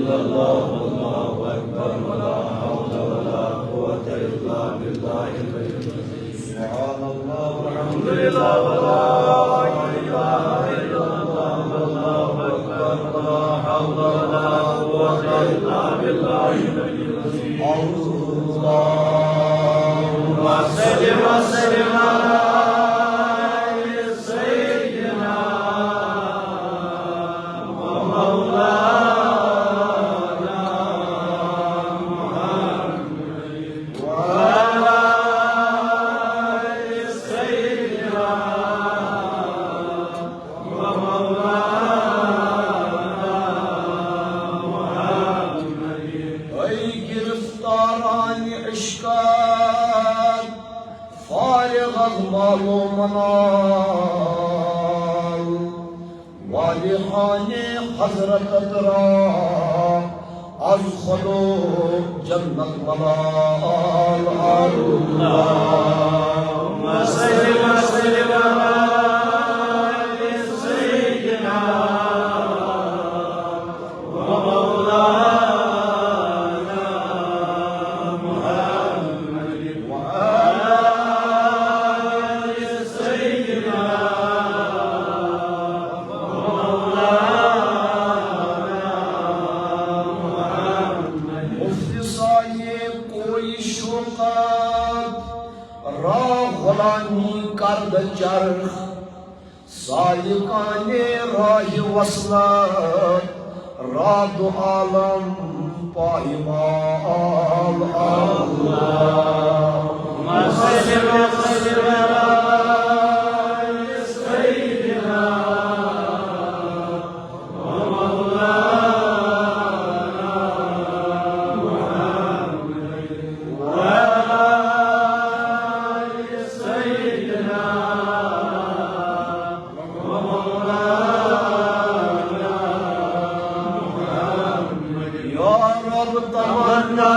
إلا الله والله أكبر ولا حول ولا قوة إلا بالله العلي العظيم سبحان الله والحمد لله ولا إله إلا الله والله أكبر ولا حول ولا قوة إلا بالله العلي العظيم اللهم صل وسلم على حضرت ترى أدخلوا جنة المنال اللهم صل وسلم على سيدنا ومولانا محمد وعلى آل سيدنا کرد چرخ سالکان راه وصلت راد عالم پایمال اللهم صل وسلم على سيدنا ومولانا محمد وعلى آل سيدنا ومولانا محمد يا رب تمنا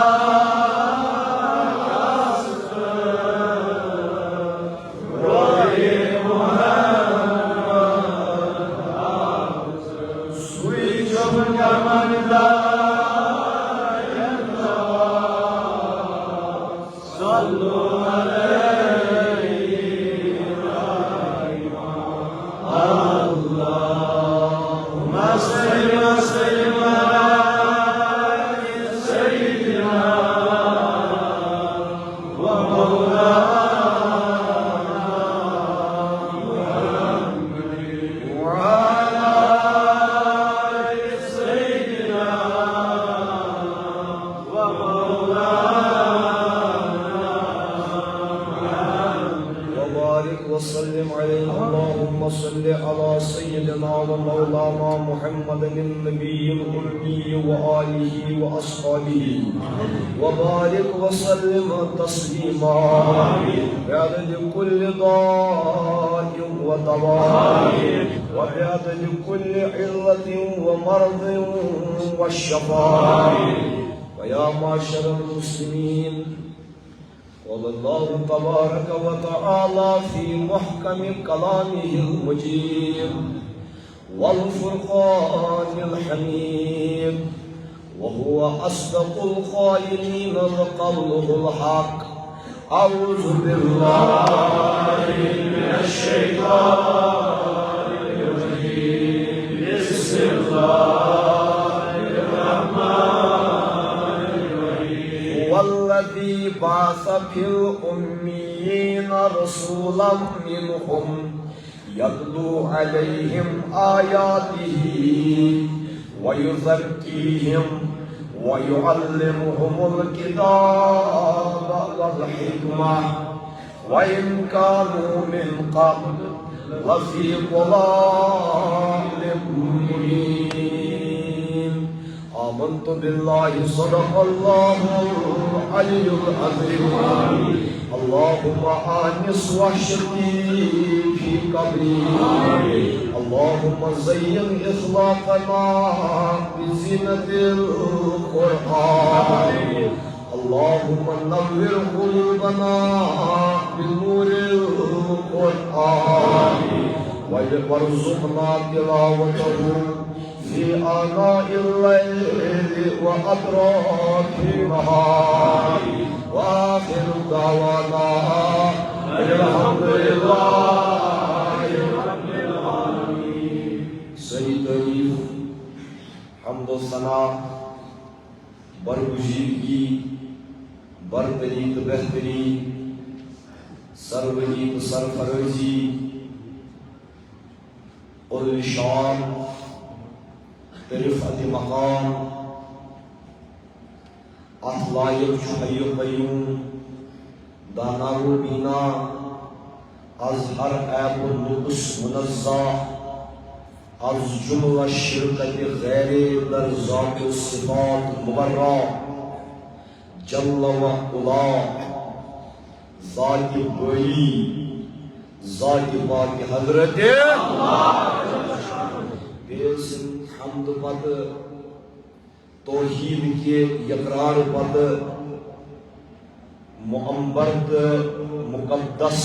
وسلم عليه اللهم صل على سيدنا ومولانا محمد النبي الأمي وآله وأصحابه وبارك وسلم تسليما بعدد كل ضاء ودواء وبعدد كل علة ومرض والشفاء ويا معشر المسلمين قال الله تبارك وتعالى في محكم كلامه المجيد والفرقان الحميد وهو أصدق القائلين وقوله الحق أعوذ بالله من الشيطان الرجيم بسم الله الرحمن الرحيم والذي بعث في الأميين رسولا منهم يتلو عليهم آياته ويزكيهم ويعلمهم الكتاب والحكمة وإن كانوا من قبل لفي ضلال مبين آمنت بالله صدق الله العلي العظيم اللهم آنس وحشتي في قبري اللهم زين إخلاقنا بزينة القرآن اللهم نور قلوبنا بنور القرآن وارزقنا تلاوته في آناء الليل وأطراف النهار وآخر دعوانا الحمد لله رب العالمين. صحیح تعریف، حمد و ثنا، برگزیدگی، برتری تو بہتری، سروری تو سرفرازی، اور شان، رفعت مقام، اطلائق حی و قیوم، دانا و بینا، از ہر عیب و نقص منزہ، از جملہ شرکت غیر در ذات و صفات مبرہ، جل و علا، ذات بلی، ذات پاک حضرت بیسن حمد پت توحید کے اقرار پت معمبرد مقدس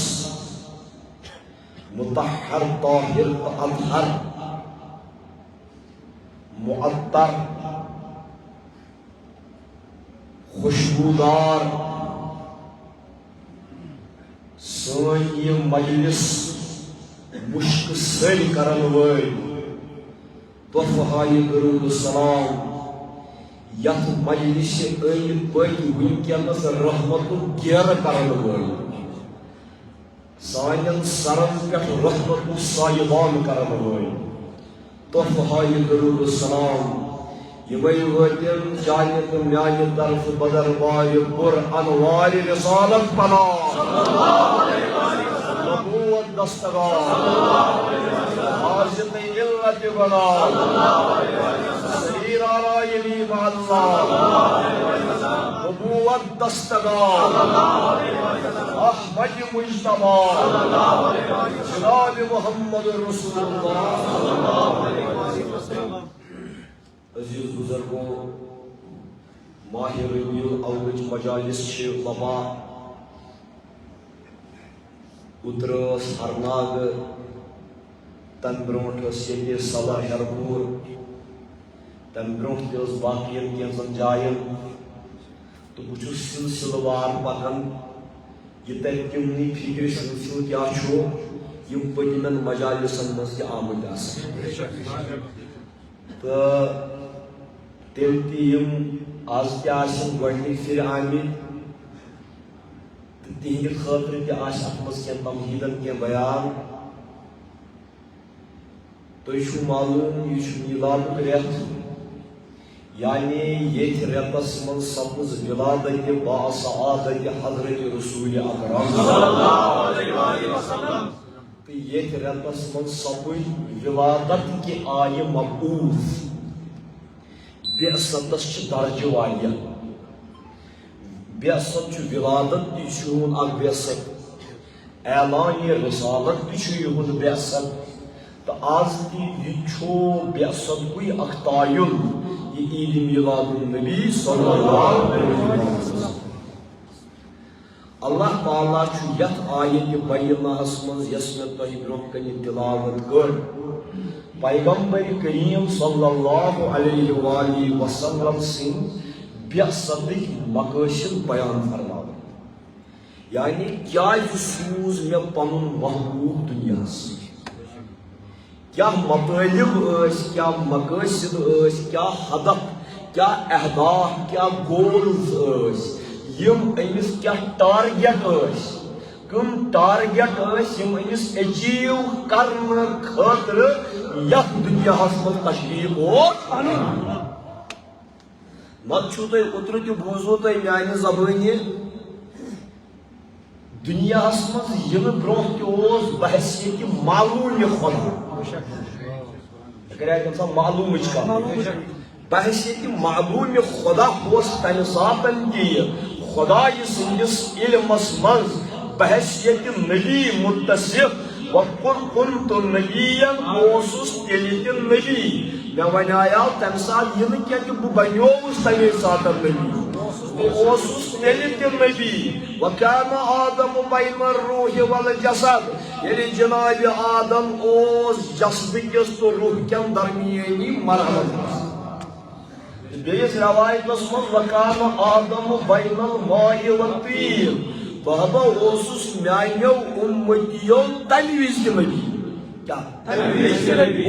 مطہر طاہر اطہر معطر خوشبودار سن یہ مجلس مشک سل کرن ول تحفہ درود السلام یت مجلس أنٛدۍ پٔکۍ ونکیٚنس رحمت گیر کرن ول سانٮ۪ن سرن پٮ۪ٹھ رحمت سایبان کرن ول تحفہ درود السلام یمے وٲتن چانہِ تہٕ میانہِ طرفہٕ بدربارِ پُر انوار رسالت پناہ نبوت دستگار حاجت علت بنا سریر آرائنی مع اللہ نبوت دستگار احمد مجتبی جناب محمد رسول اللہ. عزیز بزرگوں، ماہ ربیع الاول مجالس چھ لبا اترس ہرناگ تم برونٹ یہ صلاح ہرپور تم برونٹ تس باقی کینژن جائن تو بہت سلسلہ وار پکان یہ تل تمنی فکر سلسلہ کیا یم پتمن مجالسن مز آمد تو تم تم آز تم گۄڈنِکۍ پھر آمد تہند خاطر تہ مز کی تمہیدن کی بیان. تھی معلوم یہ میلاد رت یعنی یت رتس من سپز ولادت باسعادت حضرت رسول اکرم تو یت رتس من سپز ولادت کی آئی مبعوث بعثتس درجہ واریاہ. بعثت ولادت تہ اک بعثت، اعلان رسالت تہ یہد بعثت، تو آز تہ یہ بعثت کوئی اک تعین یہ عید میلاد النبی صلی اللہ علیہ وسلم. اللہ تعالیٰ یت آیت بینہس من یس میں تہ برونٛہہ کنہِ تلاوت کر پیغمبر کریم صلی اللہ علیہ وآلہ وسلم سن بعثتک مقاصد بیان فرما. یعنی کیا سوز میں پنن محبوب دنیا کیا مطالب کیا مقاصد کیا ہدف کیا اہداف کیا گولز یم امس کیا ٹارگیٹ کم ٹارگیٹ یم امس اچیو کرنے خاطر یتھ دنیا من تشریف مت چھو تھی اوترٕ تہِ بوٗزوٕ تۄہہِ میانہِ زبٲنہِ دُنیاہس منٛز یِنہٕ برٛونٛہہ تہِ اوس بحثیتہِ معلوٗمِ خۄدا کرے تمہِ ساتہٕ معلوٗمٕچ کتھ بحثیتہِ معلوٗمِ خۄدا اوس تمہِ ساتن تہِ خۄدایہِ سٕنٛدِس علمس منٛز بحثیتہِ نبی متصف وقل كنت نبيا اوسُس تیٚلہِ تہِ نبی مےٚ وَنیٛاو تمہِ ساتہٕ یہِ نہٕ کینٛہہ کہِ بہٕ بنیووُس تمے ساتن نبی بہٕ اوسُس تیٚلہِ تہِ نبی. وكان آدم بين الروح والجسد ییٚلہِ جناب آدم اوس جسدٕ کِس تہٕ روح کٮ۪ن درمیٲنی مرحلس منٛز بیس روایت من وکان آدم بین الماء والطین بابا اوسس میانیو امتیو تمہ وز تہ نبی کیا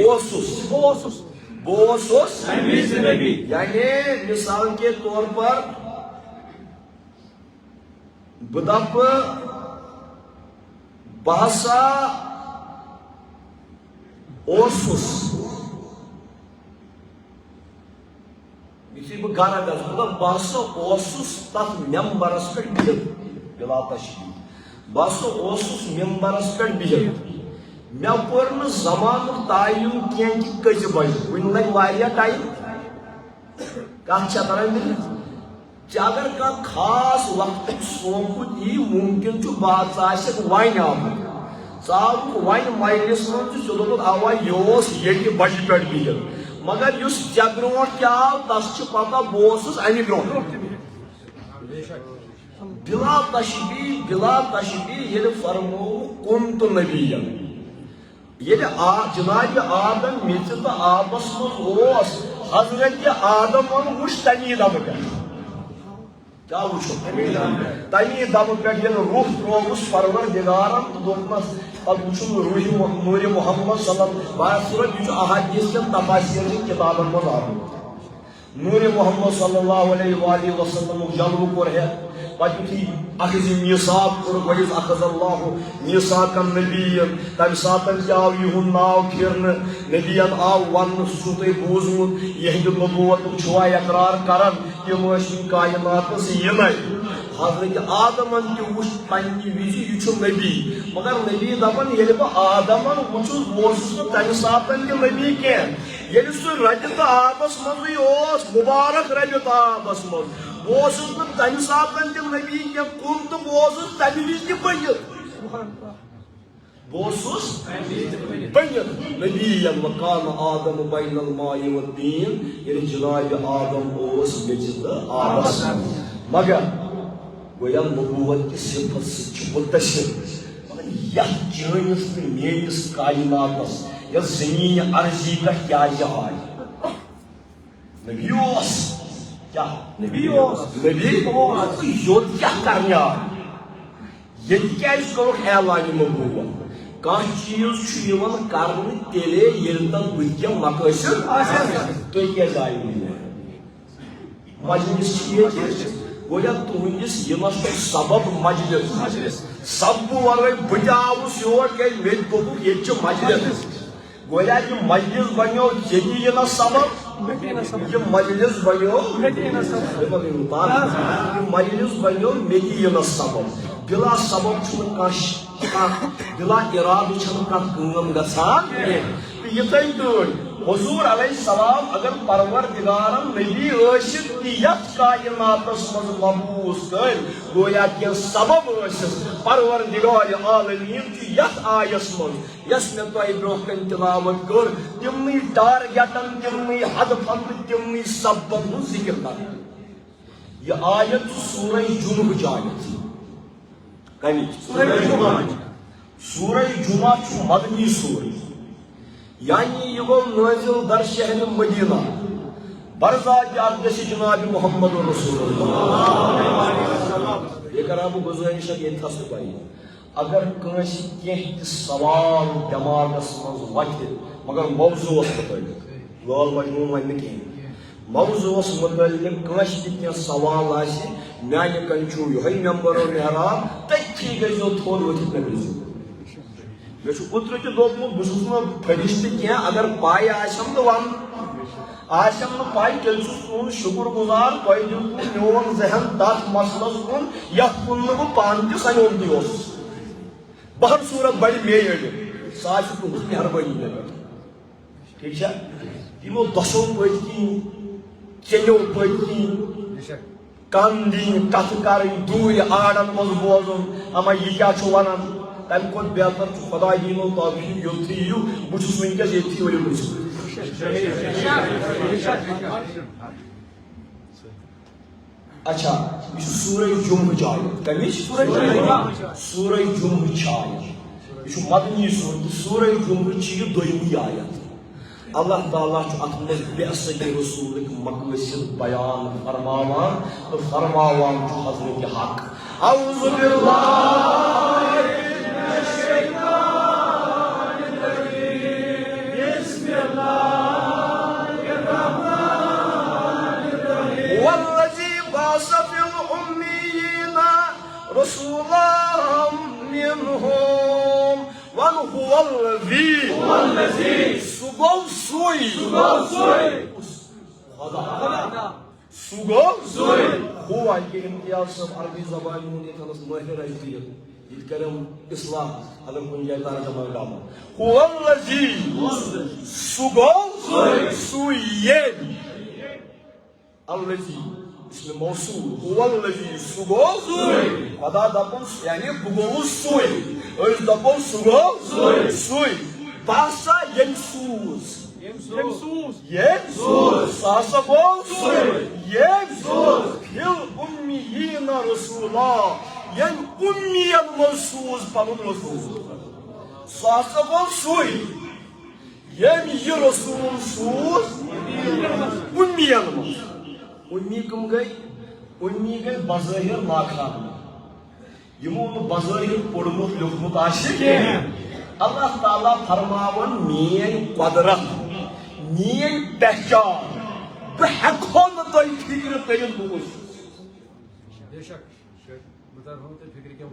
اوسس بوسس تمہ وز نبی یعنی مثال کے طور پر بدپ بہسا اوسس یُتھُے بہٕ گرٕ گژھٕ مطلب بہٕ ہسا اوسُس تتھ ممبرس پٮ۪ٹھ بِہِتھ بِلا تشبیہ بہٕ ہسا اوسُس ممبرس پٮ۪ٹھ بِہِتھ مےٚ پوٚر نہٕ زمانُک تعیُن کینٛہہ کہِ کٔژِ بجہِ وُنہِ لگہِ واریاہ ٹایم کتھ چھا تران ژےٚ اگر کانٛہہ خاص وقتُک سونٛپُت یی مُمکِن چھُ بہٕ آسکھ وۄنۍ آمُت ژٕ آوُکھ وۄنۍ مجلس منٛز تہٕ ژےٚ دوٚپُتھ اوا یہِ اوس ییٚتہِ بجہِ پٮ۪ٹھ بِہِتھ مگر یُس ژےٚ برونٛٹھ کیٛاہ آو تس چھِ پتہ بہٕ اوسُس امہِ برونٛٹھ بلا تشبیہ ییٚلہِ فرمووُکھ کُن تہٕ نبیَن ییٚلہِ جنابِ آدم میٚژِ تہٕ آبس منٛز اوس حضرت آدمن وُچھ تمی دمہٕ پٮ۪ٹھ کیا وٕچھو تمی دمہٕ پٮ۪ٹھ ییٚلہِ روح ترٛووُس پروردگارن تہٕ دوٚپنس پتہٕ وٕچھُن روح نوٗرِ محمد صلی اللہ علیہ وسلم یہِ چھُ احادیث کٮ۪ن تفاسیٖر کٮ۪ن کِتابن منٛز آمُت نوٗرِ محمد صلی اللہ علیہ وسلمُک جلوٕ کوٚر ہٮ۪تھ پتہٕ یُتھُے اخذ میٖثاق کوٚر گۄڈٕ اخذ اللہ میٖثاقن نبیین تمہِ ساتن تہِ آو یِہُنٛد ناو پھیرنہٕ نبیین آو وننہٕ سُہ چھُو تۄہہِ بوٗزمُت یِہنٛدِ نبوتُک چھُوا اقرار کران تِم ٲسۍ وٕنۍ کایناتس یِنَے حضرت آدمن تہِ وُچھ پننہِ وِزِ یہِ چھُ نبی مگر نبی دپان ییٚلہِ بہٕ آدمن وُچھُس بہٕ اوسُس نہٕ تمہِ ساتن تہِ نبی کینٛہہ ییٚلہِ سُہ ربہِ تہٕ آبس منٛزٕے اوس مُبارک ربہِ تہٕ آبس منٛز بہٕ اوسُس نہٕ تمہِ ساتن تہِ نبی کینٛہہ کُن تہٕ بہٕ اوسُس تمہِ وِزِ تہِ بٔنِتھ بہٕ اوسُس بٔنِتھ نبیَن وکان آدم بین الماء والطین ییٚلہِ جنابِ آدم اوس میٚژِ تہٕ آبس مگر گویا نبوت کہِ صفت سۭتۍ چھُ مُتٲثر مگر یتھ چٲنِس تہٕ میٲنِس کایناتس یتھ زٔمیٖنہِ عرضی پٮ۪ٹھ کیازِ آے نبی اوس کیٛاہ نبی یوٚت کیٛاہ کرنہِ آے ییٚتہِ کیازِ کوٚرُکھ اعلانہِ نبوت کانٛہہ چیٖز چھُ یِوان کرنہٕ تیٚلے ییٚلہِ تتھ بٕتھِ کٮ۪ن مقٲصد تُہۍ کیازِ آیوٕ یور مجلس چھِ ییٚتہِ گویا تُہنٛدِس یِنس چھُ سبب مجلس سببہٕ ورٲے بہٕ تہِ آوُس یور کیازِ مےٚ تہِ دوٚپُکھ ییٚتہِ چھُ مجلس گویا یہِ مجلس بنیو ژےٚ یِنس سبب یہِ مجلس بنیو مےٚ تہِ یِنس سبب بلا سبب چھُنہٕ کانٛہہ بلا ارادٕ چھنہٕ کانٛہہ کٲم گژھان تہٕ یِتھے پٲٹھۍ حضور علیہ السلام اگر پروردگارن نبی ٲسِتھ تہِ یتھ کائناتس منٛز مبعوث کٔرۍ گویا کینٛہہ سبب ٲسِس پروردگارِ عالمیٖن چھُ یتھ آیس منٛز یۄس مےٚ تۄہہِ برونٛہہ کنہِ تلاوت کٔر تِمنٕے ٹارگیٹن تِمنٕے ہدفن تہٕ تِمنٕے سببن ہُنٛد ذکر کران یہِ آیت چھِ سورہ جُمعٕچ آیت کمِچ سورہ جُمعہ چھُ مدنی سورہ یعنی یہ گو نازل در شہر مدینہ برذات اقدس جناب محمد رسول اللہ یہ کرا بہ گزارش یہ تھس پائی اگر کٲنٛسہِ کینٛہہ تہِ سوال دٮ۪ماغس منٛز وتھِ مگر موضوعس متعلق لول مجنون ونہِ نہٕ کِہیٖنۍ موضوعس متعلق کٲنٛسہِ تہِ کینٛہہ سوال آسہِ میانہِ کنہِ چھُ یِہوے ممبر محراب تٔتھی گٔژھۍزیو تھوٚد ؤتھِتھ مےٚ گٔژھِو مےٚ چھُ اوترٕ تہِ دوٚپمُت بہٕ چھُس نہٕ فرشتہٕ کینٛہہ اگر پاے آسٮ۪م تہٕ ون آسٮ۪م نہٕ پاے تیٚلہِ چھُس تُہُنٛد شُکر گُزار تۄہہِ دیُتوٕ میون ذہن تتھ مسلس کُن یتھ کُن نہٕ بہٕ پانہٕ تہِ سنیومتٕے اوسُس بہر صوٗرت بڑِ مے ییٚلہِ سۄ آسہِ تُہنٛز مہربٲنی مےٚ پٮ۪ٹھ ٹھیٖک چھا یِمو دۄشو پٔتۍ کِنۍ ژیٚنیو پٔتۍ کِنۍ کن دِنۍ کتھٕ کرٕنۍ دوٗرِ آڑن منٛز بوزُن اما یہِ کیٛاہ چھُ ونان تمہِ کھۄتہٕ بہتر چھُ خۄدا دیٖنو توفیٖق یوٚتھٕے یِیِو بہٕ چھُس وٕنکیٚس ییٚتھی ؤلِو گٔژھِو اچھا یہ سورہ جمعہ آیت کمچ سورہ جمعہ آیت یہ مدنی سورہ سورہ جمعہ یہ دویمی آیت اللہ تعالیٰ اتمز بعثت رسول مقصد بیان فرماوان تو فرماوان حضرت حق اعوذ باللہ من الشیطان الرجیم بسم اللہ الرحمن الرحیم والذی بعث فی الأمیین رسولا منهم وهو الذی سگو سوئی ہوا کہ امتیاز صاحب عربی زبان میں یہ تھنس ماہر ہے یہ کرم اصلاح اگر کن جائے ترجمہ ڈالا هو الذی سگو سوئی الذی اسم موصول هو الذی سگو خدا دپن یعنی بگو سوئی اس دپن سگو سوئی باسا ینسوس ساسا گوس فی الأمیین رسولا ین امین منسوس پنن رسول ساسا گوس سوئی یم یہ رسول سوس امین امی کم گئی امی گئی بظاہر ناکام یمو بظاہر پڑھمت لیکھمت آسہِ اللہ تعالیٰ فرماون مین قدرت مین پہچان بہ ہیکو نہ تۄہہِ فکر کٔرِتھ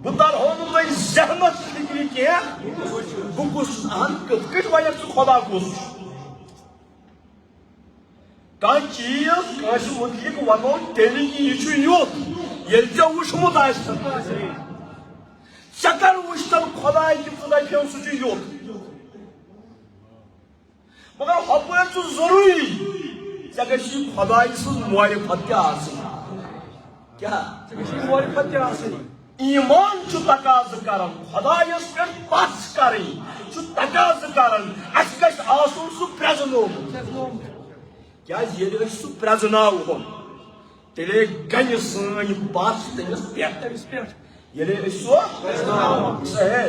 بہٕ ترہو نہٕ تۄہہِ ذہنس فکر کینٛہہ بہٕ کُس چھُس اہن کِتھ کٔٹھۍ وَنٮ۪کھ ژٕ خۄدا کُس چھُ کانٛہہ چیٖز کٲنٛسہِ مُتعلق وَنو تیٚلہِ کہِ یہِ چھُ یُتھ ییٚلہِ ژےٚ وٕچھمُت آسہِ ژےٚ کر وٕچھتن خۄداے کہِ ژٕ دپہٕ سُہ چھُ یُتھ مگر ہۄپٲرۍ چھُ ضروٗری ژےٚ گژھی خۄداے سٕنٛز معرفت تہِ آسٕنۍ کیٛاہ معرفت تہِ آسٕنۍ ایمان چھُ تقاضہٕ کران خۄدایس پٮ۪ٹھ پژھ کرٕنۍ چھُ تقاضہٕ کران اَسہِ گژھِ آسُن سُہ پرٛزنومُت کیٛازِ ییٚلہِ أسۍ سُہ پرٛزناوہون تیٚلے گنہِ سٲنۍ پژھ تٔمِس پٮ۪ٹھ ییٚلہِ أسۍ سُہ ہے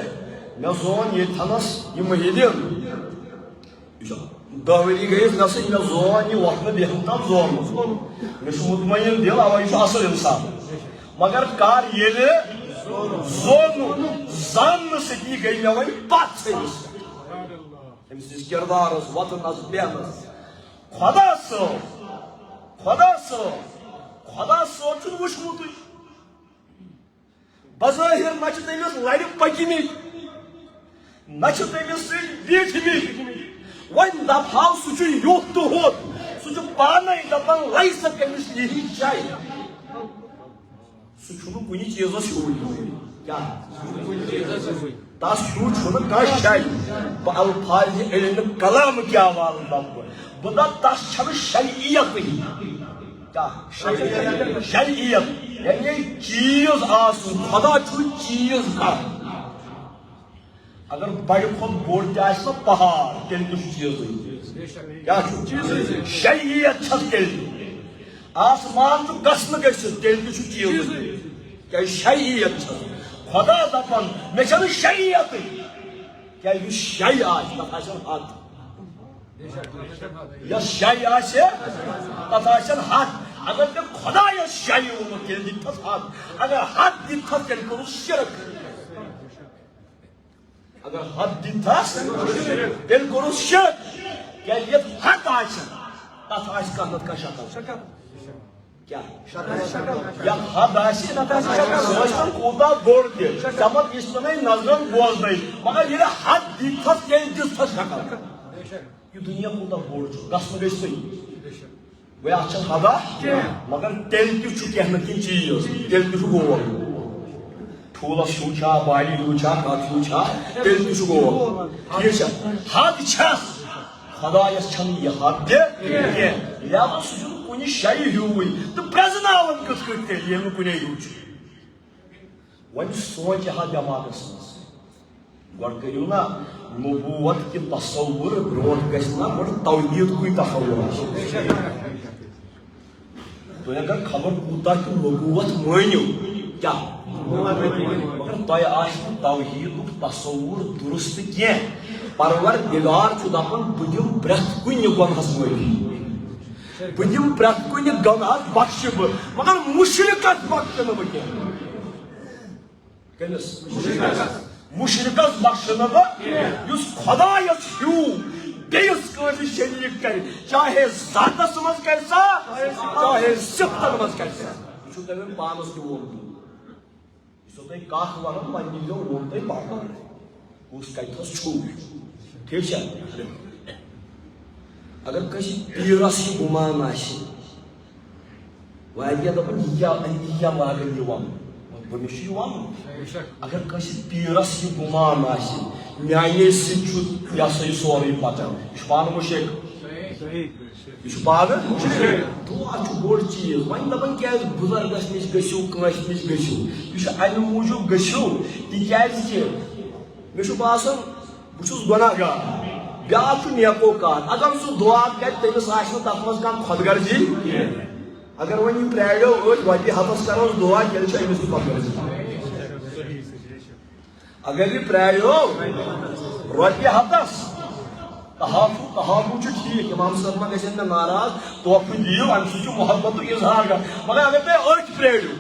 مےٚ زون ییٚتھنس یہِ مٔہِدِن دہ ؤری گٔیِس مےٚ سۭتۍ مےٚ زون یہِ وۄتھنہٕ بیٚہنہٕ تام زونمُت مےٚ چھُ مطمعین دِل اَوَے یہِ چھُ اَصٕل اِنسان مگر کر ییٚلہِ زونُن زاننہٕ سۭتی گٔے مےٚ وۄنۍ پژھ أمِس أمۍ سٕنٛدِس کِردارس وۄتھنس بیٚہنس خۄدا صٲب چھُنہٕ وٕچھمُتٕے بظاہر نہ چھِ تٔمِس لرِ پٔکمٕتۍ نہ چھِ تٔمِس سۭتۍ بیٖٹھمٕتۍ وۄنۍ دپہاو سُہ چھُ یُتھ تہٕ ہُتھ سُہ چھُ پانے دپان لایسا کٔمِس یہی چاہیے سُہ چھُنہٕ کُنہِ چیٖزس ہیوٗے کیٛاہ تس ہیوٗ چھُنہٕ کانٛہہ شاے بہٕ الفاظِ علمِ کلام کیٛاہ والہٕ دپہٕ بہٕ دپہٕ تس چھنہٕ شرعیتٕے کیٛاہ شرعیت یعنی چیز آسن خدا چھُ چیز کانٛہہ اگر بڑِ کھۄتہٕ بوٚڑ تہِ آسہِ نہ پہاڑ تیٚلہِ تہِ چھُ چیٖزٕے کیٛاہ چھُ شریعت چھس تیٚلہِ آسمان چھُ گژھنہٕ گٔژھِتھ تیٚلہِ تہِ چھُ چیٖزٕے کیٛازِ شریعت چھس خدا دپان مےٚ چھنہٕ شریعتٕے کیٛازِ یُس شے آسہِ تتھ آسن حد یۄس شے آسہِ تتھ آسن حد اگر ژےٚ خۄدایس شے ووٚنُتھ تیٚلہِ دِتھس حد اگر حد دِتھس تیٚلہِ کوٚرُس شرک اگر حد دِتھس تیٚلہِ کوٚرُس شرک کیٛازِ یتھ حد آسہِ تتھ آسہِ کانٛہہ نتہٕ کانٛہہ شکل کیٛاہ یتھ حد آسہِ سُہ ٲسۍتن کوٗتاہ بوٚڑ تہِ ژےٚ مہ یِژھ تنٕے نظرن بوزنٕے مگر ییٚلہِ حد دِتھس تیٚلہِ دِژھس شکل یہ دنیا کوٗتاہ بوٚڑ چھُ گژھنہٕ گژھِ وۄنۍ اتھ چھنہٕ حدا مگر تیٚلہِ تہِ چھُ کینٛہہ نتہٕ کینٛہہ چیٖز تیٚلہِ تہِ چھُ گول ٹھوٗلس ہیوٗ چھا بالہِ ہیوٗ چھا کتھ ہیوٗ چھا تیٚلہِ تہِ چھُ گول ٹھیٖک چھا حد چھس خۄدایس چھنہٕ یہِ حد تہِ کینٛہہ لہذا سُہ چھُنہٕ کُنہِ جایہِ ہیوٗوٕے تہٕ پرٛزناوان کِتھ کٔٹھۍ تیٚلہِ ییٚلہِ نہٕ کُنے ہیوٗ چھُ وۄنۍ سونٛچہِ ہا دٮ۪ماغس منٛز گۄڈٕ کٔرِو نا نبوت کہِ تصور برونٛٹھ گژھِ نا گۄڈٕ توحیٖدکُے تصور آسُن تُہۍ اگر خبر کوٗتاہ تہِ نبوت مٲنِو کیٛاہ مگر تۄہہِ آسہِ نہٕ توحیٖدُک تصوُر درست کینٛہہ پروردگار چھُ دپان بہٕ دِمہٕ پرٛٮ۪تھ کُنہِ گۄنہس معٲفی بہٕ دِمہٕ پرٛٮ۪تھ کُنہِ گۄنہس بخشہِ بہٕ مگر مُشرِکس بخشہٕ نہٕ بہٕ کینٛہہ کٔمِس مُشرِکس بخشہٕ نہٕ بہٕ یُس خۄدایس ہیوٗ بیٚیِس کٲنٛسہِ شریٖک کرِ چاہے ذاتس منٛز کرِ سا چاہے صفتن منٛز کرِ سا یہِ چھُو تۄہہِ وۄنۍ پانس تہِ ووٚنمُت یہِ چھُو تۄہہِ کتھ ونان وۄنۍ ییٚلہِ ووٚن تۄہہِ پاکان کُس کتھس چھُو ٹھیٖک چھا اگر کٲنٛسہِ پیٖرس یہِ گُمان آسہِ واریاہ دپان یہِ کیٛاہ لاگان یہِ ونُن وۄنۍ چھُ یہِ ونُن اگر کٲنٛسہِ پیٖرس یہِ گُمان آسہِ میانے سۭتۍ چھُ یہِ ہسا یہِ سورُے پتن یہِ چھُ پانہٕ مُشرِک یہِ چھُ پانہٕ مُشرِک دُعا چھُ بوٚڑ چیٖز وۄنۍ دپان کیٛازِ بُزرگس نِش گٔژھِو کٲنٛسہِ نِش گٔژھِو یہِ چھُ امہِ موٗجوٗب گٔژھِو تِکیٛازِ کہِ مےٚ چھُ باسان بہٕ چھُس گۄناہ گار بیٛاکھ چھُ نیکوکار اگر سُہ دُعا کرِ تٔمِس آسہِ نہٕ تتھ منٛز کانٛہہ خۄدغرضی اگر وۄنۍ یہِ پرٛاریو أتھۍ رۄپیہِ ہتس کروس دُعا تیٚلہِ چھِ أمِس تہِ خۄدغرضی اگر یہِ پرٛاریو رۄپیہِ ہتس تحافُ چھُ ٹھیٖک اِمام صٲب ما گژھن مےٚ ناراض تحفہٕ دِیِو امہِ سۭتۍ چھُ محبتُک اظہار گژھان مگر اگر تُہۍ أتھۍ پرٛٲرِو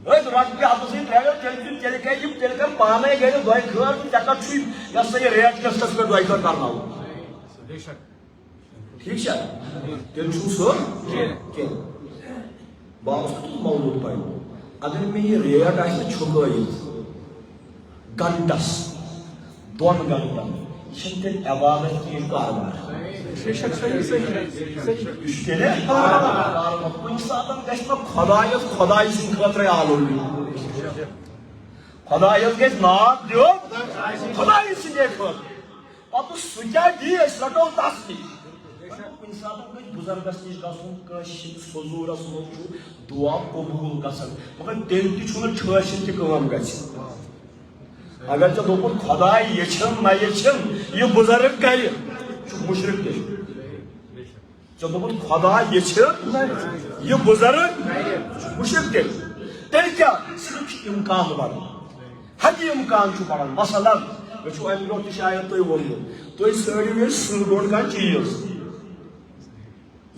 أتھۍ رۄپیہِ ہتس سۭتۍ پرٛاریو تیٚلہِ کرِ پانے گرِ دۄیہِ خٲر تہٕ ژےٚ کتھ چھُے یہِ ہسا یہِ ریٹ قٕسطس پٮ۪ٹھ دۄیہِ خٲر کرناوُن ٹھیٖک چھا تیٚلہِ چھُنہٕ سُہ کینٛہہ بہٕ آوُس نہٕ موضوٗع پاے اگر مےٚ یہِ ریٹ آسہِ نہٕ چھُکٲیِتھ گنٹس 2 گنٹن یہِ چھنہٕ تیٚلہِ عبادت کینٛہہ کاربار یہِ چھُ تیٚلہِ کاربار کُنہِ ساتہٕ گژھِ نہٕ خۄدایہِ سٕنٛدِ خٲطرٕ آلوٗدی خۄدایس گژھِ ناو دیُن خۄدایہِ سٕنٛدے خٲطرٕ پتہٕ سُہ کیٛاہ دِی أسۍ رٹو تس نِش کُنہِ ساتہٕ گژھِ بُزرگس نِش گژھُن کٲنٛسہِ ہٕنٛدِس حضوٗرس منٛز چھُ دُعا قبوٗل گژھان مگر تیٚلہِ تہِ چھُنہٕ ٹھٲسِتھ تہِ کٲم گژھِ اگر ژےٚ دوٚپُتھ خۄداے یژھِن نہ یژھِن یہِ بُزرگ کرِ چھُ مُشرِک تیٚلہِ ژےٚ دوٚپُتھ خۄداے یژھِن یہِ بُزرگ چھُ مُشرِک تیٚلہِ کیٛاہ صرف چھُ اِمکان بڑان حقہِ اِمکان چھُ بڑان مثلاً مےٚ چھُ امہِ برونٛٹھ تہِ شاید تۄہہِ ووٚنمُت تُہۍ ژھٲنٛڈِو مےٚ سٕنٛدروٚڑ کانٛہہ چیٖز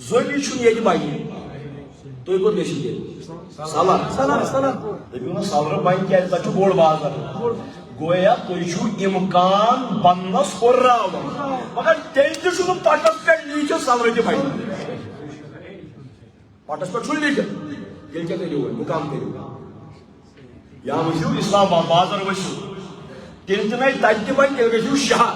ضروٗری چھُنہٕ ییٚتہِ بنہِ تُہۍ کوٚت گٔژھِو تیٚلہِ سلر دٔپِو نہ سلرٕ بنہِ کیٛازِ تتہِ چھُ بوٚڑ بازر گویا تُہۍ چھُو اِمکان بننس ہُرراوان مگر تیٚلہِ تہِ چھُنہٕ پٹس پٮ۪ٹھ لیٖکھِتھ سلرٕ تہِ بنہِ پٹس پٮ۪ٹھ چھُنہٕ لیٖکھِتھ تیٚلہِ کیٛاہ کٔرِو وۄنۍ مُقام کٔرِو یا ؤسِو اسلام آباد بازر ؤسِو تیٚلہِ تہِ نَے تتہِ تہِ بنہِ تیٚلہِ گٔژھِو شہر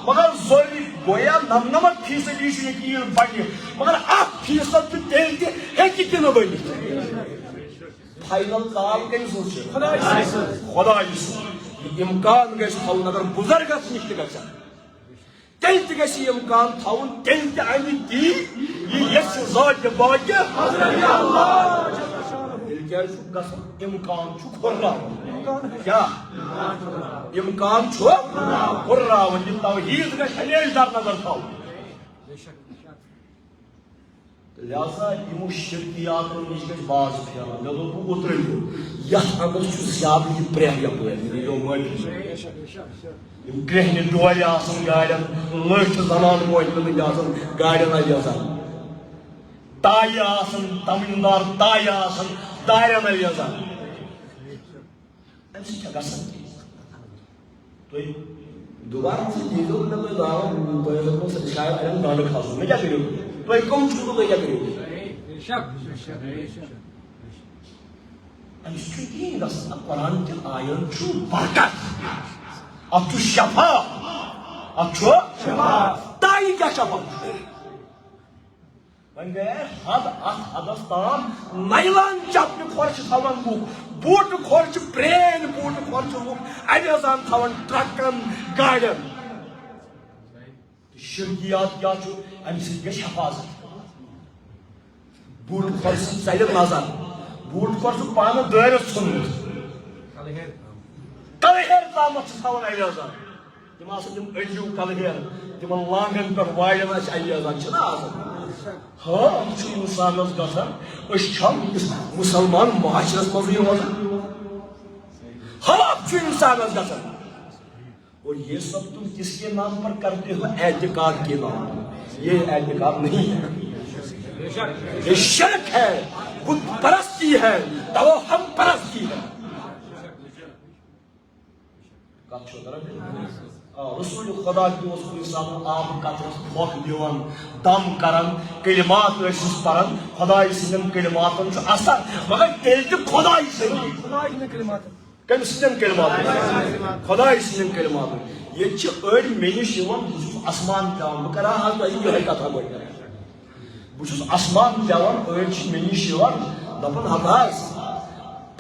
مگر ضروٗری گویا 99% چھُ یقیٖن بنہِ مگر 1% چھُ تیٚلہِ تہِ ہیٚکہِ تہِ نہٕ بٔنِتھ فاینل کال کٔمۍ سُنٛد چھُ خۄدایہِ سُنٛد یہِ اِمکان گژھِ تھاوُن اگر بُزرگس نِش تہِ گژھن تیٚلہِ تہِ گژھِ یہِ اِمکان تھاوُن تیٚلہِ تہِ اَمہِ تی یہِ یژھِ ذاتہِ باقہِ تیٚلہِ کیٛازِ چھُ گژھان اِمکان چھُ ہُرراوُن کیٛاہ اِمکان چھُ ہُرراوُن یہِ توحیٖد گژھِ ہمیشہِ در نظر تھاوُن لہذا یِمو شرکیاتو نِش گژھِ باز پھیرُن مےٚ دوٚپ بہٕ اوترٕ یتھ انٛدر چھُ زیادٕ یہِ پرٛٮ۪ہ یپٲرۍ مےٚ دیٖتو مٲفی یِم کرٛہنہِ ڈورِ آسان گاڑٮ۪ن لٔٹھۍ زنان موجہِ کٕنٕنۍ آسان گاڑٮ۪ن اَویزان تایہِ آسان تمِندار تایہِ آسان دارٮ۪ن اَویزان اَمہِ سۭتۍ کیٛاہ گژھان تُہۍ دُبارٕ دیٖزیو مےٚ تُہۍ دعوت تۄہہِ دوٚپمو شاید اَڑٮ۪ن گنٛڈٕ کھسُن مےٚ کیٛاہ کٔرِو تُہۍ کٕم چھِو تہٕ تُہۍ کیٛاہ کٔرِو اَمہِ سۭتۍ چھُنہٕ کِہیٖنۍ گژھان قرآن کٮ۪ن آین چھُ برکت اتھ چھُ شفا اتھ چھُ تایہِ کیٛاہ شفا وۄنۍ گٔیے حد اتھ حدس تام نایلان چپنہِ کھۄر چھِ تھاوان لُکھ بوٗٹہٕ کھۄر چھِ پرٛٲنۍ بوٗٹہٕ کھۄر چھِ لُکھ اَویزان تھاوان ٹرکن گاڑٮ۪ن شرکیات کیٛاہ چھُ امہِ سۭتۍ گژھِ حفاظت بوٗٹہٕ کھۄر سۭتۍ ژلہِ نظر بوٗٹہٕ کھۄر چھُ پانہٕ دٲرِتھ ژھُنمُت کلہٕ ہیر تامتھ چھِ تھاوان اَویزان تِم آسان تِم أڈجیوٗ کلہٕ ہیر تِمن لانگن پٮ۪ٹھ واڑٮ۪ن آسہِ اَویزان چھِنہ آسان ہاں انسانس گژھان مسلمان معاشرس مزے روزان ہلاک انسانس گژھان اور یہ سب تم کس کے نام پر کرتے ہو اعتقاد کے نام پر یہ اعتقاد نہیں ہے یہ شرک ہے بت پرستی ہے توہم پرستی ہے رسول خدا کی انسان آب قطرس موقع دیوان دم کران کلمات ٲسِس پران خدای سٕنٛدٮ۪ن کلماتن چھُ اثر مگر تیٚلہِ تہِ خدای سٕنٛدی کٔمۍ سٕنٛدٮ۪ن کلماتن خدای سٕنٛدٮ۪ن کلماتن ییٚتہِ چھِ أڑۍ مےٚ نِش یِوان بہٕ چھُس اسمان پیوان بہٕ کرٕ آز تۄہہِ یِہے کتھا گۄڈٕ بہٕ چھُس اسمان پیوان أڑۍ چھِ مےٚ نِش یِوان دپان ہتہٕ حظ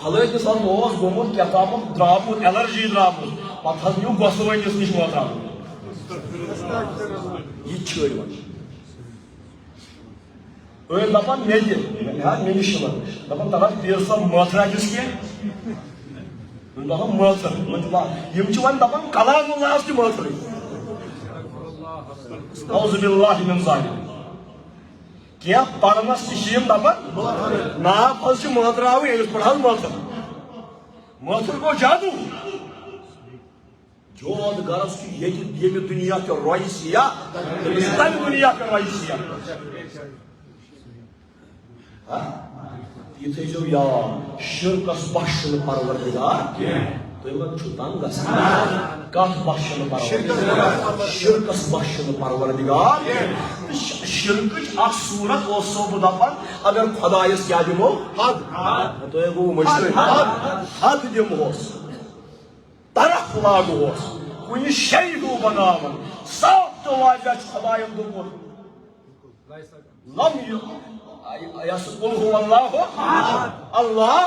فلٲنِس حظ اوس گوٚمُت کیٛاہ تامَتھ درٛامُت ایلرجی درٛامُت پتہٕ حظ نیوٗ گۄسہٕ وٲلِس نِش واتناونہٕ یہِ تہِ چھِ أڑۍ وَنان أڑۍ دپان مےٚ تہِ مےٚ نِش یِوان دپان تَلہٕ حظ پیٖر صٲب مٲتھرا دِس کینٛہہ دپان مٲتھر یِم چھِ وۄنۍ دپان کلام اللہس تہِ مٲتھرٕے اعوذ باللہ من ذالک کینٛہہ پرنس تہِ چھِ یِم دپان ناو حظ چھِ مٲتراوٕنۍ أمِس پٮ۪ٹھ حظ مٲتھر مٲتھر گوٚو جادوٗ جود غرض کہ یہ دنیا کے روی سیاہ تمہِ دنیا کے روی سیاہ یہ تھٲیزیو یاد شرکس بخشن پروردگار تُہۍ ما چھُو تنگ گژھان کتھ بخشن پروردگار شرکس بخشن پروردگار شرکٕچ اکھ صورت اوسو بہٕ دپان اگر خدایس کیٛاہ دِمو حد تۄہہِ گوٚوٕ مٔشرٲے حد دِمہوس طرف لاگہوس کُنہِ شیٚیہِ ہیوٗ بناوان صاف تہٕ واضح چھُ خدایَن دوٚپمُت لم قل هو اللہ اللہ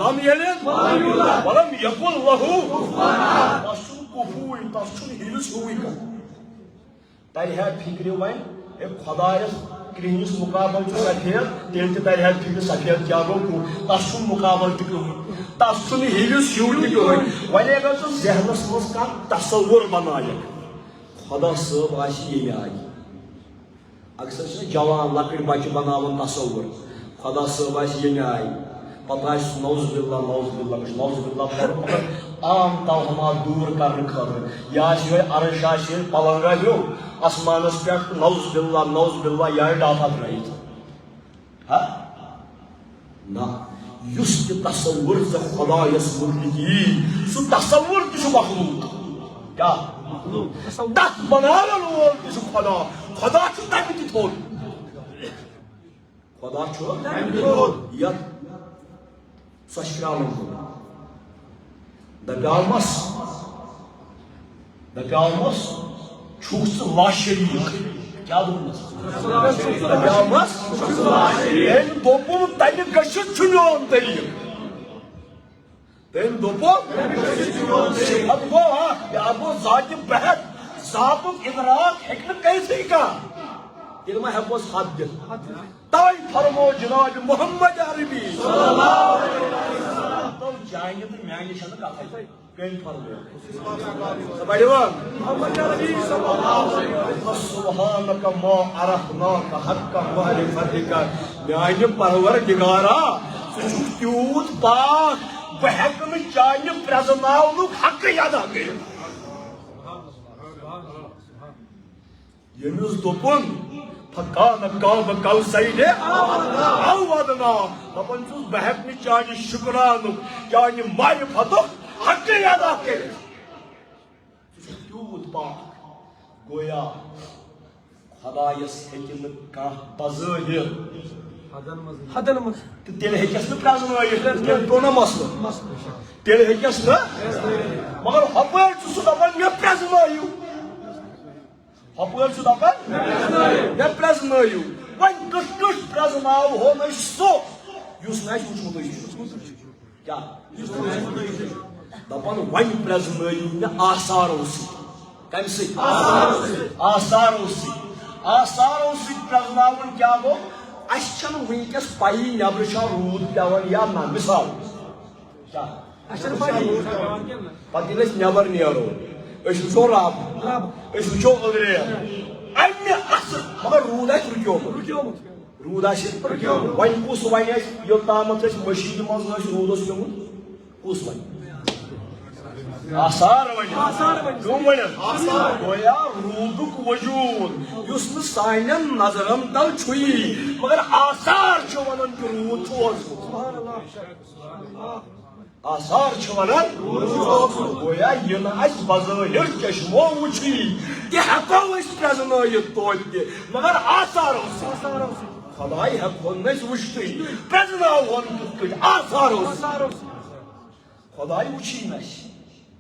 لم یلد ولم یکن لہ تس چھُنہٕ کُفوٗے تس چھُنہٕ ہِلِس ہیوٗوٕے کانٛہہ ترِ ہے فِکرِ وۄنۍ ہے خدایس کرٛہنِس مُقابل چھُ سفید تیٚلہِ تہِ ترِ ہے فِکرِ سفید کیٛاہ گوٚو تس چھُنہٕ مُقابل تہِ کٕہٕنۍ تس چھُنہٕ ہِلِس ہیوٗ تہِ کٕہٕنۍ وۄنۍ اگر ژٕ ذہنس منٛز کانٛہہ تصوُر بنٲیِکھ خدا صٲب آسہِ ییٚمہِ آیہِ اکثر چھِ جوان لۄکٕٹۍ بچہِ بناوان تصوُر خدا صٲب آسہِ ییٚمہِ آیہِ پتہٕ آسہِ سُہ نوز باللہ نوز باللہ مگر عام توہمات دوٗر کرنہٕ خٲطرٕ یہِ آسہِ یِہوے عرش آسہِ ییٚلہِ پلنگا ہیوٗ آسمانس پٮ۪ٹھ نوز باللہ یہِ آیہِ ڈافا ترٲیِتھ ہا نہ یُس تہِ تصوُر ژےٚ خدایس مُتعلق یی سُہ تصوُر تہِ چھُ مخلوق کیٛاہ تتھ بناون وول تہِ چھُ خدا خدا چھُ تمہِ تہِ تھوٚد خدا چھُ یتھ سۄ چھِ پیٛالن کُن دپیٛاومس چھُکھ ژٕ لاشریٖک کیٛاہ دوٚپمس دپیٛاومس أمۍ دوٚپُن تمہِ گٔژھِتھ چھُ میون طریٖقہٕ تٔمۍ دوٚپُن صِفت گوٚو اکھ بیٛاکھ گوٚو ذاتہِ بحق ذاتُک اِدراک ہیٚکہِ نہٕ کٔرتھٕے کانٛہہ تیٚلہِ ما ہٮ۪کوس حد دِتھ توے فرمو جناب محمد عربی جانہِ تہٕ میانہِ چھنہٕ کتھے کٔمۍ فرمو پٔرِوٕ سبحانک ما عرفناک حق معرفتک میانہِ پروردگارا ژٕ چھُکھ تیوٗت پاک بہٕ ہٮ۪کہٕ نہٕ چانہِ پرٛزناونُک حقٕے ادا کٔرِتھ ییٚمِس دوٚپُن فکان قاب قوسین او ادنا دپان چھُس بہٕ ہٮ۪کہٕ نہٕ چانہِ شُکرانُک چانہِ معرفتُک حقٕے ادا کٔرِتھ ژٕ چھُکھ تیوٗت پاک گویا خدایس ہیٚکہِ نہٕ کانٛہہ بظٲہِر حدن منٛز تہٕ تیٚلہِ ہیٚکٮ۪س نہٕ پرٛزنٲیِتھ تیٚلہِ پیوٚو نا مسلہٕ تیٚلہِ ہیٚکٮ۪س نہٕ مگر ہۄپٲرۍ چھُ سُہ دپان مےٚ پرٛزنٲیِو ہۄپٲرۍ چھُ دپان مےٚ پرٛزنٲیِو وۄنۍ کِتھ کٔٹھۍ پرٛزناوہون أسۍ سُہ یُس نہٕ اَسہِ وٕچھمُتٕے چھُ کیٛاہ دپان وۄنۍ پرٛزنٲیِو مےٚ آثارو سۭتۍ کمہِ سۭتۍ آثارو سۭتۍ پرٛزناوُن کیٛاہ گوٚو اَسہِ چھنہٕ وٕنکٮ۪س پَیی نٮ۪برٕ چھا روٗد پٮ۪وان یا نہ مِثال کیٛاہ پتہٕ ییٚلہِ أسۍ نٮ۪بر نیرو أسۍ وٕچھو رب أسۍ وٕچھو أدریر امہِ اثر مگر روٗد آسہِ رُکیومُت روٗد آسہِ وۄنۍ کُس وَنہِ اَسہِ یوٚتامَتھ أسۍ مٔشیٖد منٛز ٲسۍ روٗد اوس پیوٚمُت کُس وَنہِ آثار وَنہِ کٕم وَنن گویا روٗدُک وجوٗد یُس نہٕ سانٮ۪ن نظرن تل چھُیی مگر آثار چھِ وَنان کہِ روٗد چھُ اوسمُت آثار چھِ وَنان گویا یہِ نہٕ اَسہِ بظٲہِر چشمو وٕچھی تہِ ہٮ۪کو أسۍ پرٛزنٲیِتھ توتہِ تہِ مگر آثار اوس خۄداے ہٮ۪کہون نہٕ أسۍ وٕچھتٕے پرٛزناوہون کِتھ کٔٹھۍ آثار اوس خۄداے وٕچھی نہٕ اَسہِ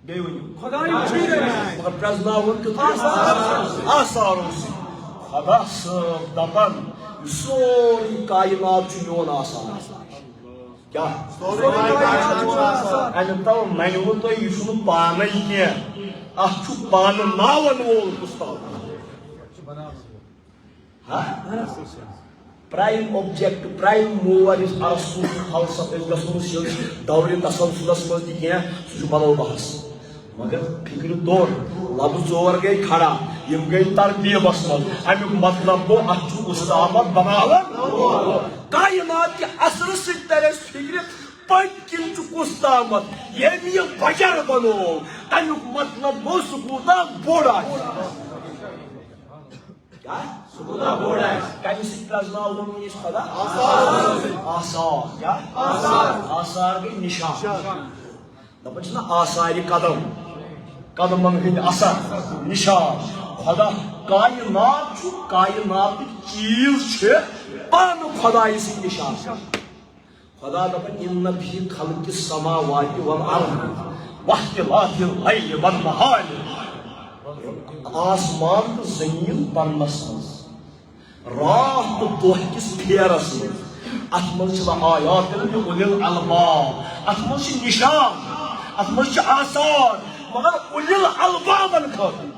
بیٚیہِ ؤنِو مگر پرٛزناوہون کِتھ کٔٹھۍ آثار اوس خۄدا صٲب دپان یہِ سورُے کاینات چھُ میون آثار کیا اَمہِ تل ننہِ نہٕ تۄہہِ یہِ چھُنہٕ پانے کینٛہہ اَتھ چھُ پانہٕ ناون وول اُستاد پرٛایِم اوبجیکٹ پرٛایِم موور یُس ارسطوٗ فلسفہٕ أسۍ گژھو نہٕ سیوٚد دورِ تسلسلس منٛز تہِ کینٛہہ سُہ چھُ بدل بحث مگر فِکرِ طور لفظ ژور گٔے کھڑا یِم گٔے ترتیٖبس منٛز امیُک مطلب گوٚو اتھ چھُ اُستامت بناوان کائنات کہِ اثرٕ سۭتۍ ترِ اَسہِ فِکرِ پٔتۍ کِنۍ چھُ کُس تامتھ ییٚمۍ یہِ بجر بنوو تمیُک مطلب گوٚو سُہ کوٗتاہ بوٚڑ آسہِ کمہِ سۭتۍ پرٛزناوہون أسۍ خۄدا آثار کیٛاہ آثار گٔے نِشان دپان چھِنہ آثارِ قدم قدمن ہٕنٛدۍ اثر نِشان خۄدا کائنات چھُ کائناتٕکۍ چیٖز چھِ پانہٕ خۄدایہِ سٕنٛدۍ نِشان خۄدا دپان اِنَّ فی خلقِ السماواتِ والارض واختلافِ اللیل والنہار آسمان تہٕ زٔمیٖن بننس منٛز رات تہٕ دۄہ کِس پھیرس منٛز اتھ منٛز چھِ آیات لِاولی الالباب اتھ منٛز چھِ نِشان اتھ منٛز چھِ آثار مگر اُلی الالبابن خٲطرٕ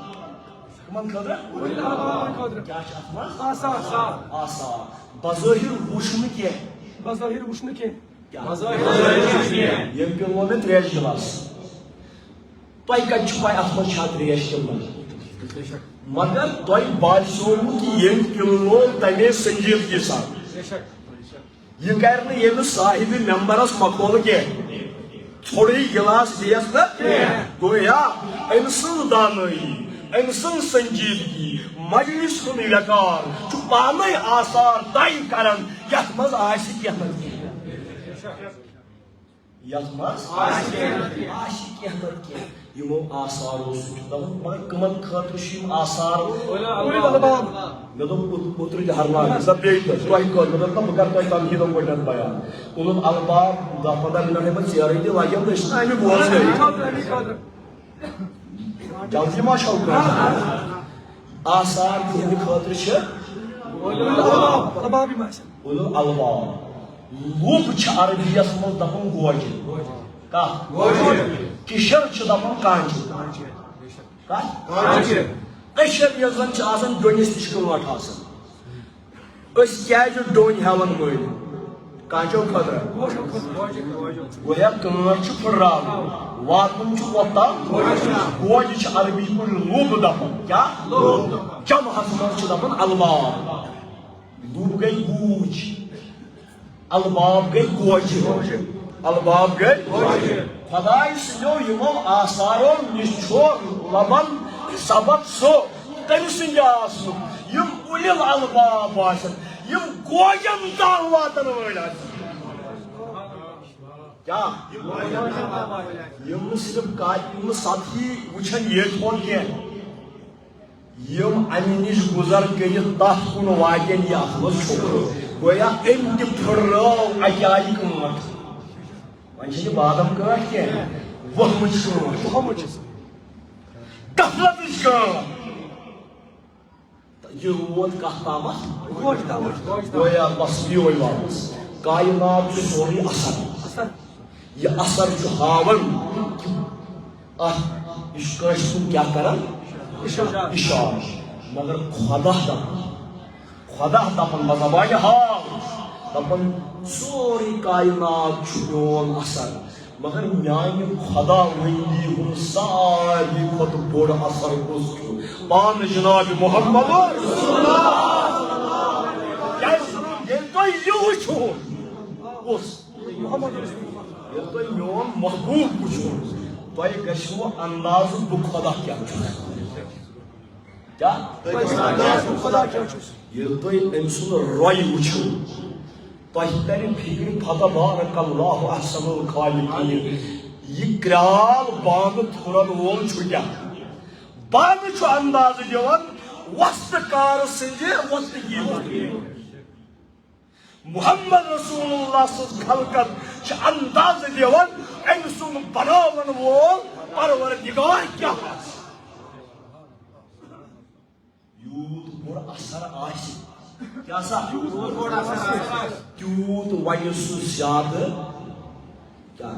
کٕمن خٲطرٕ کیٛاہ چھِ اتھ منٛز آثار بظٲہِر وٕچھنہٕ کینٛہہ ییٚمۍ پِلو مےٚ تریشہِ گِلاس تۄہہِ کتہِ چھُ پاے اتھ منٛز چھا تریش کِنہٕ مگر تۄہہِ باسیووٕ کہِ ییٚمۍ پِلو تمے سنجیدگی سان یہِ کرِ نہٕ ییٚمِس صاحبِ ممبرس مخولہٕ کینٛہہ ژھوٚرٕے گِلاس دِیس نہٕ گویا أمۍ سٕنٛز دانٲیی أمۍ سٕنٛز سنجیدگی مجلس ہُنٛد وقار چھُ پانے آثار طے کران یتھ منٛز آسہِ کینٛہہ نتہٕ کینٛہہ یتھ منٛز آسہِ کینٛہہ نتہٕ کینٛہہ یِمو آثارو سۭتۍ دپان مگر کٕمن خٲطرٕ چھِ یِم آثار مےٚ دوٚپ اوترٕ تہِ ہرناگ سا بیٚیہِ تہِ تۄہہِ کٔر مےٚ دوٚپ نہ بہٕ کر تۄہہِ تمہیٖدو گۄڈنٮ۪تھ بیان اُلُل الباب 10-15 مِنٹ ہیٚکن ژیرٕے تہِ لگن أسۍ چھِنہ اَمہِ بوزنٕے جلدی ما چھو آثار تِہنٛدِ خٲطرٕ چھِ اُلُل الباب لوٗب چھِ عربیَس منٛز دپان گوجہِ کتھ کِشر چھِ دپان کانچہِ کتھ کٔشِر یۄس زن چھِ آسان ڈوٚنِس تہِ چھِ کٲنٛٹھ آسان أسۍ کیازِ ڈوٚنۍ ہٮ۪وان مٔلۍ کانچو خٲطرٕ گویا کٲنٛٹھ چھُ پھٕٹراوُن واتُن چھُ وۄتھان گوجہِ چھِ عربی پٲٹھۍ لوٗب دپان کیٛاہ جمعس منٛز چھِ دپان الباب لوٗب گٔے گوٗج الباب گٔے گوجہِ الباب گٔے خۄداے سٕنٛدیو یِمو آثارو نِش چھُ لبان سبق سُہ تٔمۍ سٕنٛدِ آسنُک یِم اُلِل الباب آسن یِم گوجن تام واتن وٲلۍ آسن کیٛاہ یِم نہٕ صرف یِم نہٕ سطحی وٕچھن ییٚتہِ کُن کینٛہہ یِم امہِ نِش گُزر کٔرِتھ تتھ کُن واتن یہِ اتھ منٛز چھُ گویا أمۍ تہِ پھٕٹرٲو اکہِ آیہِ کٲنٛٹھ وۄنۍ چھِ یہِ بادام کٲنٛٹھ کینٛہہ وہمٕچ کٲنٛٹھ غفلتٕچ کٲم یہِ ووت کتھ تامتھ گویا بس یِہوے واپس کائنات چھُ سورُے اثر یہِ اثر چھُ ہاوان کہِ اتھ یہِ چھُ کٲنٛسہِ کُن کیٛاہ کران اِشارٕ مگر خۄدا دپان بزبانہِ حال دپان سورُے کائنات چھُ میون اثر مگر میانہِ خۄدا وندی ہُنٛد ساروی کھۄتہٕ بوٚڑ اثر کُس چھُ پانہٕ جناب محمد وچھو محمد تھی میون محبوب وچھو تھی گھو انداز بہ خدا کیا یل تھی أمۍ سُنٛد روی وچھو تھی کر فکر فتبارک اللہ احسن الخالقین یہ کرال بانگ تھرن وول کیا بانگ انداز دِوان وسط کار سنجے وسط کی محمد رسول اللہ سن خلقت انداز دِوان أمۍ سُنٛد بناون وول پروردگار کیا یوت بوڑ اثر آسی کیا سا تیوت ون سہ زیادہ کیا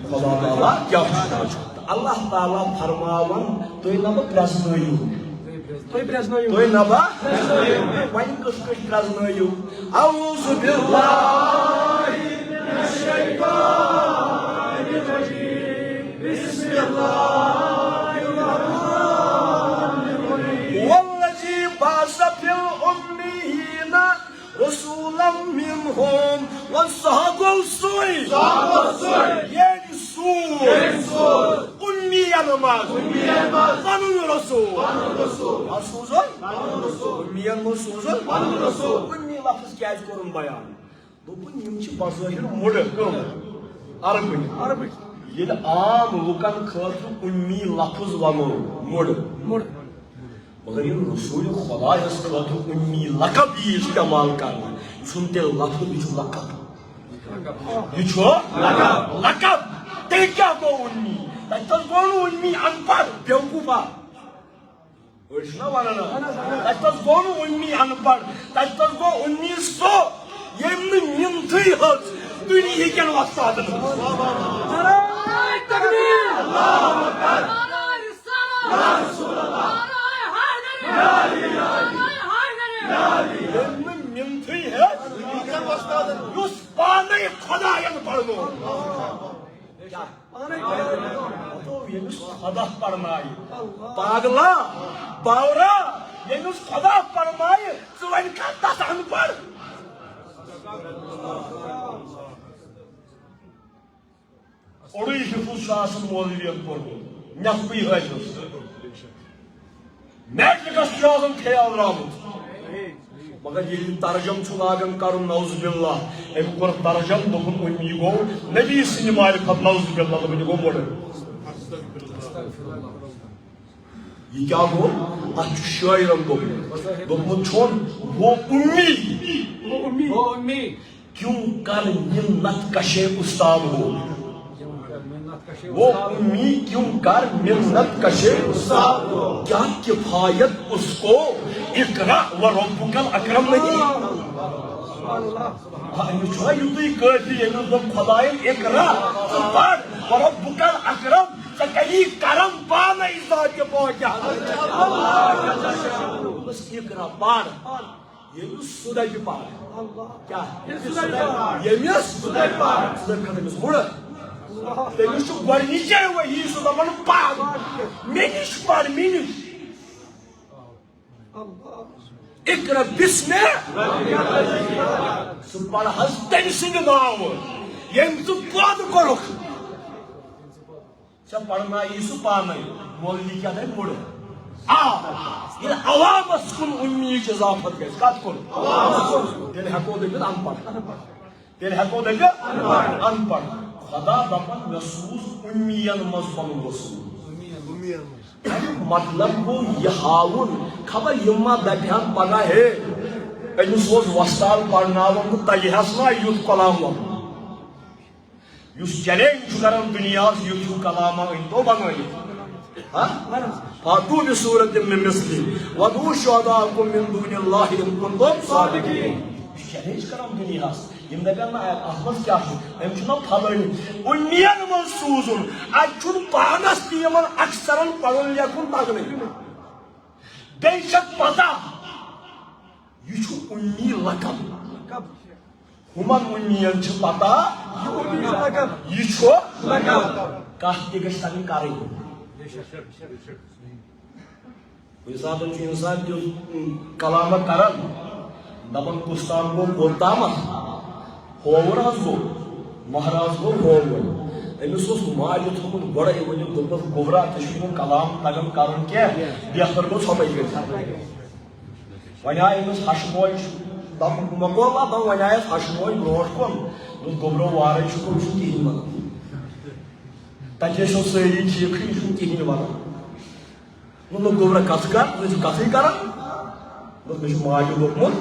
خدا تعالیٰ کیا اللہ تعالیٰ فرماون تھی نہ پرزنو تھی نہ ون کس کس پرزنو اعوذ باللہ من الشیطان الرجیم بسم اللہ رسولا منهم وصحابوا السوء يعني سوء أمي نماز قانون الرسول أمي الرسول أمي لفظ كاز كورن بيان دوبن يمشي بظاهر مدر عربي يل عام لوكان خاطر أمي لفظ وانو مدر مگر یہ رسول خدا اس خاطر امی لقب یہ استعمال کرنا سنتے لفظ یہ لقب یہ لقب تیل کیا گو امی تیل گو امی انپڑھ بیوقوفا ورشنا وانا تیل گو امی انپڑھ تیل گو امی سو یہ منتھی حد دنیا کن وقت تکبیر اللہ اکبر یا رسول اللہ منتھی ہے اس پانے خدا پڑھو خدا پڑھنائی پاگلا باورا یمس خدا پڑھنائی ژٕ وَنہِ کھا تتھ ان پڑھ اوڑی حفظ آسان مولویت پوٚرمُت نٮ۪صفٕے حٲفظ میٹرکس چھ خیال درامت مگر یہ ترجم لاگان کرن نعوذ باللہ ام کور ترجم دپن امی گو نبی سند معرفت نعوذ باللہ دپن گو مڑ یہ کیا گو اتھ شاعرن دپن چھون وہ امی کیوں کر منت کشے استاد ہو وہ امی کیوں کر منت کشے کیا کفایت اس کو اقرا و ربک الاکرم نہیں یوتی کافی خدائن اقرا پڑھ و ربک الاکرم سکلی کرم پانا ذات پاکہ بس اقرا پڑھ یہ سدے پڑھ کیا یہ سدے پڑھ سدے پڑھ تمس گۄڈنِچے وحی سُہ دپان پڑھ مےٚ نِش پڑھ مےٚ نِش اقرا بسم سُہ پڑھ حظ تٔمۍ سٕنٛدِ ناوٕ ییٚمۍ ژٕ پٲدٕ کوٚرُکھ ژےٚ پرنایی سُہ پانے مولوی کیٛاہ دپہِ مُڑٕ ییٚلہِ عوامس کُن اُمیٖد اضافت گژھِ کتھ کُن تیٚلہِ ہٮ۪کو دٔپِتھ ان پڑھ ان پڑھ خدا دپن مے سوز امین مز پن رسول مطلب گو یہ ہاؤن خبر یما دپہن پگہ ہے امس وستاد پڑھناون تو تجہس نا یوت کلام اس چیلنج کران دنیا یوت کلام ان تو بنائیت فاتو بسورت من مثلی ودعوا شهداءکم من دون اللہ ان کنتم صادقین چیلنج کران دنیا یم دپن احمد کیا ام چھنا پھلٲنی امین من سوزن اچھن پانس تیمن اکثرن پڑھن لیکھن تگنے بیٚیہِ چھکھ پتہ یہ چھُ امی لقب ہمن امین چھ پتہ یہ چھُ کتھ تہِ گژھِ تگٕنۍ کرٕنۍ کُنہِ ساتہٕ چھُ انسان تیُتھ کلامہ کران دپان کُستام گوٚو کوٚتامتھ ہووُر حظ گوٚو مہراز گوٚو ہووُر أمِس اوس ماجہِ تھوٚمُت گۄڈَے ؤنِتھ دوٚپنَس گوٚبرا ژےٚ چھُے نہٕ کلام تگان کَرُن کینٛہہ بہتر گوٚو ژھۄپَے گٔژھِتھ وۄنۍ آے أمِس ہَشہٕ موج مۄکلو وۄنۍ آیَس ہَشہٕ موج برونٛٹھ کُن دوٚپُس گوٚبرو وارَے شُکُر چھُنہٕ کِہیٖنۍ وَنان تَتہِ ٲسۍ سٲری ٹھیٖکھٕے یہِ چھُنہٕ کِہیٖنۍ وَنان دوٚپُن گوٚبرا کَتھ کر ژٕ چھُکھ کَتھٕے کران دوٚپ مےٚ چھُ ماجہِ دوٚپمُت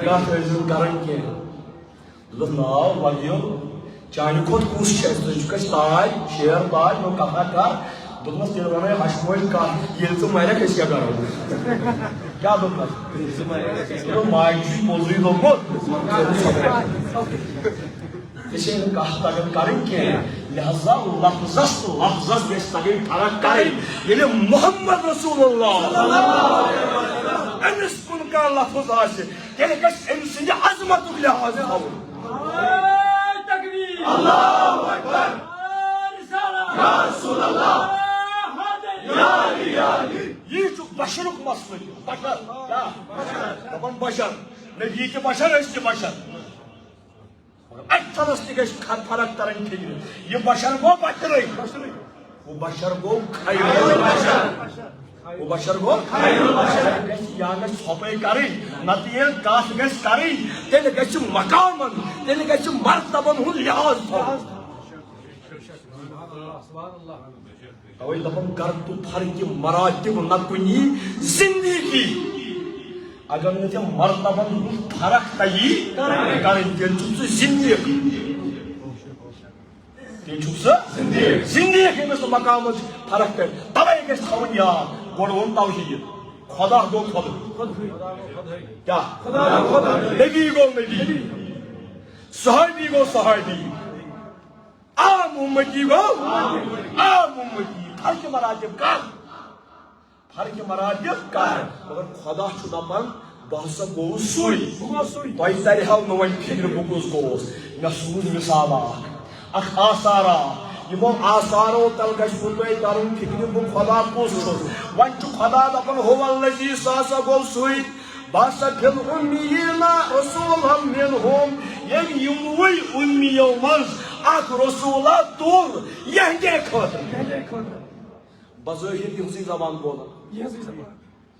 کَتھ ٲسۍزِ نہٕ کران کینٛہہ دوٚپُس ناو وَلہٕ چانہِ کھۄتہٕ کُس چھُ اَسہِ ژٕ چھُکھ اَسہِ تاج شیر تاج دوٚپ کَتھا کر دوٚپنَس تیٚلہِ وَنَے ہَشہٕ موج کَتھ ییٚلہِ ژٕ مَرٮ۪کھ أسۍ کیٛاہ کَرو کیٛاہ دوٚپنَس دوٚپ ماجہِ چھُے پوٚزُے دوٚپمُت ژےٚ چھے نہٕ کَتھ تگان کَرٕنۍ کینٛہہ لہذا لفظس تہٕ لفظس گژھِ تگٕنۍ فرق کَرٕنۍ ییٚلہِ محمد رسول اللہ أمِس کُن کانٛہہ لفظ آسہِ تیٚلہِ گژھِ أمۍ سٕنٛدِ عظمتُک لحاظ تھاوُن یہ بشرُک مسلہٕ بشر کیٛاہ دپان بشر نبی تہِ بشر أسۍ تہِ بشر اتھنس تہِ گژھِ فرق ترٕنۍ فِکرِ یہِ بشر گوٚو بشرٕے وہ بشر گوٚو وہ بشر گوٚو یا گژھِ ژھۄپَے کَرٕنۍ نتہٕ ییٚلہِ کتھ گژھِ کَرٕنۍ تیٚلہِ گژھِ مقامن تیٚلہِ گژھِ مرتبن ہُنٛد لحاظ تھاوُن توے دپان کر تو فرق مراتب نہ کُنی زندگی اگر نہٕ ژےٚ مرتبن ہُنٛد فرق تگی کرٕنۍ تیٚلہِ چھُکھ ژٕ زندگی تیٚلہِ چھُکھ ژٕ زندگی ییٚمِس نہٕ مقامٕچ فرق کرِ توے گژھِ تھاوُن یاد گۄڈٕ ووٚن توحیٖد خۄدا گوٚو خۄدا کیٛاہ نبی گوٚو نبی صحابی گوٚو صحابی عام اُمتی گوٚو عام اُمتی فرق مراتب کر فرق مراتب کر مگر خدا چھُ دپان بہٕ ہسا گوٚوُس سُے تۄہہِ ترِہو نہٕ وۄنۍ فِکرِ بہٕ کُس گوٚوُس مےٚ سوٗز مِثال اکھ آثار یِمو آثارو تل گژھوٕ تۄہہِ ترُن فِکرِ بہٕ خۄدا کُس چھُس وۄنۍ چھُ خۄدا دپان ہوٗ الذی سُہ ہسا گوٚو سُے بہٕ ہسا فِل اُمیٖنا رسوٗلًا مِنہُم ییٚمۍ یِموٕے اُمیٖیو منٛز اکھ رسوٗلا تُل یہندے خٲطرٕ بظٲہِر یِہٕنٛزٕے زبان بولان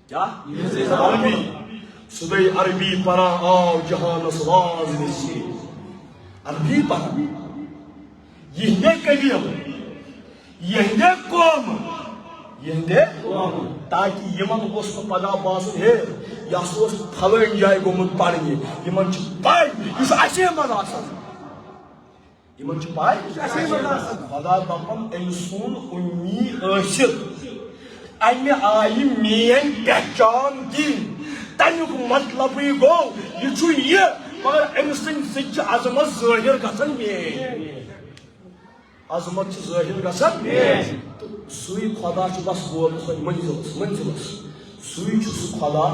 کیٛاہ عربی صُبحے عربی پران آو جہانس راز نِشی عربی پران یہندے قبیلہٕ یہندے قومہٕ یہندے تاکہِ یِمن اوس نہٕ پگاہ باسُن ہے یہِ ہسا اوس پھلٲنۍ جایہِ گوٚمُت پرنہِ یِمن چھِ پاے یہِ چھُ اَسے منٛز آسان یِمن چھِ پاے خۄدا دپان أمۍ سُنٛد اُمی ٲسِتھ امہِ آیہِ میٲنۍ پہچان دِنۍ تمیُک مطلبٕے گوٚو یہِ چھُ یہِ مگر أمۍ سٕنٛدِ سۭتۍ چھِ عظمت ظٲہِر گژھان میٲنۍ عظمت چھِ ظٲہِر گژھان تہٕ سُے خۄدا چھُ بس ووتمُت وۄنۍ منزِلس سُے چھُ سُہ خۄدا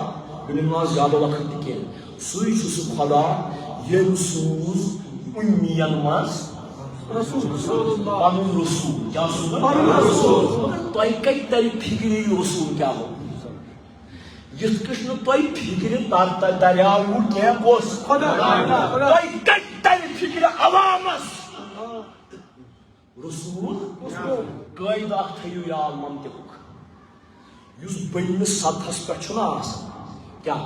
بہٕ نِمہٕ نہٕ زیادٕ وقت تہِ کینٛہہ سُے چھُ سُہ خۄدا ییٚمۍ سوٗز اُمین منٛز پنُن رسوٗل کیٛاہ سوٗز تۄہہِ کتہِ ترِ فِکرِ یہِ رسوٗل کیٛاہ گوٚو یِتھ کٔنۍ نہٕ تۄہہِ فِکرِ تریاوٕ کینٛہہ کُس تۄہہِ کتہِ ترِ فِکرِ عوامس رسوٗل قٲیدٕ اکھ تھٲیِو یاد منطقُک یُس بٔنمِس سطحس پٮ۪ٹھ چھُنہ آسان کیٛاہ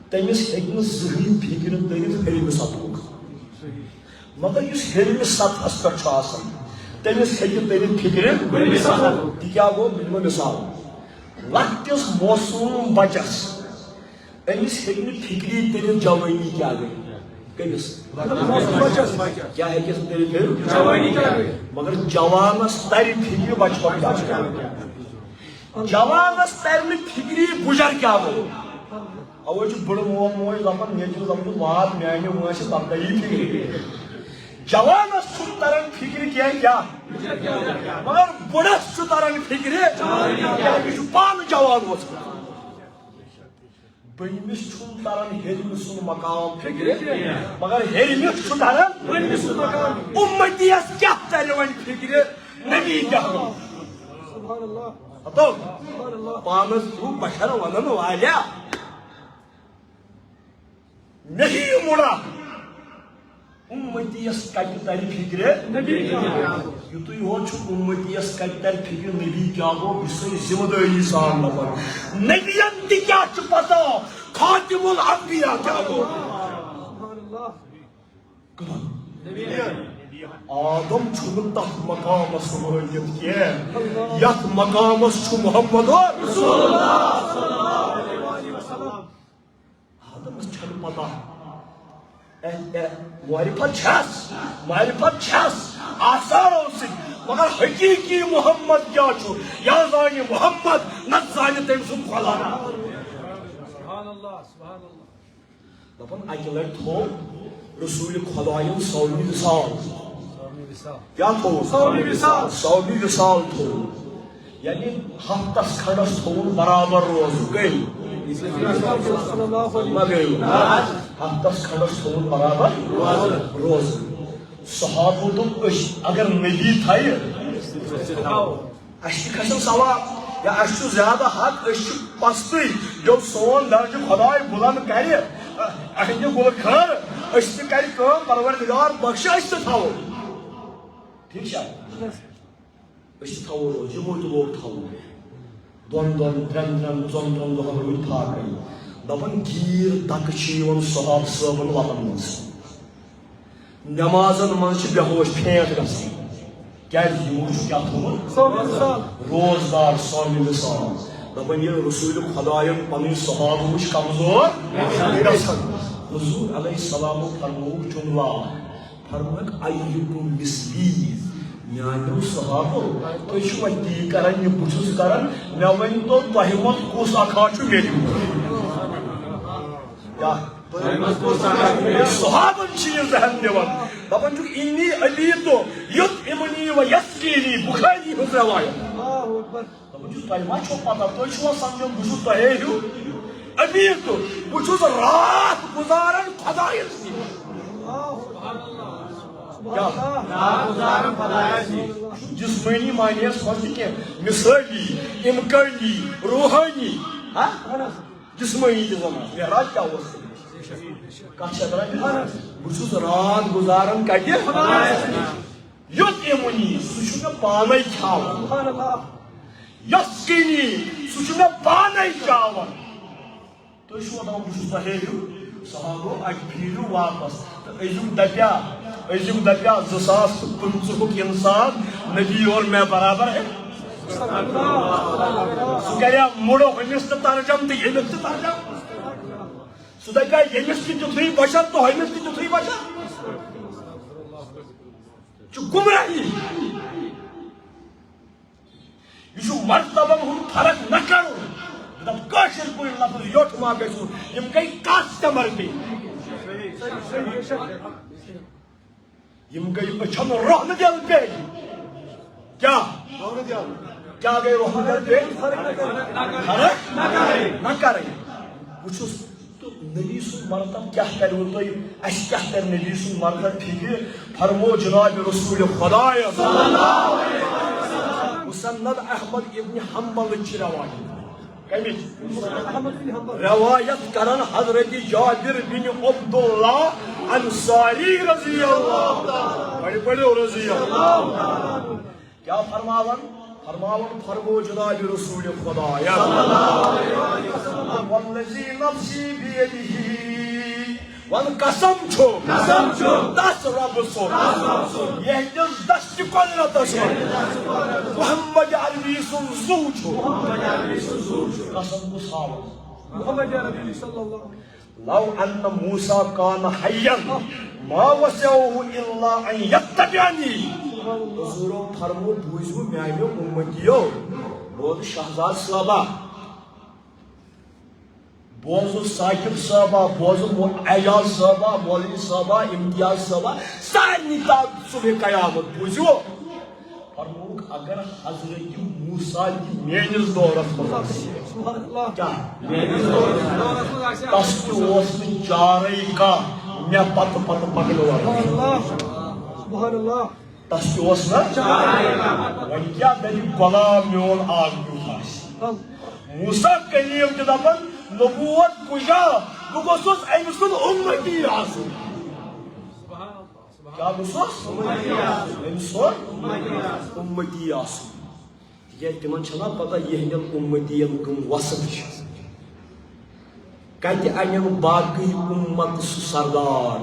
تٔمِس ہیٚکہِ نہٕ زٕہٕنۍ فِکرِ تٔرِتھ ہیٚرمہِ سطحُک مگر یُس ہیٚرمہِ سطحس پٮ۪ٹھ چھُ آسان تٔمِس ہیٚکہِ تٔرِتھ فِکرِ تہِ کیٛاہ گوٚو بہٕ دِمہٕ مِثال لۄکٹِس موسوٗم بچس أمِس ہیٚکہِ نہٕ فِکری تٔرِتھ جوٲنی کیٛاہ گٔے کٔمِس کیٛاہ ہیٚکٮ۪س نہٕ تٔرِتھ مگر جوانس ترِ فِکرِ بچپن کیٛاہ جوانس ترِ نہٕ فِکری گُجر کیٛاہ گوٚو اوے چھُ بٕڑٕ مول موج دپان مےٚ چھُ دپُن وات میانہِ وٲنٛسہِ تتھ تری فِکرِ جوانس چھُنہٕ تران فِکرِ کینٛہہ کیٛاہ مگر بٕڑس چھُ تران فِکرِ کیٛازِ یہِ چھُ پانہٕ جوان اوسمُت بٔنمِس چھُنہٕ تران ہیٚرمہِ سُنٛد مقام فِکرِ مگر ہیٚرمِس چھُ تران اُمتیس کیٛاہ ترِ وۄنۍ فِکرِ نبی کیٛاہ گوٚو ہتو پانس چھُ بشر ونان واریاہ نہیں مڑا امتیس کت تر فکر یتھے یوت امتیس کت تر فکر نبی کیا گو بہ ذمہ داری سان دپان نبین تہ کیا پتہ خاتم الانبیاء کیا گو آدم چھُنہٕ تتھ مقامس وٲتِتھ کینٛہہ یتھ مقامس چھُ محمد رسول اللہ آدمس چھنہٕ پتہ معرفت چھس آثارو سۭتۍ مگر حقیقی محمد کیا چھُ یا زانہِ محمد نتہٕ زانہِ تٔمۍ سُنٛد خدا دپان اکہِ لٹہِ تھوٚو رسول خدایَن سولی وصال کیا تھوٚو سولی وصال تھوٚو یعنی ہفتس کھنڈس تھوٚوُن برابر روزٕ گٔے ما گٔیو ہفتس کھنڈس تھوٚوُن برابر روزٕ صحابو دوٚپ أسۍ اگر نبی تھایہِ اَسہِ چھِ کھسان ثواب یا اَسہِ چھُ زیادٕ حق أسۍ چھِ پستٕے ییٚلہِ سون درجہٕ خداے بُلند کرِ اہنٛدِ گُلہٕ خٲر أسۍ تہِ کرِ کٲم پروردگار بخشہِ أسۍ تہِ تھاوو ٹھیک چھا أسۍ تہِ تھاوو روزٕ یِمو تہِ لوگ تھاوُن دۄن ترٛٮ۪ن ژۄن دۄہن روٗدۍ پھاکَے دپان گیٖر دکہٕ چھِ یِوان صحابہٕ صٲبن وتن منٛز نمازن منٛز چھِ بےٚہوش پھینٛت گژھان کیٛازِ یِمو چھُ کیٛاہ تھوٚومُت روزدار سولی وصال دپان ییٚلہِ رسول خدایَن پنٕنۍ صحابہٕ وٕچھ کمزور گژھان حضور علیہ السلام فرمووُکھ جملہ فرمووُکھ ایُکُم مثلی میانیو صحابو تُہۍ چھِوا تی کران یہِ بہٕ چھُس کران مےٚ ؤنۍتو تۄہہِ منٛز کُس اکھا چھُ مےٚ صحابن چھِ یہِ ذہن دِوان دپان چھُکھ انی علیتو یُطعمنی و یسقینی بخاری ہٕنٛز روایت دپان چھُس تۄہہِ ما چھو پتہ تُہۍ چھُوا سمجھان بہٕ چھُس تۄہے ہیوٗ علیتو بہٕ چھُس راتھ گُزاران خۄدایس نِش جسمٲنی معنیس منٛز تہِ کینٛہہ مثٲلی امکٲنی روحٲنی جسمٲنی تہِ زمان معراج کیٛاہ اوس کتھ چھِ کران بہٕ چھُس رات گُزاران کتہِ یُطعمنی سُہ چھُ مےٚ پانے کھیاوان یسقینی سُہ چھُ مےٚ پانے چاوان تُہۍ چھِوا دپان بہٕ چھُس تۄہے ہیوٗ صحابو اکہِ پھیٖرِو واپس تہٕ أزیُک دپیا 2025 انسان نبی اور میں برابر ہے سُہ کریا مُڑو ہُمِس تہِ ترجم تہٕ ییٚمِس تہِ ترجم سُہ دپیا ییٚمِس تہِ تیُتھُے بشر تہٕ ہُمِس تہِ تیُتھُے بشر چھُ گمراہی یہ چھُ مرتبن ہُنٛد فرق نہ کرُن دپ کٲشِر پٲٹھۍ لفظ یوٚٹ ما گژھُن یِم گٔے کاسٹمر تہِ یم گئی أچھن رحم دل پہ کیا گئی رحم دل پہ نہ کریں بہٕ چھُس نبی سُنٛد مرتب کیا کرو تُہۍ اَسہِ کیا کر نبی سُنٛد مرتب فکر فرمو جناب رسول خدای مسند احمد ابن حنبل چھ روایت روایت کرن حضرت جابر بن عبداللہ انصاری رضی اللہ بڑے بڑے رضی اللہ کیا فرماون فرمو جناب رسول خدا والذی نفسی بیدہ ون قسم چھو دس رب سو یہ دست قدرتس محمد عربی سن زو چھو قسم کس حالت محمد عربی صلی اللہ لو ان موسیٰ کان حیا ما وسعه الا ان یتبعنی حضورو فرمو بوزو میانیو امتیو بود شہزاد صحابہ بوزو ثاقب صحابہ بوزو اعجاز صحابہ مولوی صحابہ امتیاز صحابہ سارنی تا صبح قیامت بوزو فرموک اگر حضرت موسیٰ کی میانس دورت کیا تستی اوسن چارے کا میں پت پکڑوا سبحان اللہ تستی اوسن چارے کا وۄنۍ کیا دلی غلام میون آگ موسیٰ کلیم تہِ دپان نبوت کجا بہ گوسس أمۍ سُنٛد اُمتی آسُن کیا گوسس أمۍ سُنٛد اُمتی آسُن تِکیٛازِ تِمن چھنا پتہ یِہنٛدٮ۪ن اُمتین کٕم وصف چھِ کتہِ انن باقٕے اُمت سُہ سردار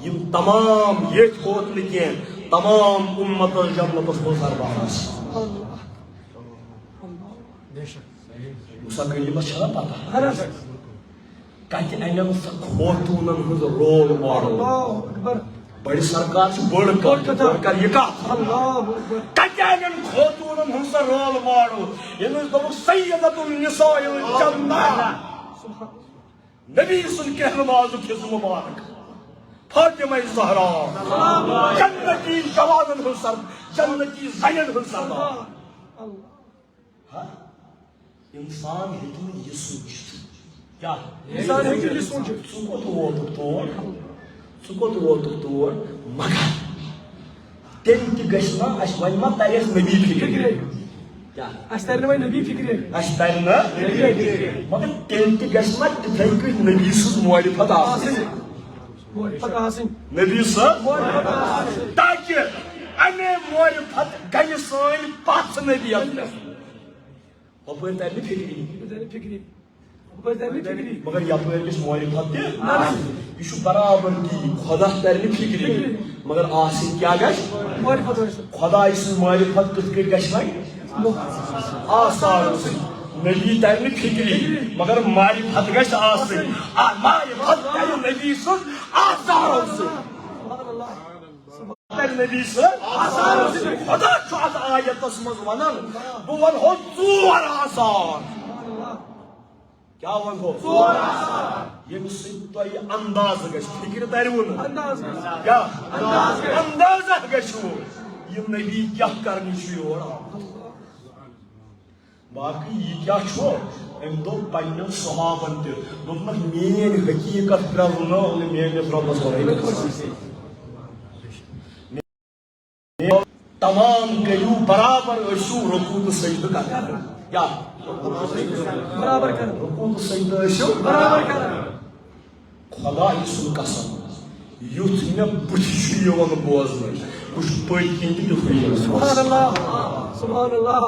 یم تمام ییٚتہِ ہوت نہٕ کینٛہہ تمام اُمتس جنتس منٛز سردار آسہِ موسیٰ کلیمس چھنا پتہ کتہِ انن سۄ خوطوٗنن ہٕنٛز رول ماڈل بڑِ سرکار چھِ بٔڑ کر یہِ کتھ کتہِ انن خوطوٗنن ہٕنٛز سۄ رول ماڈل ییٚمِس دوٚپُکھ سیدۃ النساء الجنہ نبی سُنٛد کہنمازُک حِصہٕ مُبارک فاطمہ زہرا جنتی جوانن ہٕنٛز جنتی زنٮ۪ن ہٕنٛز سردار انسان ہیٚکہِ نہٕ یہِ سوٗنٛچِتھ کیٛاہ انسان ہیٚکہِ نہٕ یہِ سوٗنٛچِتھ ژٕ کوٚت ووتُکھ تور مگر تیٚلہِ تہِ گژھِ نہ اَسہِ وۄنۍ ما ترِ اَسہِ نبی فِکرِ اَسہِ ترِ نہٕ وۄنۍ نبی فِکرِ اَسہِ ترِ نہٕ مگر تیٚلہِ تہِ گژھِ نہ تِتھَے کٔنۍ نبی سٕنٛز معرفت آسٕنۍ نبی سٕنٛز تاکہِ اَمے معرفت گٔیہِ سٲنۍ پَژھ نبیَس ہُپٲرۍ ترِ نہٕ فِکری مگر یپٲرۍ گژھِ معرفت تہِ یہِ چھُ برابر تی خۄدا ترِ نہٕ فِکری مگر آسٕنۍ کیٛاہ گژھِ خۄداے سٕنٛز معرفت کِتھ کٔنۍ گژھِ وۄنۍ آسان نبی ترِ نہٕ فِکری مگر معرفت گژھِ آسٕنۍ معرفت ترِ نبی سٕنٛز آثارو سۭتۍ ترِ نبی سٕنٛز خۄدا چھُ اتھ آیتس منٛز ونان بہٕ ونہو ژور آثار کیا ونہو ییٚمہِ سۭتۍ تۄہہِ اندازٕ گژھِ فِکرِ ترِوٕ نہٕ کیٛاہ اندازہ گژھِوٕ یہِ نبی کیٛاہ کرنہِ چھُ یور باقٕے یہِ کیٛاہ چھُ أمۍ دوٚپ پننٮ۪ن صحابن تہِ دوٚپنکھ میٲنۍ حقیٖقت پرٛزنٲو نہٕ میٲنِس رۄبس ورٲے تمام کٔرِو برابر ٲسِو رکوع تہٕ سجدٕ کران کیٛاہ برابر کران رکوع تہٕ سجدٕ ٲسِو برابر کران خۄداے سُنٛد قسم یُتھ مےٚ بٕتھِ چھُ یِوان بوزنہٕ بہٕ چھُس پٔتۍ کِنۍ تہِ یِتھُے سبحان اللہ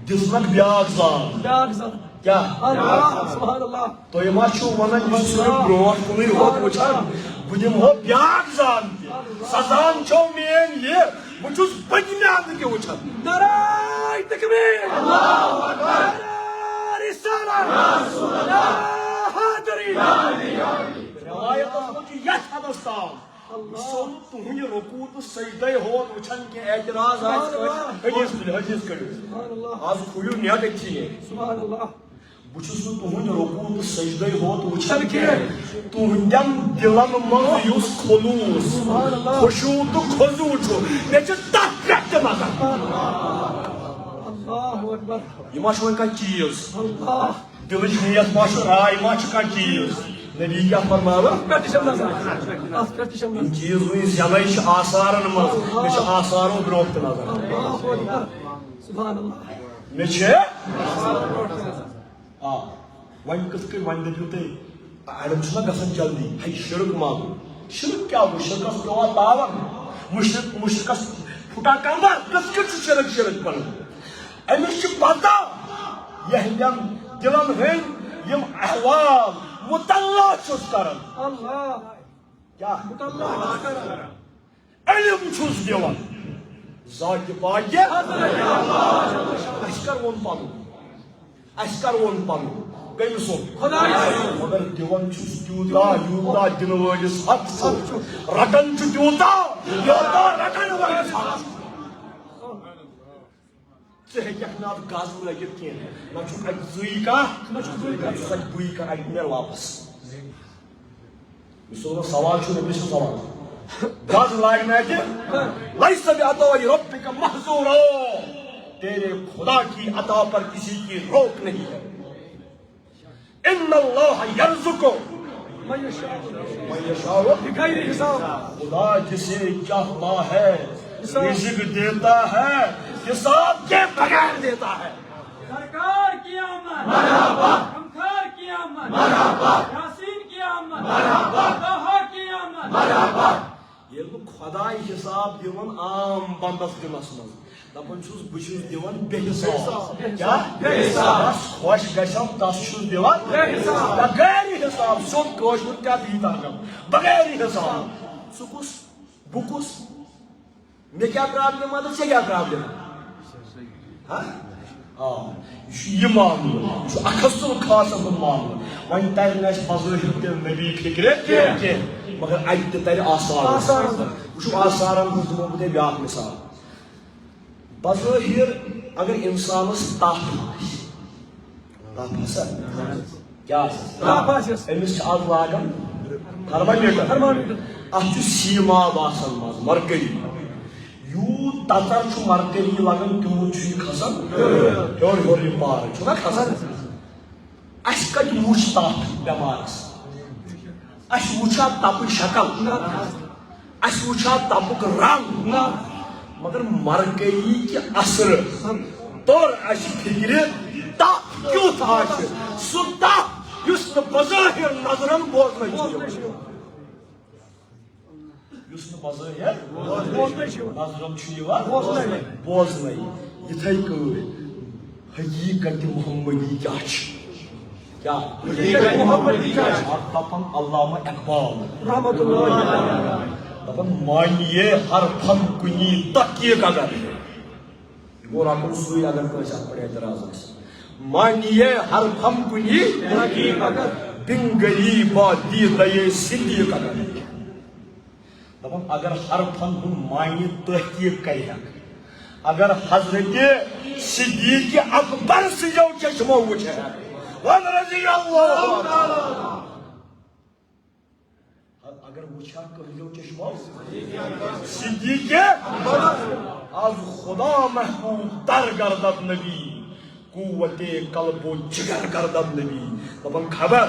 دِژنکھ بیٛاکھ زال کیٛاہ تُہۍ ما چھِو ونان یُس مےٚ برونٛٹھ کُنٕے ہوت وٕچھان بہٕ دِمہو بیٛاکھ زال تہِ سۄ زال چھو میٲنۍ یہِ بہٕ چھُس پٔتمہِ اندٕ تہِ وٕچھان نعرے تکبیر نعرے رسالت رِوایتس منٛز چھُ یتھ حدس تام یہِ چھُ تُہنٛدِ رکوع تہٕ سجدے ہوت وٕچھان کینٛہہ اعتراض آسہِ حدیث کٔڑِو آز کھوٗلِو نیٹ أتھی بہٕ چھُس نہٕ تُہنٛد رکوع تہٕ سجدے ہوت وٕچھان کینٛہہ تُہنٛدٮ۪ن دِلن منٛز یُس خلوٗص خۄشوٗع تہٕ خضوٗع چھُ مےٚ چھِ تتھ پٮ۪ٹھ تہِ نظر یہِ ما چھُ وۄنۍ کانٛہہ چیٖز دِلٕچ نیت ما چھُ راے ما چھُ کانٛہہ چیٖز نبی کیٛاہ فرماوٕ یِم چیٖز وٕنہِ زینے چھِ آثارن منٛز مےٚ چھِ آثارو برونٛٹھ تہِ نظر مےٚ چھِ وۄنۍ کِتھ کٔنۍ وۄنۍ دٔپِو تُہۍ اڑٮ۪ن چھُنہ گژھان جلدی ہے شرک مانگُن شرک کیٛاہ گوٚو شرکس پیٚوان تاون مُشرکس پھُٹان کمبر کِتھ کٔنۍ چھُ شرک پنُن أمِس چھِ پتہ یِہنٛدٮ۪ن دِلن ہٕنٛدۍ یِم احوال مطلع چھُس کران کیٛاہ علم چھُس دِوان ذاتہِ پاکہِ اَسہِ کر ووٚن پنُن کٔمِس ووٚن مگر دِوان چھُس تیوٗتاہ یوٗتاہ دِنہٕ وٲلِس حق چھُ رٹان چھُ تیوٗتاہ یوٗتاہ رٹن وٲلِس حق چھُ ژٕ ہیٚککھ نہٕ اَتھ گز لٲگِتھ کینٛہہ نہ چھُکھ اَتہِ زٕے کانٛہہ نہ چھُکھ اَتہِ بٕے کانٛہہ اَتہِ نیرِ واپس یُس سون سوال چھُ رۄبہِ سُنٛد سوال گز لاگنہٕ اَتہِ لَیسَ بِعَطاءِ رَبِّکَ مَحْظُورًا تیرے خدا کی عطا پر کسی کی روک نہیں ہے ان اللہ یرزق من یشاء بغیر حساب خدا جسے چاہتا ہے رزق دیتا ہے حساب کے بغیر دیتا ہے سرکار کی آمد مرحبا ہمکار کی آمد Yasin ki aman. Daha ki aman. Yel bu Khuday hesab divan am bandas dinas maz. Dapan çuz bıçız divan behesab. Kya? Behesab. Hoş gaşam tas çuz divan behesab. Bagari hesab. Son koşur kya ditanam. Bagari hesab. Sukus, bukus. Ne kya problem adı, se kya problem? Ha? Şu imanlı, şu akasıl kasabın manlı. Van terneş pazarlıkta nebi fikri ki. Mگر ayette tari asar. Şu asaran hızımı bu de bir ak misal. Bazahir agar insanız tahmaş. Tahmasa. Kya? Tahmaşız. Emis az lagam. Harmaniyata. Ahçı sima basanmaz. Markeri. Yu tatar şu markeri lagam tümü çüyü kazan. Hor yupar. Çuna kazan. Aşka muştah demarız. Aş uçat tapuk şakal. Aş uçat tapuk rang. Magar markeyi ki asrı. Tor aş fikri ta kyut haşı. Sutta yusnu bazahir nazaran bozmayı. Yusnu bazahir nazaran çüyü var. Bozmayı. Yitay kıvı. Hakikati Muhammedi kaç. Ya, Muhammedi kaç. Tapan Allama Ekbal. Rahmetullah. Tapan maniye harfan kuni takiye kadar. Bu rakam suyu agar koyacak buraya itiraz olsun. Maniye harfan kuni takiye kadar. Bin gariba diye sindiye kadar. Tapan agar harfan bu mani takiye kayak. Agar Hazreti Siddiq Akbar sıcav çeşme uçar. Van razıyallahu ta'ala. Agar uçar sıcav çeşme Siddiq az Khuda mahbub dar gardab nabi. Kuvvete kalb o jigar gardab nabi. Taban khabar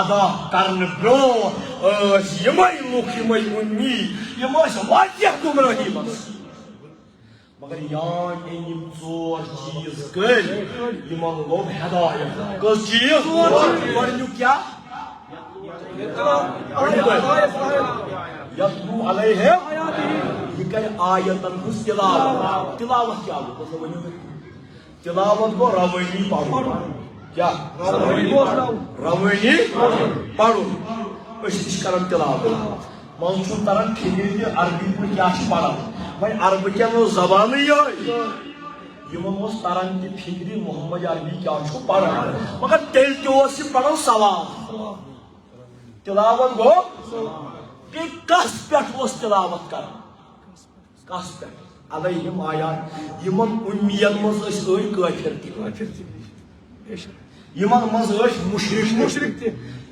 ادا کرنے برو یمے لوک یمے امی M واریاہ گمراہی مز مگر یان یم ژور چیز کر یمن لوگ ہدایت کس چیز گۄڈنیُک کیا یتلو علیہم یہ کر آیتن ہز تلاوت تلاوت کیا گو تلاوت گو روانی پڑھن کیا روانی پڑھن اس کران تلاوت من چھُ تران فکر کہ عربی پہ کیا پڑھان وۄنۍ عربہ کٮ۪ن زبانٕے یہے یمن اوس تران تہِ فکر محمد عربی کیا چھُ پڑھان مگر تیٚلہِ تہِ اوس یہِ پڑھان سوال تلاوت گو کہ کس پٮ۪ٹھ اوس تلاوت کران کس پٮ۪ٹھ علیہم آیات یمن اُمین منٛز ٲسۍ کٲفر تہِ یمن منٛز ٲسۍ مشرک تہِ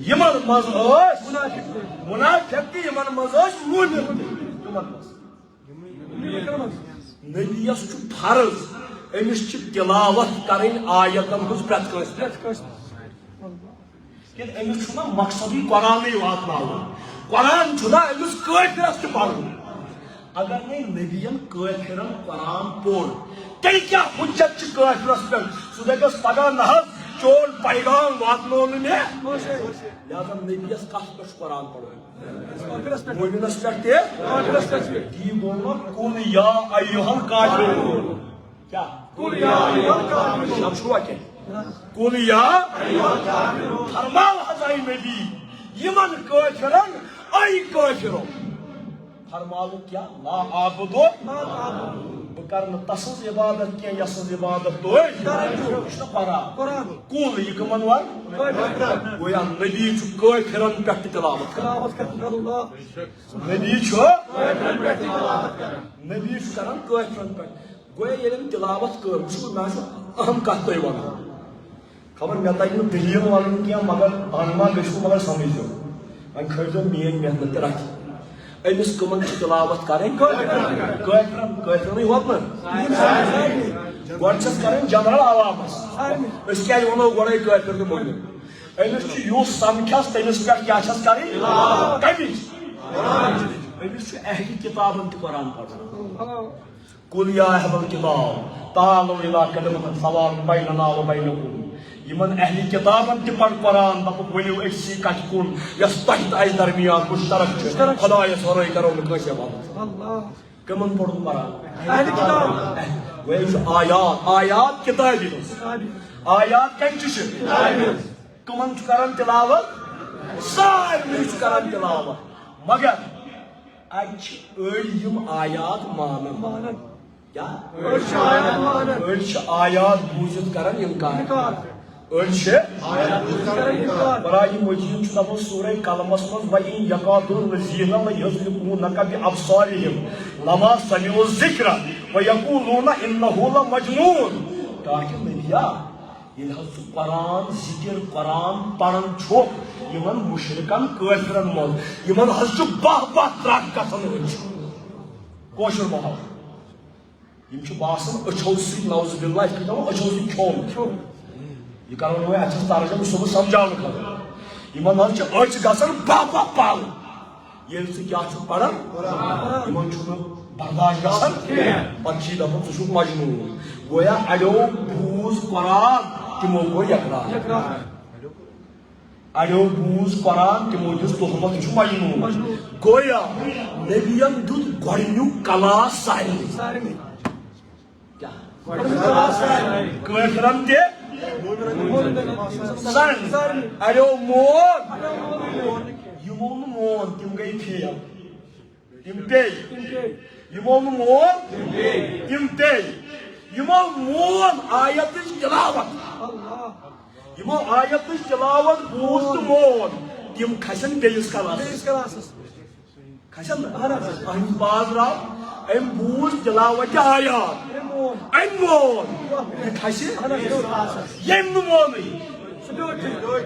یمن منٛز ٲسۍ منافق تہِ یمن منٛز ٲسۍ مومن تہِ تِمن منٛز نبیس چھُ فرض أمِس چھِ تلاوت کرٕنۍ آیتن ہٕنٛز پرٛٮ۪تھ کٲنٛسہِ کہ أمِس چھُنہ مقصدٕے قرآنٕے واتناوُن قرآن چھُنہ أمِس کٲفرس تہِ پرُن اگر نَے نبیَن کٲفرن قرآن پوٚر تیٚلہِ کیٛاہ حُجت چھِ کٲفرس پٮ۪ٹھ سُہ دَپٮ۪س پگاہ نہ حظ چون پیغام واتنو نہٕ مےٚ لہذا نبیس کتھ پٮ۪ٹھ چھُ قرآن پرُن مومنس پٮ۪ٹھ تہِ تی گوٚو نہ قُل یا ایُّہل کافرون کیٛاہ قُل یا ایُّہل کافرون اب چھُوا کیٛاہ قُل یا فرماو حض اے نبی یمن کٲفرن اے کٲفرو فرماو کیا لا عابدو بہ کر نہ تسٕنٛز عبادت کینٛہہ یسٕنٛز عبادت تُہۍ یہِ چھُنہ قرآن قُل یہِ کٕمن وَن گویا نبی چھُ کٲفرن پٮ۪ٹھ تہِ تلاوت کران نبی چھُ کران کٲفرن پٮ۪ٹھ گویا ییٚلہِ أمۍ تلاوت کٔر وٕچھو مےٚ چھُ اہم کتھ تۄہہِ وَنُن خبر مےٚ تگہِ نہٕ دٔلیٖل وَنُن کینٛہہ مگر ان ما گٔژھِو مگر سمجھزیو وۄنۍ کھٲلزیو میٲنۍ محنت تہِ رکھِ أمِس کٕمن چھِ تلاوت کرٕنۍ کٲفرنٕے ہوت نہ گۄڈٕ چھس کرٕنۍ جنرل عوامس أسۍ کیٛازِ ونو گۄڈے کٲفر تہٕ مومن أمِس چھُ یُس سمکھٮ۪س تٔمِس پٮ۪ٹھ کیٛاہ چھس کرٕنۍ کمِچ أمِس چھُ اہلِ کتابن تہِ قرآن پرُن قُل یا اہل الکتاب تعالوا الی کلمۃ سواء بیننا وبینکم یمن اہل کتابن تہِ پڑ قرآن دپُکھ ؤنِو أکسی کتھِ کُن یۄس تۄہہِ تہٕ اَسہِ درمیان مشترک چھِ خۄدایس ورٲے کرو نہٕ کٲنٛسہِ عبادت کٕمن پوٚرُن قرآن گویا یہِ چھُ آیات آیات کِتابہِ ہٕنٛز آیات کَتہِ چھِ کٕمن چھُ کران تلاوت سارنٕے چھُ کران تلاوت مگر اَتہِ چھِ أڑۍ یِم آیات مانان کیا أڑۍ چھِ آیات بوٗزِتھ کران اِنکار أڑۍ چھِ قرآنِ مجیٖد چھُ دپان سورہ قلمس منٛز وَإِن یَکادُ الَّذِیٖنَ لَیُزْلِقُونَکَ بِأَبْصَارِہِمْ لَمَّا سَمِعُوا الذِّکْرَ وَیَقُولُونَ إِنَّهُ لَمَجْنُونٌ تاکہ نبیہ ییٚلہِ حظ ژٕ قرآن ذِکر قرآن پران چھُکھ یِمن مُشرِکن کٲفرن منٛز یِمن حظ چھُ باہ ترٛکھ گژھان أچھ کٲشُر ماحول یِم چھِ باسان أچھو سۭتۍ نعوذ باللہ یِتھ کٔنۍ دپان أچھو سۭتۍ کھیوٚن یہ کرو وۄنۍ اتھس ترجمہٕ صبح سمجھاونہٕ خٲطرٕ یِمن حظ چھِ أچھ گژھان باہ پل ییٚلہِ ژٕ کیٛاہ چھُکھ پران یِمن چھُنہٕ برداشت گژھان پتہٕ چھِ دپان ژٕ چھُکھ مجنوٗن گویا اڑیو بوٗز قرآن تِمو گوٚو یقرار اڑیو بوٗز قرآن تِمو دِژ تُہمت یہِ چھُ مجنوٗن گویا نبیَن دیُت گۄڈنیُک کلاس سارنٕے کٲفرن تہِ اڑیو مون یِمو نہٕ مون تِم گٔے فیل تِم پیٚیہِ یِمو نہٕ مون تِم پیٚیہِ یِمو مون آیتٕچ تلاوت یِمو آیتٕچ تلاوت بوٗز تہٕ مون تِم کھسن بیٚیِس کلاسس کھسن اہنٛدِ باز راو أمۍ بوٗز تلاوت آیات أمۍ مون یہِ کھسہِ ییٚمۍ نہٕ مونٕے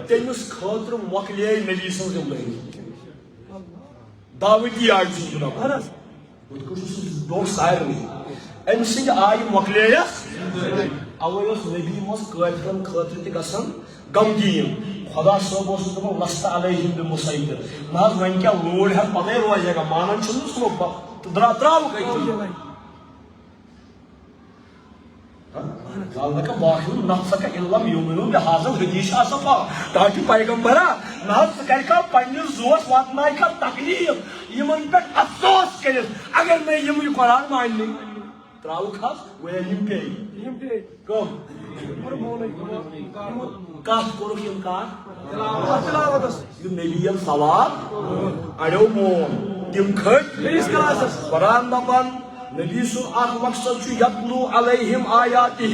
تٔمِس خٲطرٕ مۄکلے نبی سٕنٛز زندگی دعوتی آیہِ چھُس بہٕ دپان بہٕ چھُس دوٚپ سارنٕے أمۍ سٕنٛدِ آیہِ مۄکلییس اوے اوس نبی منٛز کٲفرن خٲطرٕ تہِ گژھان غمگیٖن خدا صاحب اس دپان لست علیہم بمسیطر نہ وۄنۍ کیٛاہ لوٗر ہے پتے روزے گا مانان چھُنہٕ سُہ ترٛاوُکھ أتی ذالک باقی نفسک علم یومنو بہذا حدیث آسفا تاکہ پیغمبرہ نہ کرکا پنس زوس واتنائے کا تکلیف یمن پہ افسوس کرت اگر میں یہ قرآن ماننی تراؤک ویلیم پے کم کت کورک انکار یہ نبی سوال اڑو مون تم کھٹ قرآن دپان نبی سن اخ مقصد یتلو علیہم آیاتہ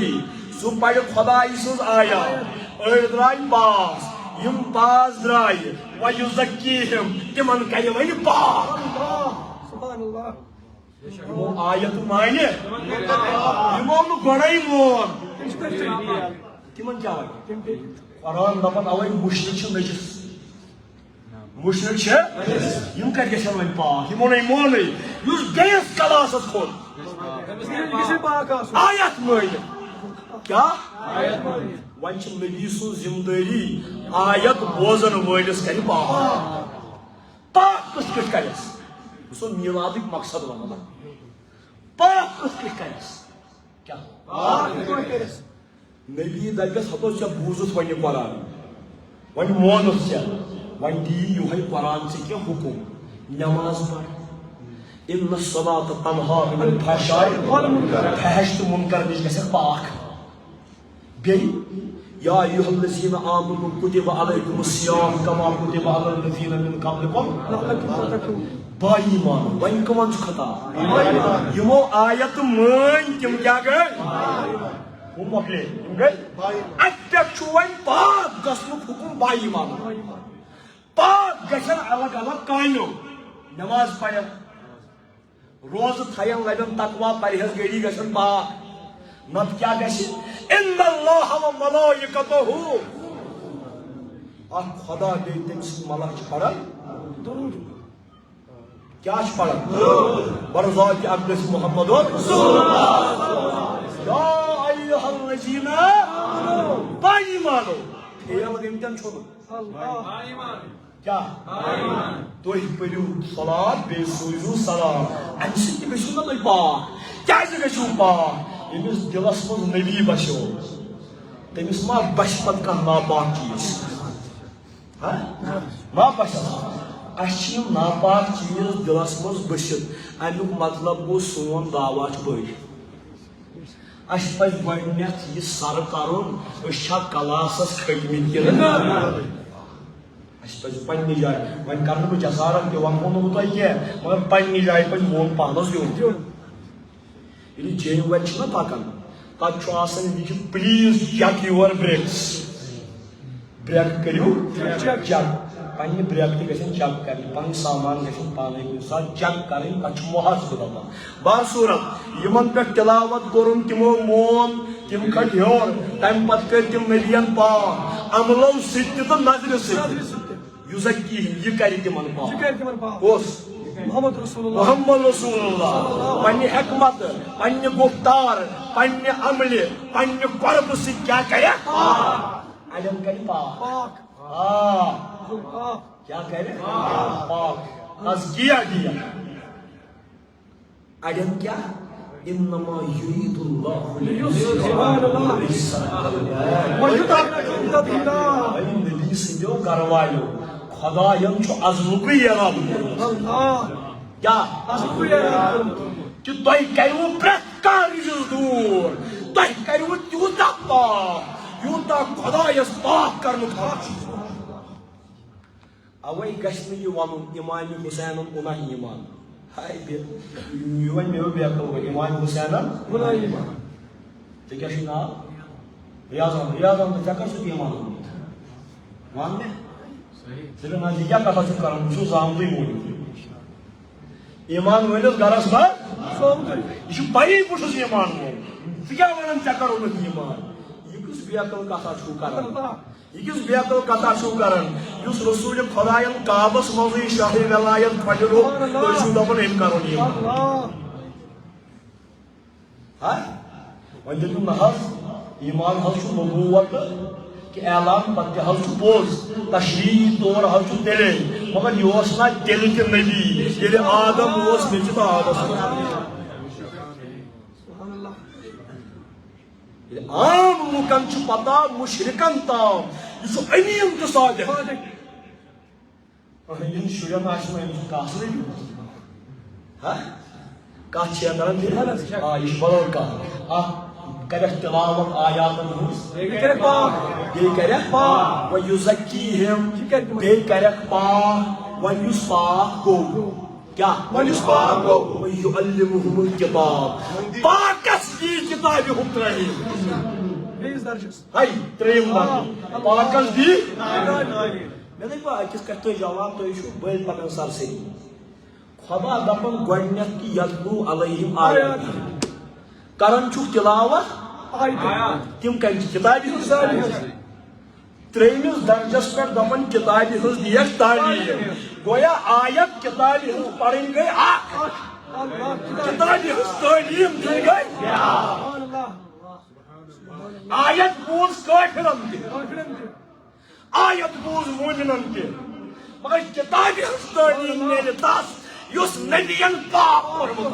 سہ پڑھ خدائی سن آیات أڑ درائے پاس یم پاس درائے ویزکیہم تمن کرِ وۄنۍ پاک یمو آیت مانہِ یمو نہٕ گۄڈے مون تمن کیٛاہ وۄنۍ قرآن دپان اوے مشرک چھِ نجس مشرک چھِ یم کتہِ گژھن وۄنۍ پاک یمو نَے مونٕے یُس بیٚیِس کلاسس کھوٚت آیت مٲنِتھ کیٛاہ وۄنۍ چھِ نبی سٕنٛز ذمہٕ دٲری آیت بوزن وٲلِس کرِ پاک پاک کِتھ کٔٹھۍ کرٮ۪س بہٕ چھُسو میٖلادُک مقصد ونان پاک کِتھ کٔٹھۍ کرٮ۪س کیٛاہ نبی دپٮ۪س ہتو ژےٚ بوٗزُتھ وۄنۍ یہِ قرآن وۄنۍ مونُتھ ژےٚ وۄنۍ دِیی یِہوے قرآن ژےٚ کینٛہہ حُکم نٮ۪ماز پر ان الصلاۃ تنہا عن الفحشاء فحش تہٕ مُنکر نِش گژھکھ پاک بیٚیہِ یا ایُہا الذین آمنوا کتب علیکم الصیام کما کتب علی الذین من قبلکم با ایمان وۄنۍ کٕمن چھُ خطاب یِمو آیت مٲنۍ تِم کیٛاہ گٔے ہُم مۄکلے تِم گٔے اتہِ پٮ۪ٹھ چھُ وۄنۍ پاک گژھنُک حُکم با ایمان پاک گژھن الگ الگ کامیو نماز پرن روزٕ تھاین لبن تقوا پرہیزگٲری گژھن پاک نتہٕ کیٛاہ گژھِ ان اللہ و ملائکتہ اکھ خدا بیٚیہِ تٔمۍ سٕنٛدۍ ملائک چھِ پران کیٛاہ چھِ پران برذاتِ اقدس محمد یا ایھا الذین با ایمانو پھیرل گٔمتٮ۪ن چھُنہٕ کیٛاہ تُہۍ پٔرِو صلات بیٚیہِ سوٗزِو سلام امہِ سۭتۍ تہِ گٔژھِو نا تُہۍ پاک کیٛازِ گٔژھِو پاک ییٚمِس دِلس منٛز نبی بسیو تٔمِس ما بسہِ پتہٕ کانٛہہ ناپاک چیٖز ما بسہِ اسہِ چھِ یِم ناپاک چیٖز دِلس منٛز بٔسِتھ امیُک مطلب گوٚو سون دعوا چھُ بٔڑ اسہِ پزِ گۄڈٕنیتھ یہِ سرٕ کرُن أسۍ چھا کلاسس کھٔتمٕتۍ کِنہٕ اسہِ پزِ پننہِ جایہِ وۄنۍ کرٕ نہٕ بہٕ جسارت تہِ ونہو نہٕ بہٕ تۄہہِ کینٛہہ مگر پننہِ جایہِ پزِ مون پانس دیُن ییٚلہِ جیٚمۍ وٲلۍ چھِنہ پکان تتہِ چھُ آسان لیٖکھِتھ please check your brakes brake کٔرِو چیک پننہِ بریک تہِ گژھن چیک کرٕنۍ پنٕنۍ سامان گژھن پانے کُنہِ ساتہٕ چیک کرٕنۍ پتہٕ چھُ محاسبہٕ دپان باصوٗرت یِمن پٮ۪ٹھ تلاوت کوٚرُن تِمو مون تِم کھٔتۍ ہیوٚر تمہِ پتہٕ کٔرۍ تِم نبین پاک عملو سۭتۍ تہِ تہٕ نظرِ سۭتۍ یُزکیہم یہِ کرِ تِمن پاک کُس محمد رسول اللہ پننہِ حکمت پننہِ گفتار پننہِ عملہِ پننہِ قربہٕ سۭتۍ کیٛاہ کرِ اڑٮ۪ن کرِ پاک کیٛاہ کرِ پاک تزکیہ دِیہِ اڑٮ۪ن کیٛاہ انما یرید اللہ نبی سٕنٛدیو گرٕ والیو خداین چھُ عظمُکُے ارادٕ کوٚرمُت کیٛاہ کہ تۄہہِ کروٕ پرٛٮ۪تھ کانٛہہ رِجس دوٗر تۄہہِ کروٕ تیوٗتاہ پاک یوٗتاہ خدایس پاک کرنُک حق چھُ اوے گژھِ نہٕ یہِ ونُن امام حُسینن اوٚنا ایمان ہاے یہِ وۄنۍ مےٚ بے عقل وۄنۍ امام حُسینن اوٚنا ایمان ژےٚ کیٛاہ چھُے ناو ریاض احمد ژےٚ کر چھُتھ ایمان اوٚنمُت ون مےٚ ژٕ نہ ژٕ کیٛاہ کتھا چھُکھ کران بہٕ چھُس زامتٕے موٗجوٗب ایمان وٲلِس گرس منٛز یہِ چھُ پایی بہٕ چھُس ایمان وول ژٕ کیٛاہ ونان ژےٚ کر اوٚنُتھ ایمان یہِ کُس بے عقل کتھا چھُو کران یہ کس بے عقل کتھا چھُو کران یُس رسول خداین کعبس منٛزٕے شاہ ولایت پھٹرو تُہۍ چھِو دپان أمۍ کرُن ایمان وۄنۍ دٔپِو نہ حظ ایمان حظ چھُ نبوت کہ اعلان پتہ حض پوز تشریح طور حض تیلے مگر یہ نا تیل تہ نبی ییٚلہِ آدم مےٚ چھُ آدس عام لوکن پتہ مشرکن تام یہ امین تو صادق ان شرین کاسل کت یہ بدل کت کرک تلاوت آیاتن بیٚیہِ کرک پاک وۄنۍ یُس پاک گوٚو کیا پاک گوٚو یعلمہم الکتاب پاکس دی کتاب ہم ترٛیٚیِم درجہ پاکس دی مےٚ دٔپۍ أکِس کتھِ تُہۍ جواب تُہۍ چھِو بٔلۍ پکان سرسٕے خۄدا دپان گۄڈٕنیتھ کہِ یتلو علیہم آیات کران چھُکھ تلاوت تم کن کتابہِ ہٕنٛز ترٛیٚیمِس درجس پٮ۪ٹھ دپان کتابہِ ہٕنٛز دِیکھ تعلیٖم گویا آیت کتابہِ ہٕنٛز پرٕنۍ گٔے اکھ کتابہِ ہٕنٛز تعلیٖم دِنۍ گٔے آیت بوٗز کٲفرن تہِ آیت بوٗز مومنن تہِ مگر کتابہِ ہٕنٛز تعلیٖم میلہِ تس یُس نبین پاک کوٚرمُت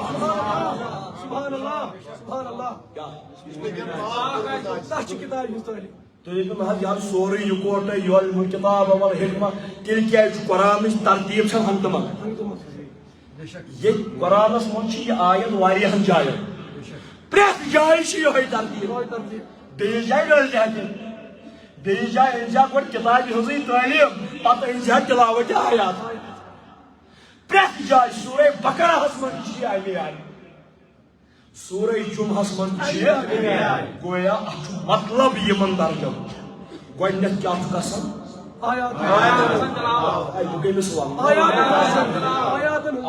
تُہۍ دٔپِو نہ حظ یہِ حظ سورُے یِکوٹے یہِ علمُ کِتاب والحکمہ تیٚلہِ کیازِ چھُ قرآنٕچ ترتیٖب چھنہٕ ہنٛگتہٕ منٛگہٕ ییٚتہِ قرآنس منٛز چھِ یہِ آیت واریاہن جاین پرٛٮ۪تھ جایہِ چھِ یِہوٚے ترتیٖب بیٚیِس جایہِ رٔلزِہا تیٚلہِ بیٚیِس جایہِ أنزِہا گۄڈٕ کِتابہِ ہٕنٛزٕے تعلیٖم پتہٕ أنزِہا تِلاوتِ آیات پرٛٮ۪تھ جایہِ سورے بقرہس منٛز چھِ یہِ اَمے آیہِ سورے جمعہس منٛز چھِ یہِ گویا اتھ چھُ مطلب یِمن درجن گۄڈٕنیتھ کیٛاہ چھُ گژھان بہٕ کٔمِس ونہٕ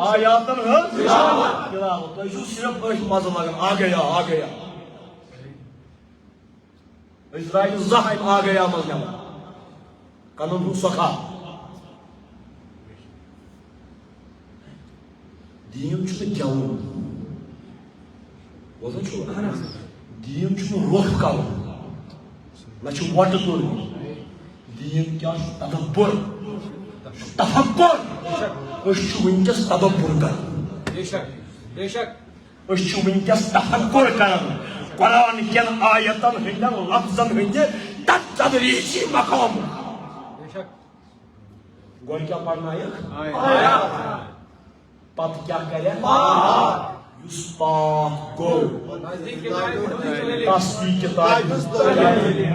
آیاتن ہٕنٛز تِلاوت تۄہہِ چھُو صرف أتھۍ مزٕ لگان آ گیا أسۍ درٛاے نہٕ زانٛہہ امہِ آ گیا منٛز نٮ۪بر کنن ہُنٛد سۄکھا دیٖن چھُنہٕ گٮ۪وُن بوزان چھُوا دیٖن چھُنہٕ روٚف کرُن نہ چھُ وۄٹہٕ تُلٕنۍ دیٖن کیٛاہ چھُ تدبر تفکر أسۍ چھِ وٕنکیٚس تدبر کران أسۍ چھِ وٕنکیٚس تفکر کران قرآن کٮ۪ن آیتن ہٕنٛدٮ۪ن لفظن ہٕنٛدِ تدریٖجی مقام گۄڈٕ کیٛاہ پرنایکھ پتہٕ کیٛاہ کرٮ۪کھ یُس پاک گوٚو تس دی کتاب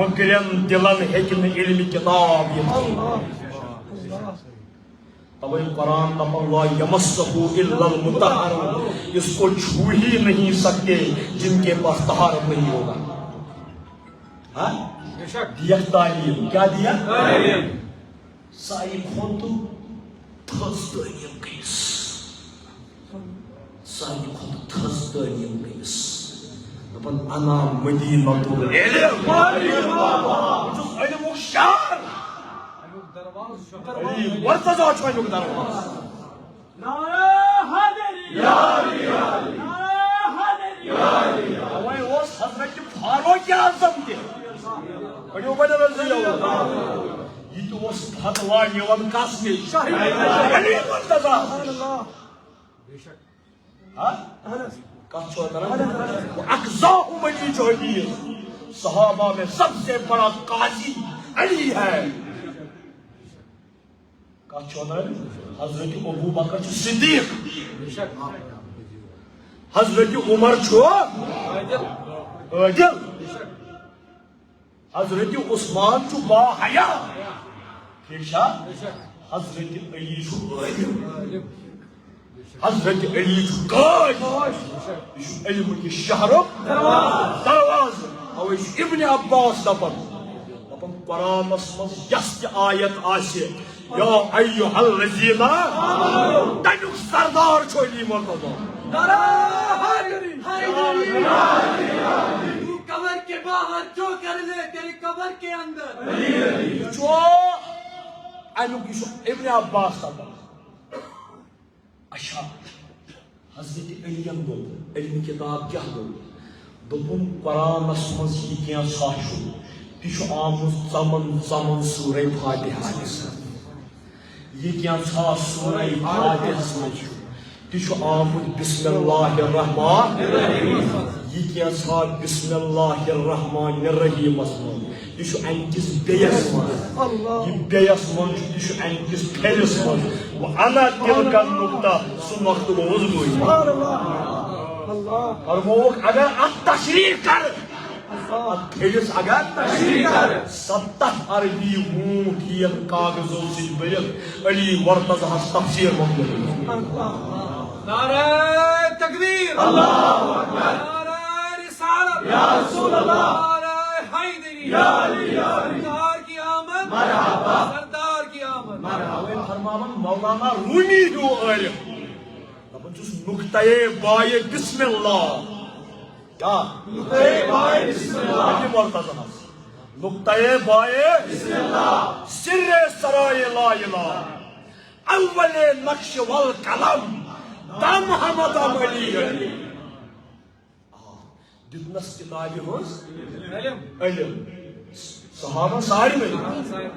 مکرین دلن ہیٚکہِ نہٕ علمِ کتاب یِتھ توے قرآن دپان لا یمسہ الا المطہرون اس کو چھو ہی نہیں سکتے جن کے پاس طہارت نہیں ہوگا دیکھ تعلیم کیا دیا ساری کھوتو تھز تعلیم گئیس ساری کھوتو تھز تعلیم گئیس دپان انا مدینۃ العلم علم شان ورتضا چھُ امیُک درواز وۄنۍ اوس حضرت فاروق اعظم تہِ پٔرِو گۄڈٕ رضی اللہ یہِ تہِ اوس فتویٰ نِوان کس نِش علی مرتضیٰ کتھ چھُوا کران اقزاہم علی چھُ حدیث صحابہ میں سب سے بڑا قاضی علی ہے حضرت ابو بکر صدیق حضرت عمر عادل حضرت عثمان با حیا حضرت علی عالم حضرت علی قائد علم کی شہرک دروازہ اوے ابن عباس دپان قرآنس مز یس تہِ آیت آسہِ یا ایھا الذین تمیُک سردار چھُ علی مرتضیٰ قبر کے باہر جو کر لے تیری قبر کے اندر یہِ چھُ امیُک یہِ چھُ ابن عباس دپان اچھا حضرت علیَن دوٚپ علمِ کتاب کیٛاہ گوٚو دوٚپُن قرآنس منٛز یہِ کینٛژھا چھُ تیشو آموز زمن سورہ فاتحہ یہ کیا تھا سورہ فاتحہ تیشو آموز بسم اللہ الرحمن یہ کیا تھا بسم اللہ الرحمن الرحیم تیشو انکس بیس من یہ بیس من تیشو انکس پھیلس من وانا تلک النقطہ سن وقت موضوع فرموک اگر ات تشریح کر پھیلس اگر تشریح کر 70 عربی اونٹ یہ کاغذوں سے بیت علی مرتضی تفسیر مطلب نعرہ تکبیر اللہ اکبر نعرہ رسالت یا رسول اللہ نعرہ حیدری یا علی سردار کی آمد مرحبا سردار کی آمد مرحبا فرماون مولانا رومی ہو عالم دپن چھس نقطۂ بائے بسم اللہ کیا نقطۂ بائے بسم اللہ علی مرتضی نقطۂ بائے بسم اللہ سر سرائے لا الہ اول نقش والقلم دا محمد علی دتنس کتابی ہز علم صحابہ ساری میں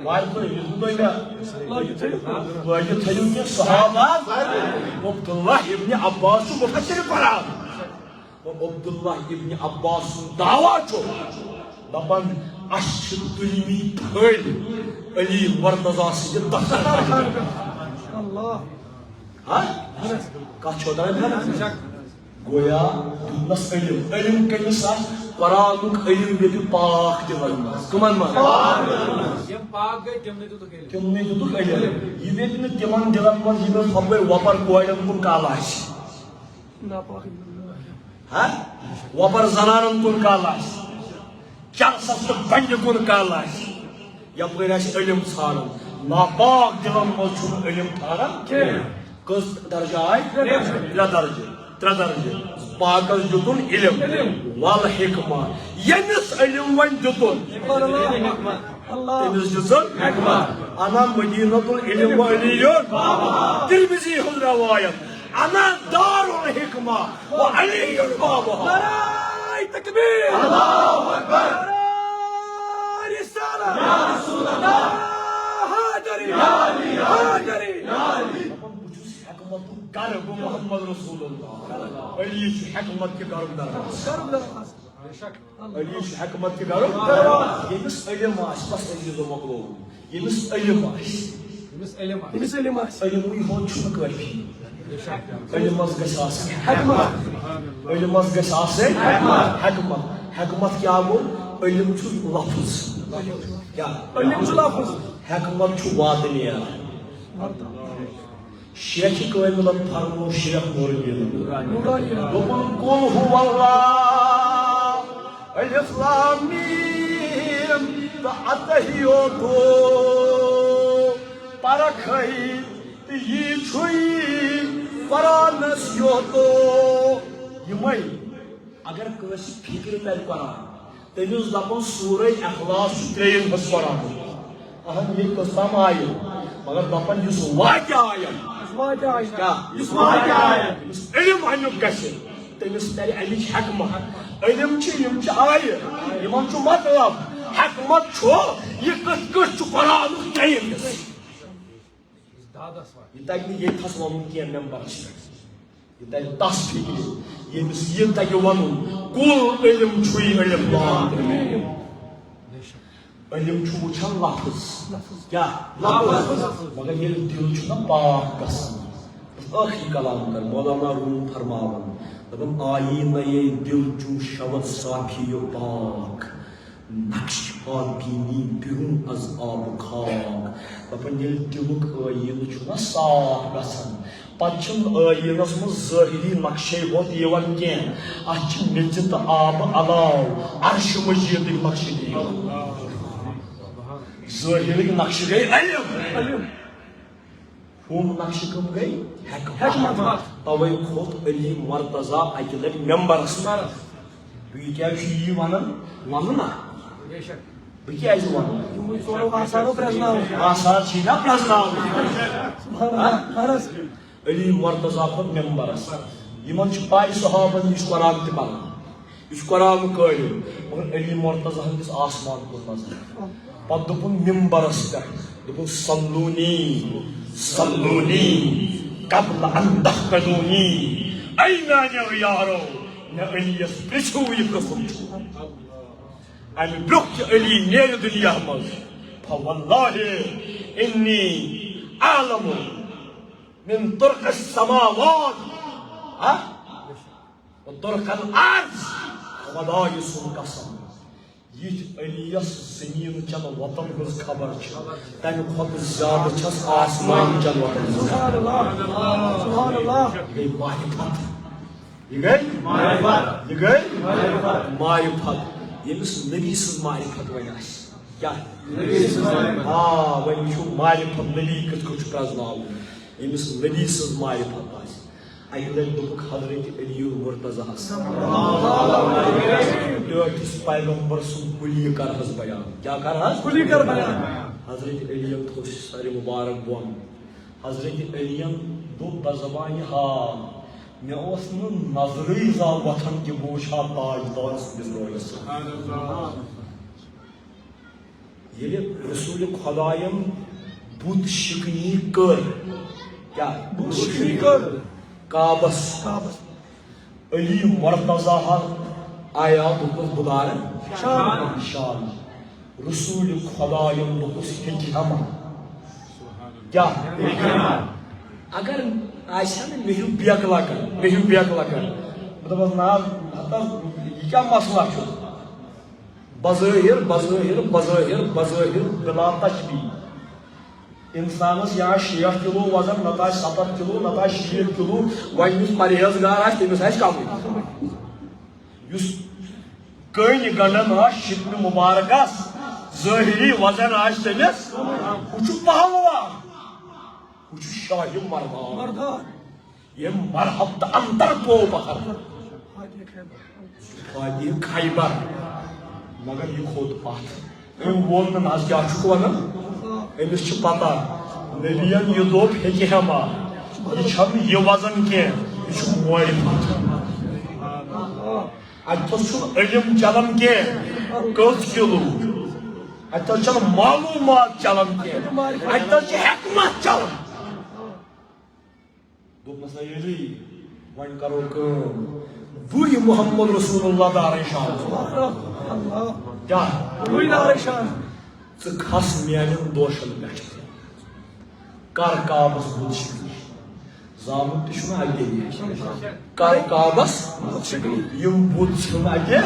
وارد میں صحابہ عبداللہ ابن عباس مفسر قرآن عبداللہ ابن عباس دعویٰ چھو دپن اشد علمی پھل علی مرتضی سے اللہ کت چھو گویا دس علم علم کمس قرآنک علم یہ پاک تمن کمن یم پاک گئی تمنے دتک علم یہ تمن دلن من یہ خبر وپر کوڑن کن کال وپر زنانن کن کال چرسس تو بنج کن کال یپ علم ژھانڈن ناپاک دلن من علم ژھانڈن کس درجہ آئی ترے درجہ پاکس دتن علم والحکمہ یمس علم ون دتن تمس دتن حکمہ انا مدینۃ العلم وعلی ترمذی ہز روایت انا دار الحکمہ وعلی بابها نعرہ تکبیر اللہ اکبر نعرہ رسالت یا رسول اللہ حاضری یا علی حاضری یا علی کر محمد رسول اللہ علی حکمت کے کرم درخواست علی حکمت کے کرم یمس علم آس بس عزیز و مقبول یمس علم آس علم ہون چھن کافی علم گژھِ آسٕنۍ حکمت علم گژھِ آسٕنۍ حکمت حکمت کیا گو علم چھُ لفظ کیا علم چھُ لفظ حکمت چھُ واتنیات شیخ کاملن فرمو شیخ نورالدین دپن قل هو اللہ الف لام میم تاتہیوتو پرکھئی یہ چھوئی قرآنس یوتو یمائی اگر کسی فکر کر قرآن تمس دپن سورہ اخلاص ترین بس قرآن اہم یہ قسم آئی مگر دپن اس واقع آیا علم انک گژھِ تمس تر امچ حکمت علم یم آیہِ یمن چھُ مطلب حکمت چھُ یہ کتھ کتھ چھُ قرآنُک تعین یہ تگہِ نہٕ ییٚتھس وَنُن کینٛہہ ممبرس پٮ۪ٹھ یہ تگہِ تس فکر ییٚمِس یہِ تگہِ وَنُن کُل علم چھُے علم علم چھُ وٕچھان لفظ کیا لفظ مگر ییٚلہِ دل چھُ نا پاک گژھان ٲخری کلام کر مولانا روم فرماون دپن آئینہ یہ دل چون شود صافی و پاک نقش آن بینی بیرون از آب و خاک دپن ییٚلہِ دلُک آئینہ چھُ نا صاف گژھان پتہٕ چھُنہٕ آئینس منٛز ظٲہری نقشے یوت یِوان کینٛہہ اتھ چھِ میٚژِ تہٕ آبہٕ علاوٕ عرشہِ مجیدٕکۍ نقشہِ تہِ یِوان ظٲہرٕکۍ نقشہِ گٔے علم ہم نقش کم گئی حکمت توے کھوت علی مرتضی اکہ لٹہ ممبرس بہ کیا یہ ونان نا بہ کیا ون آثار چھ نا پرزناو علی مرتضی کھوت ممبرس یمن چھ پاے صحابن نش قرآن تہ پران یہ قرآن قٲیِل مگر علی مرتضی ہندس آسمان کُن نظر پتہٕ دوٚپُن ممبرس پٮ۪ٹھ دوٚپُن صلوٗنی صلوٗنی قبل ان تحقدونی اے میانیو یارو مےٚ علیَس پرٛژھِو یہِ قٕسم چھُ امہِ برٛونٛہہ کہِ علی نیرِ دُنیا منٛز فواللہ انی اعلم من طرق السماوات وطرق الارض خدایہِ سُنٛد قسم یِتھ علیَس زٔمیٖن چٮ۪ن وطن ہٕنٛز خبر چھِ تمہِ کھۄتہٕ زیادٕ چھس آسمان چٮ۪ن وطن ہٕنٛز گٔے معرفت یہ گئی معرفت ییٚمِس نبی سٕنٛز معرفت وۄنۍ آسہِ کیٛاہ وۄنۍ وٕچھو معرفت نبی کِتھ کٔنۍ چھُ پرٛزناوُن ییٚمِس نبی سٕنٛز معرفت آسہِ اکہِ لٹہِ دوٚپُکھ حضرت علی مرتضیٰ ٹٲٹھِس پیغمبر سُنٛد کُلی کرہس بیان کیٛاہ کرہس کُلی کر بیان حضرت علی ین تھوٚو سرِ مُبارک بۄن حضرت علی ین دوٚپ بزبانہِ حال مےٚ اوس نہٕ نظرٕے زال وۄتھان کہِ بہٕ وٕچھٕ ہا تاجدار سٕنٛدِس رویس ییٚلہِ رسوٗلِ خۄداین بُت شِکنی کٔر کیٛاہ بُت شِکنی کٔر کعبس علی مرتضیٰ آیا دوٚپُس بہٕ دارٕ شان رسوٗلِ خۄداین دوٚپُس ہیٚکہِ ہما کیٛاہ اگر آسہِ ہا نہٕ مےٚ ہیوٗ بیکہٕ لکن بہٕ دوٚپس نہ حظ یہِ کیٛاہ مسلہ چھُ بظٲہِر بلا تشبیہ انسانس یا 60 کلو وزن نتہٕ آسہِ 70 کلو نتہٕ آسہِ 60 کلو وۄنۍ یُس پرہیزگار آسہِ تٔمِس آسہِ کمٕے یُس کٔنۍ گنڈان آسہِ شِکنہِ مُبارکس ظٲہری وزن آسہِ تٔمِس ہُہ چھُ پہلوان ہُہ چھُ شاہہِ مردان ییٚمۍ مرحب تہٕ انتر پوو پتھر فاتح خیبر مگر یہِ کھوٚت پتھ أمۍ ووٚن نہٕ نہ حظ کیٛاہ چھُکھ ونان أمِس چھِ پتہ نبیَن یہِ دوٚپ ہیٚکہِ ہما یہِ چھنہٕ یہِ وزن کینٛہہ یہِ چھُ معرفت اتھس چھُنہٕ علم چلان کینٛہہ کٔژ کِلوٗ اتھس چھنہٕ معلوٗمات چلان کینٛہہ اتھس چھِ حکمت چلان دوٚپنس نہ علی وۄنۍ کرو کٲم بٕے محمد رسول اللہ دارے شان کیٛاہ ژٕ کھس میانٮ۪ن دوشن پٮ۪ٹھ کر کعبس بُت شِکنی زامُت تہِ چھُنہٕ اَکے کر کعبس یِم بُت ژھٕن اَتہِ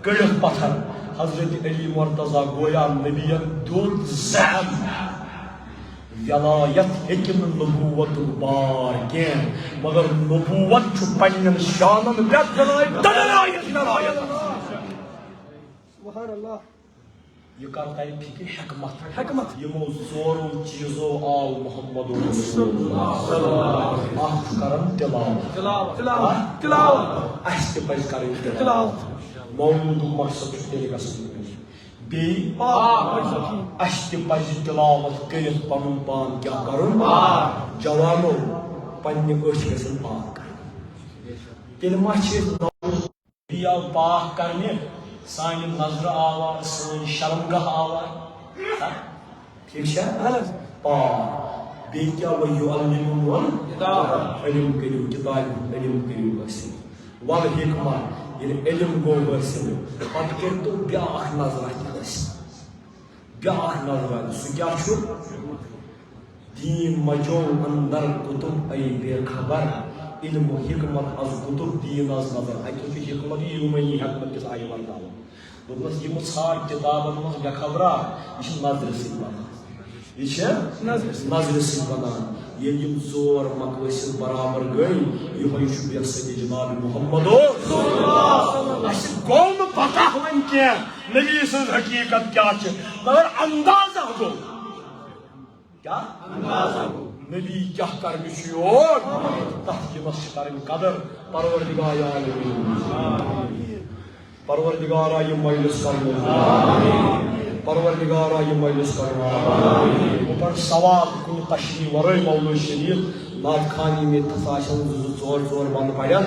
کٔڑِتھ پتھر حضرت علی مرتضیٰ گویا نبیَن دیُت زہر ولایت ہیٚکہِ نہٕ نبوتُک بار کینٛہہ مگر نبوت چھُ پننٮ۪ن شانن پٮ۪ٹھ یہ کر تہ فکر حکمت یمو ژورو چیزو آو محمد رسول اللہ اکھ کرن تلاوت اس تہ پزِ کرٕنۍ تلاوت مولوٗدُک مقصد چھُ تیٚلہِ گژھن بیٚیہِ اس تہ پزِ تلاوت کٔرِتھ پنُن پان کیٛاہ کرُن جوانو پننہِ أچھ گژھن پاک کرٕنۍ تیٚلہِ ما چھِ أسۍ آو پاک کرنہِ سانہِ نظرٕ آوار سٲنۍ شرمگاہ آوار ٹھیک چھا پاک بیٚیہِ کیٛاہ وَیُعلِّمُہُم علم کٔرِو کِتابہِ علم کٔرِو حٲصِل والحکمہ ییٚلہِ علم گوٚو حٲصِل پتہٕ کٔرۍتو بیٛاکھ نظرا تہِ حٲصِل بیٛاکھ نظرا سُہ کیٛاہ چھُ دیٖن مچو اندر کُتُب اے بے خبر علم و حکمت از کتب دین از نظر اتھ چھُ حکمت یوٗمٲنی حکمت کِس آیہِ ورتاوان دوٚپنس یِم ژھانڈ کِتابن منٛز بے خبرا یہِ چھِ نظرِ سۭتۍ بنان یہِ چھِ نظرِ سۭتۍ بنان ییٚلہِ یِم ژور مقٲصِد برابر گٔے یِہوے چھُ بے سۭتۍ جناب محمد اَسہِ گوٚو نہٕ پتہ وۄنۍ کینٛہہ نبی سٕنٛز حقیٖقت کیٛاہ چھِ مگر اندازہ گوٚو کیٛاہ اندازہ گوٚو نبی کیٛاہ کرنہِ چھُ یور تتھ یِمس چھِ کرٕنۍ قدر پروردگار عالمین پروردگارا یہِ مجلس کرنو پروردگارا یہِ مجلس کرنو بہٕ پرٕ سوال کُنہِ تشریح ورٲے مولوی شریف نعت خانی میں تساشن ژور بند پڑھن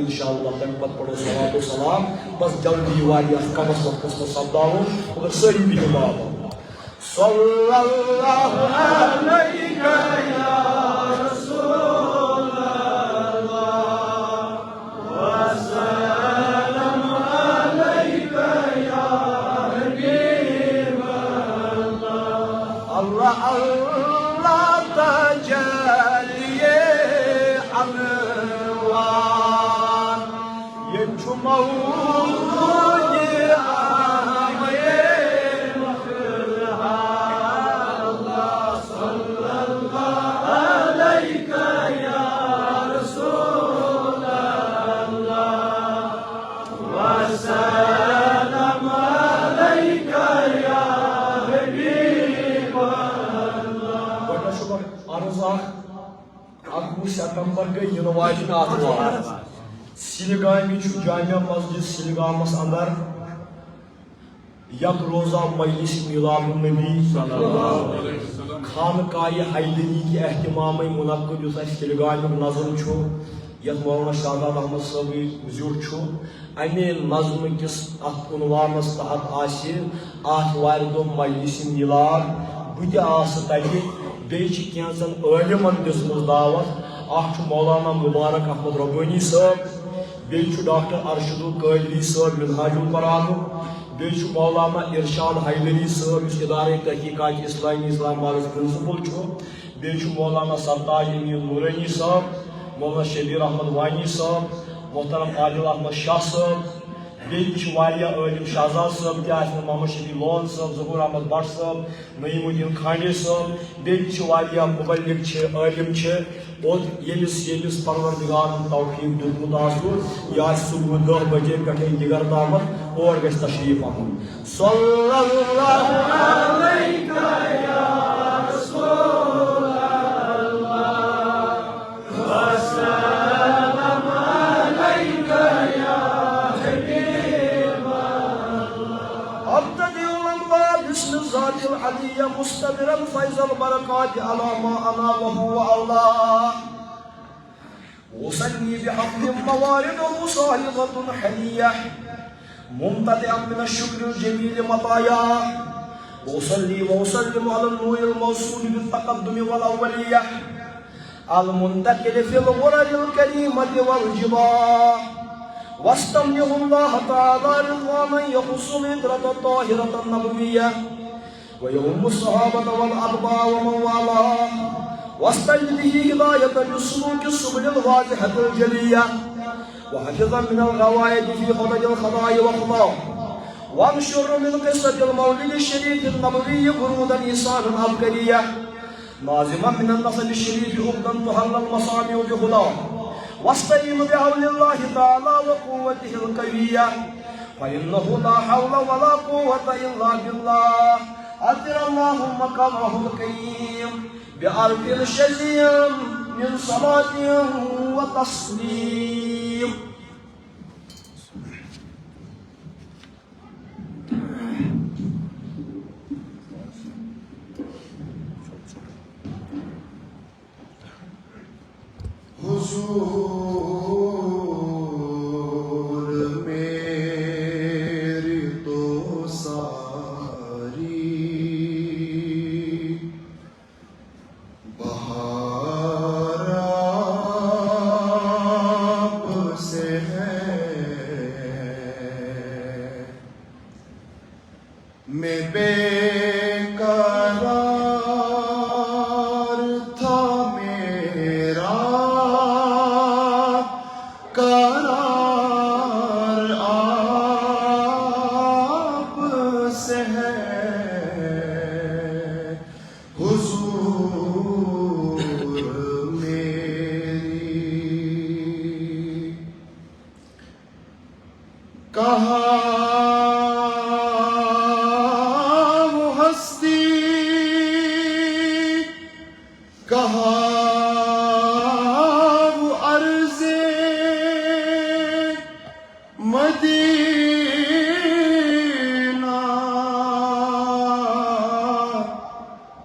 انشاءاللہ تمہیں پتہ پڑھو صلوات و سلام بس جلدی واریاہ کمس وقتس میں سپداؤن مگر ساری بہو بابا صلی اللہ علیہ یا رسول اللہ وسلم علیک یا حبیب اللہ اللہ اللہ تجلی انوار یہ موضوع ستمبر گئی ینواجن آتوار سلگامی جامع مسجد سلگامس اندر یک روزہ مجلس میلاد النبی خانقاہ حیدری کی اہتمام منعقد اس سلگامی نظم یت مولانا شہزاد احمد صاحب زیوٹ امے نظم کس ات عنوانس تحت آتوار دہ مجلس میلاد بہ تہ بیچ کینچن علمن دسمز دعوت اخ مولانا مبارک احمد ربانی صاحب بیچ ڈاکٹر ارشد القادری صاحب منہاج القرآن بیچ مولانا ارشاد حیدری صاحب اس ادارے تحقیقات اسلامی اسلام آباد پرنسپل بیچ مولانا سرتاج امین نورانی صاحب مولانا شبیر احمد وانی صاحب محترم عادل احمد شاہ صاحب بیچ عالم شہزاد صاحب محمد شفیع لون صاحب ظہور احمد بٹ صاحب نعیم الدین کھانڈے صاحب بیچ مبلغ عالم اور یمس پروردگار توفیق دیتمت آسو یہ صبح 10 بجے پہ دگر تامت اور گھس تشریف احمد صلی اللہ علیہ یا رسول ذات العلي مستمرا فيض البركات على ما أنابه الله وصلي بحمد موارده صاهبة حلية ممتلئا من الشكر الجميل مطايا وصلي وسلم على النور الموصول بالتقدم والأولية المندكر في الغرر الكريمة والجباه واستمنه الله تعالى رضوانا يخص الإدرة الطاهرة النبوية ويهم الصحابة والأربعة ومن والاه واستجد به هداية للسلوك السبل الواضحة الجلية وحفظا من الغوائد في خرج الخطايا وخطاه وانشر من قصة المولد الشريف النبوي برودا إيصالا عبقرية نازما من النصب الشريف أبدا تهل المصامع بهداه واستعين بعون الله تعالى وقوته القوية فإنه لا حول ولا قوة إلا بالله أثر اللهم مقامه الكريم بألف شزيم من صلاة وتسليم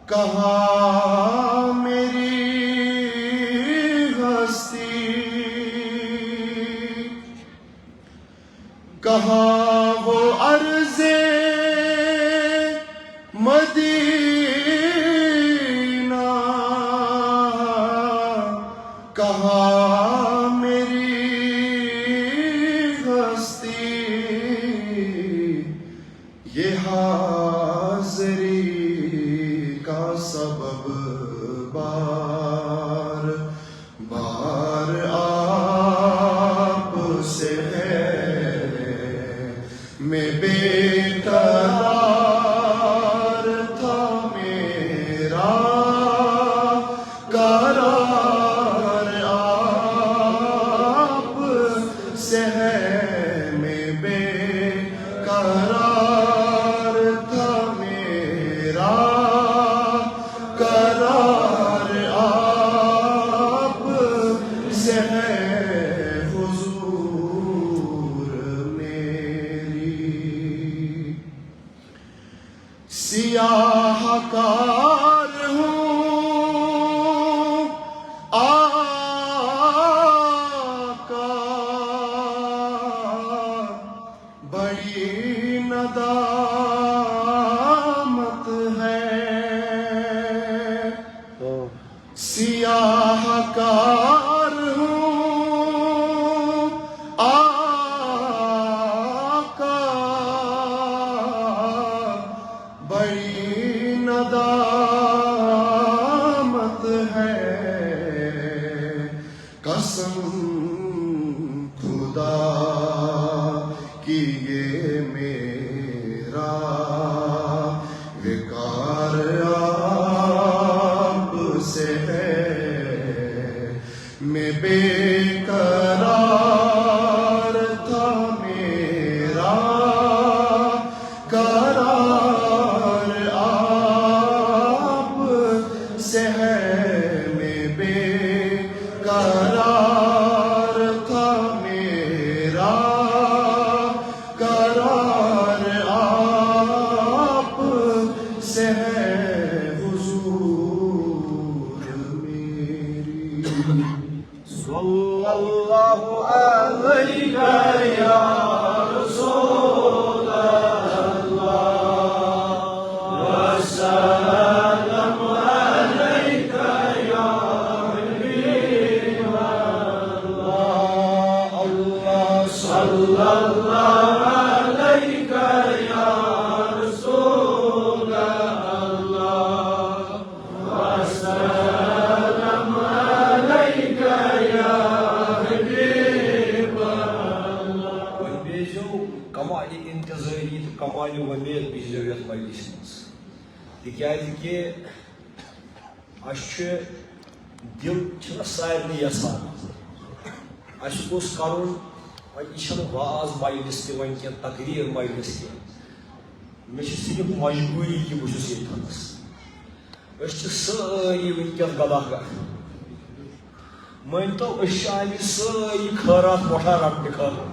کہاں میری کہاں وہ عرض مدینہ، کہاں میری ہستی، یہ حاضری کا سبب بار بار آپ سے ہے، میں بے قرار تھا، میرا قرار آپ سے ہے، میں بے قرار تھا، میرا قرار آپ سے ہے، حضور میری سیاہ کار ہوں آقا، بڑی ندامت ہے، سیاہ کار ہوں آقا، بڑی ندامت ہے، قسم خدا کی یہ میرا وقار آپ سے ہے، میں بے قرار تھا، میرا قرار آپ سے ہے، میں بے قرار تھا، میرا قرار آپ سے ہے، حضور میری صلی اللہ علیہ یا رسول اللہ وسلم علیک یا حبیب اللہ، اللہ صلی اللہ علیک یا رسول اللہ وسلم علیک یا حبیب اللہ۔ وۄنۍ بیٖزیو کمالہِ انتظٲری تہٕ کمالہِ وۄمید بیٖزیو یتھ مجلسہِ منٛز، تِکیازِ کہِ اَسہِ چھُ دِل چھُنہ سارنٕے یژھان اَسہِ گوٚژھ کَرُن، وۄنۍ یہِ چھَنہٕ واز مجلس تہِ وۄنۍ کینٛہہ تقریٖر مجلس کینٛہہ، مےٚ چھِ صرف مجبوٗری کہِ بہٕ چھُس ییٚتھَنَس، أسۍ چھِ سٲری وٕنکٮ۪س گداہگار، مٲنۍتو أسۍ چھِ آمٕتۍ سٲری خٲرات وۄٹھان رٹنہٕ خٲطرٕ،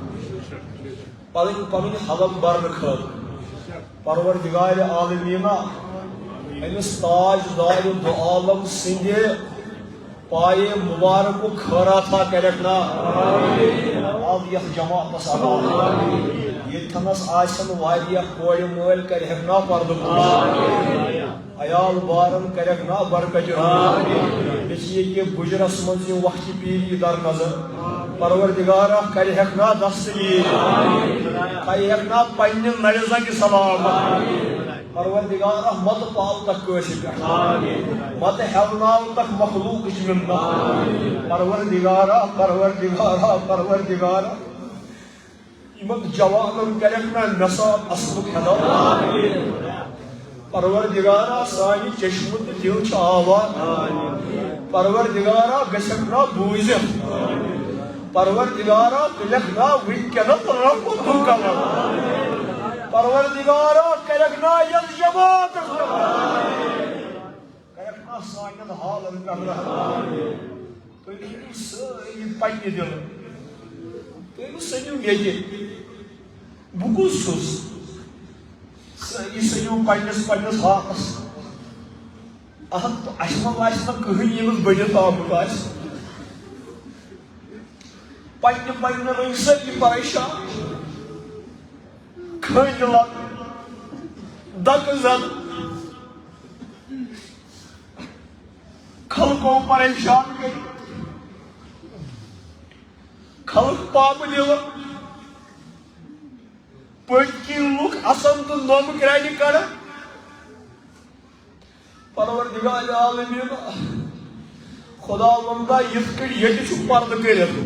پنٕنۍ حلم برنہٕ خٲطرٕ، پروردگارِ عالمیٖنہ أمِس تاجدارِ دو عالم سٕنٛدِ پایے مبارکُک خٲراتھا کریکھ نا آز یتھ جماعتس عطا، ییٚتھَنَس آسن واریاہ کورِ مٲلۍ کریکھ نا پردٕ پوش، عیال بارن کریکھ نا برکت مےٚ چھِ ییٚکیٛاہ گُجرس منٛز یِم وقتہِ پیٖری در نظر، پروردگارہ کریکھ نا دستگیٖر، تھایہکھ نا پننہِ نرِ زنگہِ سلامت، پروردگارہ متہٕ پالتکھ کٲنٛسہِ پٮ۪ٹھ، متہٕ ہٮ۪وناوتکھ مخلوٗقٕچ مِنت، پروردگارہ یِمن جوانن کریکھ نا نصاب اصلُک ہدایت، پروردگارہ سانہِ چشمہٕ تہٕ دِل چھِ آوار، پروردگارہ گژھکھ نا بوٗزِتھ، پروردگارہ تُلکھ نا وٕنکٮ۪نس رۄبُک حُکم، پروردگارہ کریکھ نا یتھ جماعتس کریکھ نا سانٮ۪ن حالن پٮ۪ٹھ رحم، تُہۍ کٔرِو سٲری پننہِ دِلہٕ، تُہۍ مہٕ سٔنِو ییٚتہِ بہٕ کُس چھُس، سٲری سٔنِو پننِس پننِس حالس، اَسہِ منٛز آسہِ نہٕ کٕہٕنۍ ییٚمِس بٔڑِتھ آمُت آسہِ، پننہِ رٔنگۍ سٲری پریشان، کھنڈ دک زن خلقوں پریشان کر خلق پاپ دل پٹکی لوک اسن تو نوم کرانی کر پروردگار عالمین خدا بندہ یت کر یہ چھ پرد کرت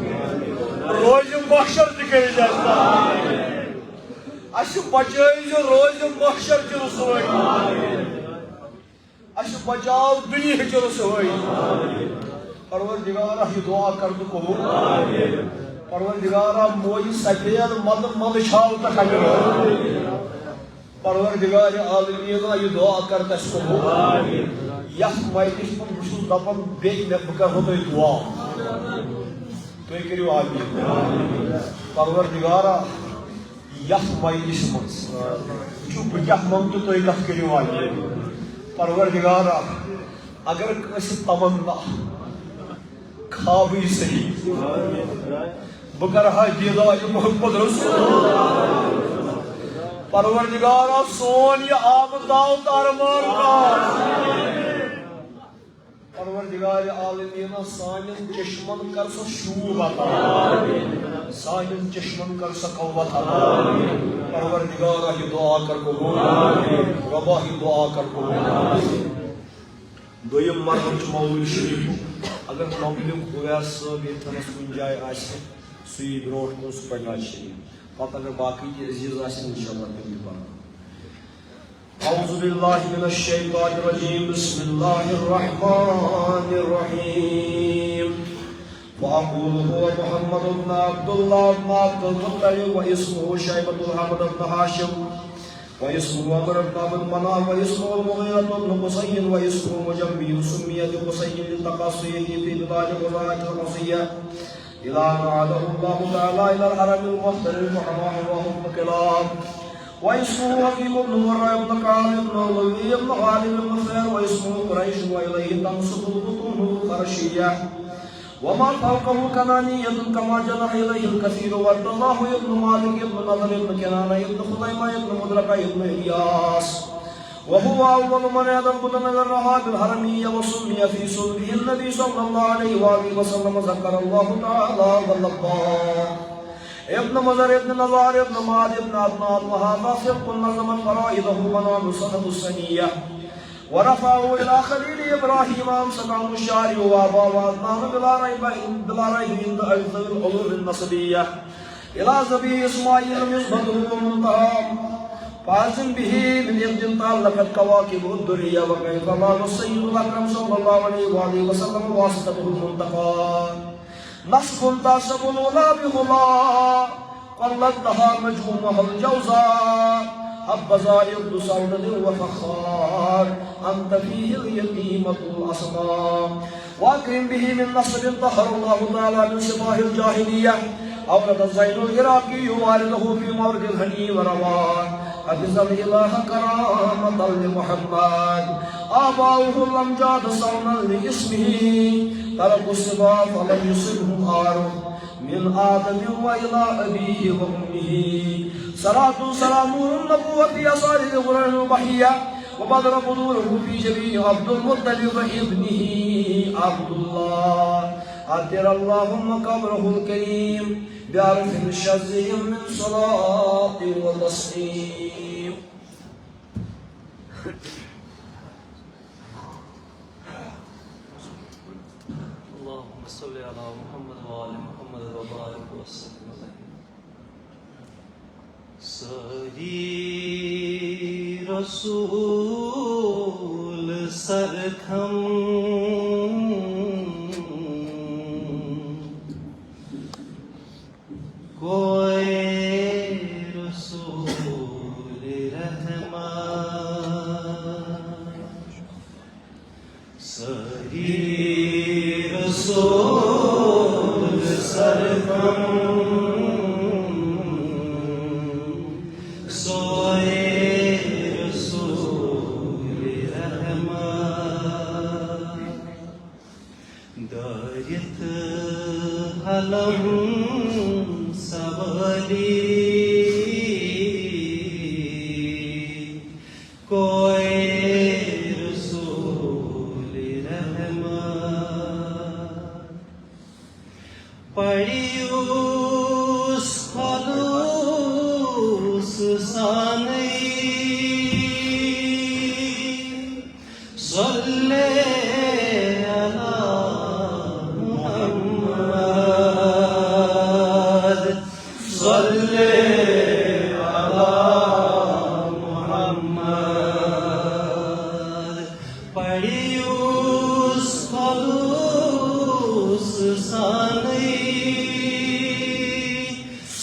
روز محشر تہ کر جائے اس بچائی جو روز محشر چ رسوائی اس بچاؤ دنیا چ رسوائی پروردگارہ یہ دعا کر تو قبول پروردگارہ موئی سفید مد مد چھاو تک پروردگار عالمین یہ دعا کر تس قبول یس مجلس من بس دپان بیٚیہِ مےٚ بہٕ کرہو تۄہہِ دعا تُہۍ کٔرِو آمیٖن پروردگارہ یس مجلس منٛز وٕچھِو بہٕ کیٛاہ منگہٕ تُہۍ تتھ کٔرِو آمیٖن پروردگارہ اگر کٲنٛسہِ تمنا خوابٕے صحیح بہٕ کرہا دیدار محمد رسول پروردگارہ سون یہ آمداؤ ارمان کا پروردگار عالمین سانن چشمن کر سو شوب عطا سانن چشمن کر سو قوت عطا پروردگارہ یہ دعا کر قبول ربا یہ دعا کر قبول دویم مرحب چھ مولوی شریف اگر مملک ہویس صاحب یتنس کن جائے آسے سوی بروٹ کن سو پڑھنا شریف پتہ اگر باقی کی عزیز آسے انشاءاللہ تم پڑھنا اعوذ باللہ من الشیطان الرجیم بسم اللہ الرحمن الرحیم وأقول هو محمد بن عبد الله بن عبد المطلب واسمه شيبة الحمد بن هاشم واسمه عمرو بن عبد مناف واسمه المغيرة بن قصي واسمه مجمي سمي بقصي لتقصيه في بلاد قضاة القصية إلى أن عاده الله تعالى إلى الحرم المحترم وحرام وهم كلام واسمه حكيم بن مرة بن كعب بن علوي بن غالب بن خير واسمه قريش وإليه تنسب البطون القرشية وما فوقه كنانية كما جنح إليه الكثير وارض الله ابن مالك ابن نضر ابن كنانة ابن خزيمة ابن مدركة ابن إلياس وهو أول من يدرب نذرها بالحرمية وسمي في صلبه النبي صلى الله عليه وآله وسلم ذكر الله تعالى والله ابن مزر ابن نظار ابن ماد ابن عدنان وهذا فرق نظم فرائضه ونام سنة السنية ورفعه إلى خليل إبراهيم أمسك عن الشارع وأبا وعدنان بلا ريب عند أجل العلوم النصبية إلى زبي إسماعيل يصبته منتهى فازم به من يبدل تعلقت كواكب الدرية وكيف مال السيد الأكرم صلى الله عليه وآله وسلم واسطته المنتقى نصف تعصب الولا بغلا قلدها مجهومها الجوزاء حبذا يبدو سعود وفخار أنت فيه اليتيمة الأصنام وأكرم به من نصر طهر الله تعالى من سفاه الجاهلية أولد الزين العراقي يوالده في مورد الهني وروان حفظ الإله كرامة لمحمد آباؤه الأمجاد صونا لاسمه تركوا السبا فلم يصبهم آر من آدم وإلى أبيه وأمه صلاة سلامه النبوة أصال الغرر البحية وبدر بدوره في جبين عبد المطلب ابنه عبد الله عطر اللهم قبره الكريم بعرف الشذ من صلاة وتسليم اللهم صل على محمد وآل محمد وبارك وسلم سری رسول سرکھم کوئی رسول رحمت سری رسول سرکھم حلم سواری پڑیوس خلوص سانی صلی علی محمد صلی علی محمد پڑیوس خلوص سانی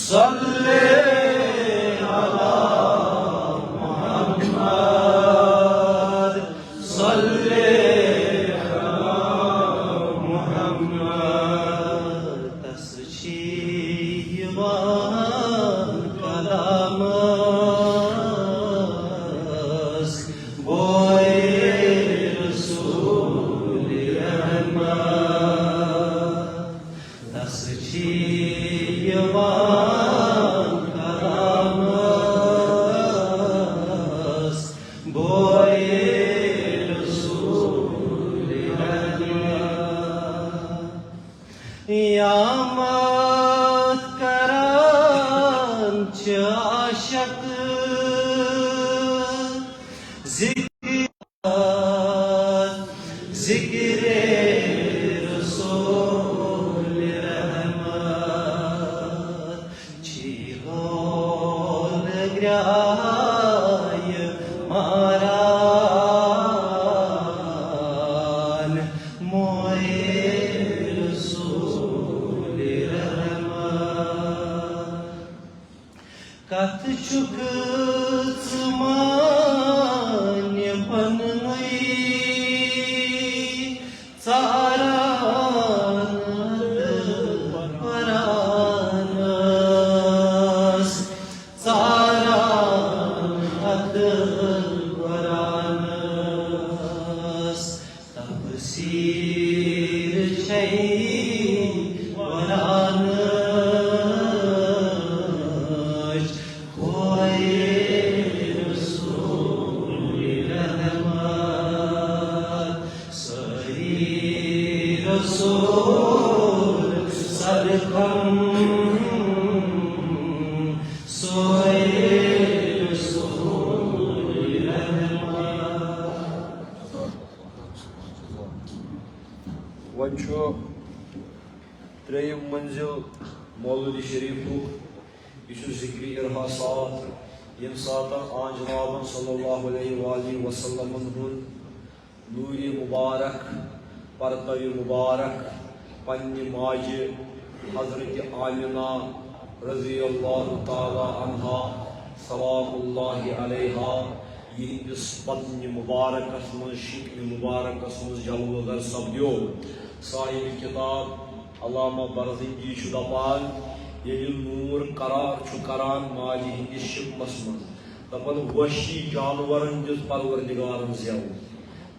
صلی علی محمد صلی علی محمد تسجیوان کلامس بوئے رسول رحمت تسجیوان کلامس بوئے رسول رحمت یامت کران چاشق ذکر رسول رحمت چیغول گرای ماران موئے رسول رحمت کت چک مان پنئی ژاران پرانس ژاران پرانس تفسیر چھے ورانچ ہوئے رسول رحمت سری رسول سرکم سوئے رسول رحمت ونچو تریم منزل مولود شریف یہ ذکر ارحاسات یم ساتن آن جناب صلی اللہ علیہ وآلہ وسلم نور مبارک پرتو مبارک پنہ ماجہ حضرت آمنہ رضی اللہ تعالی عنہا سلام اللہ علیہا یہندس بدن مبارکس من شکل مبارکس من جلوہ گر سپدیو صاحب کتاب علامہ برزنگی چھ دپان ییٚلہِ نور قرار چھُ کران ماجہِ ہٕنٛدِس شکلس منٛز دپان وحشی جانورن دِژ پروردگارن زٮ۪و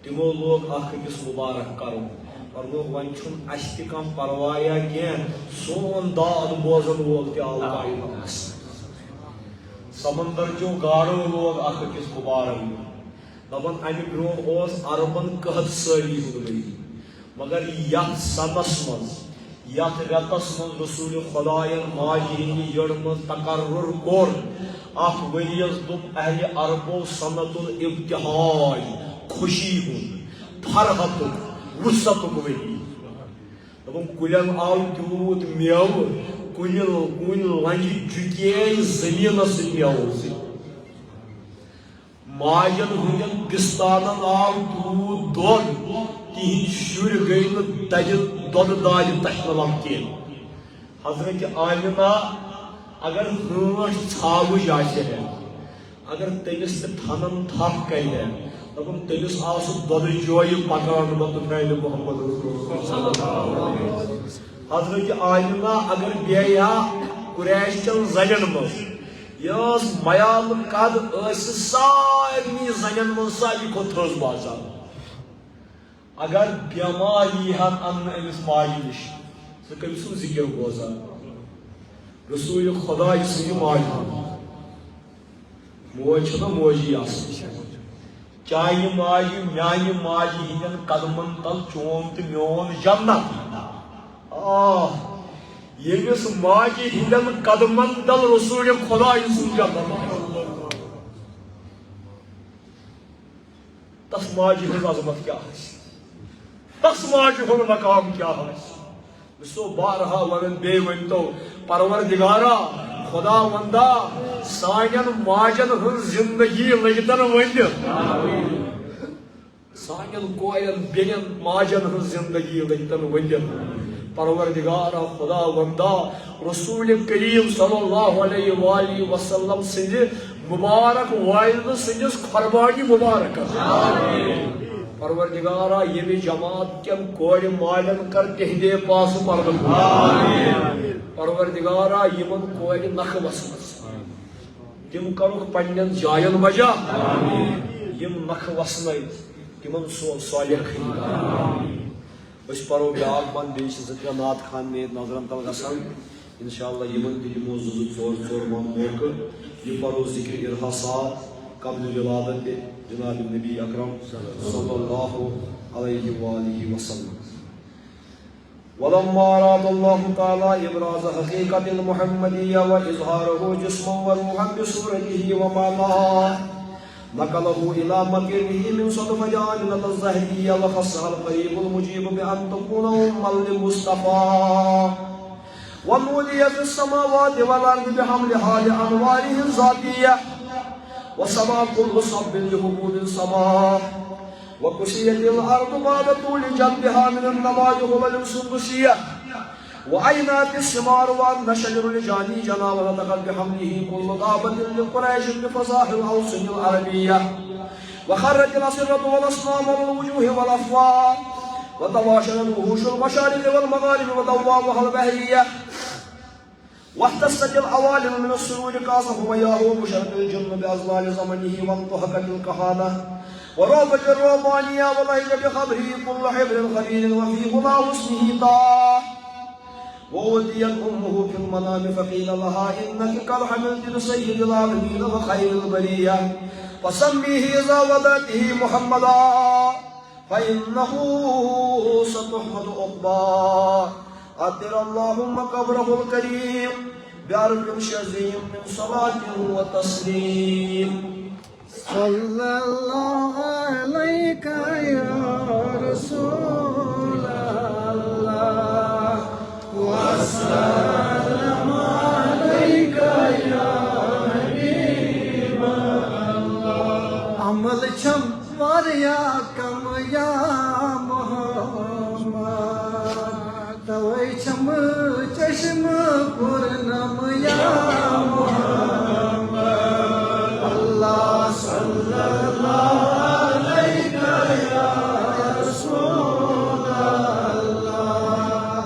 تِمو لوگ اکھ أکِس مبارک کرُن فرموو وۄنۍ چھُنہٕ اَسہِ تہِ کانٛہہ پروایا کینٛہہ سون داد بوزن وول تہِ آو کائناتس سمندر چو گاڑو لوگ اکھ أکِس مبارک دپان امہِ برونٛہہ اوس عربن قحط سٲلی ہُنٛدٕے مگر یتھ سنس منٛز یتھ رٮ۪تس منٛز رسول خدایَن ماجہِ ہٕنٛدِ یٔڑ منٛز تقرر کوٚر اکھ ؤرۍیَس دوٚپ اہلِ عربو صنعت الابتہاج خوشی ہُنٛد فرحتُک وسعتُک ؤری دوٚپُن کُلٮ۪ن آو تیوٗت میوٕ کُنہِ لنٛجہِ جُکے زٔمیٖنس سۭتۍ میوٕ سۭتۍ ماجن ہٕنٛدٮ۪ن پستانن آو تیوٗت دۄد تِہنٛدۍ شُرۍ گٔے نہٕ دجہِ دۄدٕ داجہِ تشنہٕ کینٛہہ حضرت آمنہ اگر ہٲنٛٹ ژھاوٕج آسہِ ہے اگر تٔمِس تہِ تھنن تھپھ کرِ ہے دپُن تٔمِس آو سُہ دۄدٕ جویہِ پکاونہٕ پھیلہِ محمد حضرت آمنہ اگر بیٚیہِ ہا قریش چٮ۪ن زنٮ۪ن منٛز یۄس میال قد ٲسۍ سارنٕے زنٮ۪ن منٛز ساروی کھۄتہٕ تھٔز باسان اگر بیمار یی ہن اننہٕ أمِس ماجہِ نِش سُہ کٔمۍ سُنٛد ذِکر بوزان رسول خدا سٕنٛدِ ماجہِ ہُنٛد موج چھنہ موجی آسان چانہِ ماجہِ میانہِ ماجہِ ہٕنٛدٮ۪ن قدمن تل چون تہٕ میون جنت ییٚمِس ماجہِ ہِنٛدٮ۪ن قدمن تل رسول خدا سُنٛد جنت تس ماجہِ ہٕنٛز عظمت کیٛاہ آسہِ تس ماجہِ ہُنٛد مقام کیٛاہ آسہِ بہٕ چھُسو بارہا ونان بیٚیہِ ؤنۍتو پروردگارا خدا وندا سانٮ۪ن ماجن ہٕنٛز زندگی لٔگتن ؤنِتھ سانٮ۪ن کورٮ۪ن بیٚنٮ۪ن ماجن ہٕنٛز زندگی لٔگتن ؤنِتھ پروردگارا خدا وندا رسول کریم صلی اللہ علیہ وآلہ وسلم سٕنٛدِ مبارک والدٕ سٕنٛدِس قۄربانہِ مبارکس پروردگارا ییٚمہِ جماعت کٮ۪ن کورِ مالٮ۪ن کر تِہنٛدے پاسہٕ پردٕ پروردگارا یِمن کورِ نکھٕ وسمژ تِم کرُکھ پننٮ۪ن جاین وجہ یِم نکھٕ وسنٲے تِمن سوز صالحی أسۍ پرو بیاکھ بند بیٚیہِ چھِ زٕ ترٛےٚ نعت خان مےٚ نظرن تل گژھان انشاءاللہ یِمن تہِ دِمو زٕ ژور موقعہٕ یہِ پرو ذکر ارحاسات قبل ولادت جناب نبی اکرم صلی اللہ علیہ وآلہ وسلم ولما أراد الله تعالى إبراز حقيقة المحمدية وإظهاره جسما وروحا بصورته ومعناه نقله إلى مكانه من صدف جعلنا الزهرية وخصها القريب المجيب بأن تكون أما للمصطفى ونودي في السماوات والأرض بحملها لأنواره الذاتية وسما كل صب لهبوب السماء وكسيت الأرض بعد طول جدها من النواجذ والسندسية وعينات الثمار وأن شجر الجاني جنى ونطقت بحمله كل غابة لقريش بفصاح الأوسن العربية وخرج الأسرة والأصنام والوجوه والأفواه وتواشلت وحوش المشارق والمغارب ودوامها البحرية واحتست العوالم من السرور كاسف وياه وبشرت الجن بأزلال زمنه وانطهقت الكهانة وروبت الرومانية ولهج بخبره كل حبر خليل وفي غناه اسمه طه ووديت أمه في المنام فقيل لها إنك قد حملت لسيد العالمين وخير البرية فسميه إذا ولدته محمدا فإنه ستحمد عقباه أطر اللهم قبره الكريم بعرف شزيم من صلاة وتسليم صلى الله عليك يا رسول الله وسلم عليك يا حبيب الله عمل چم وريا كم يا محمد توي چم چشم پورنم يا محمد الله صلى الله عليك يا رسول الله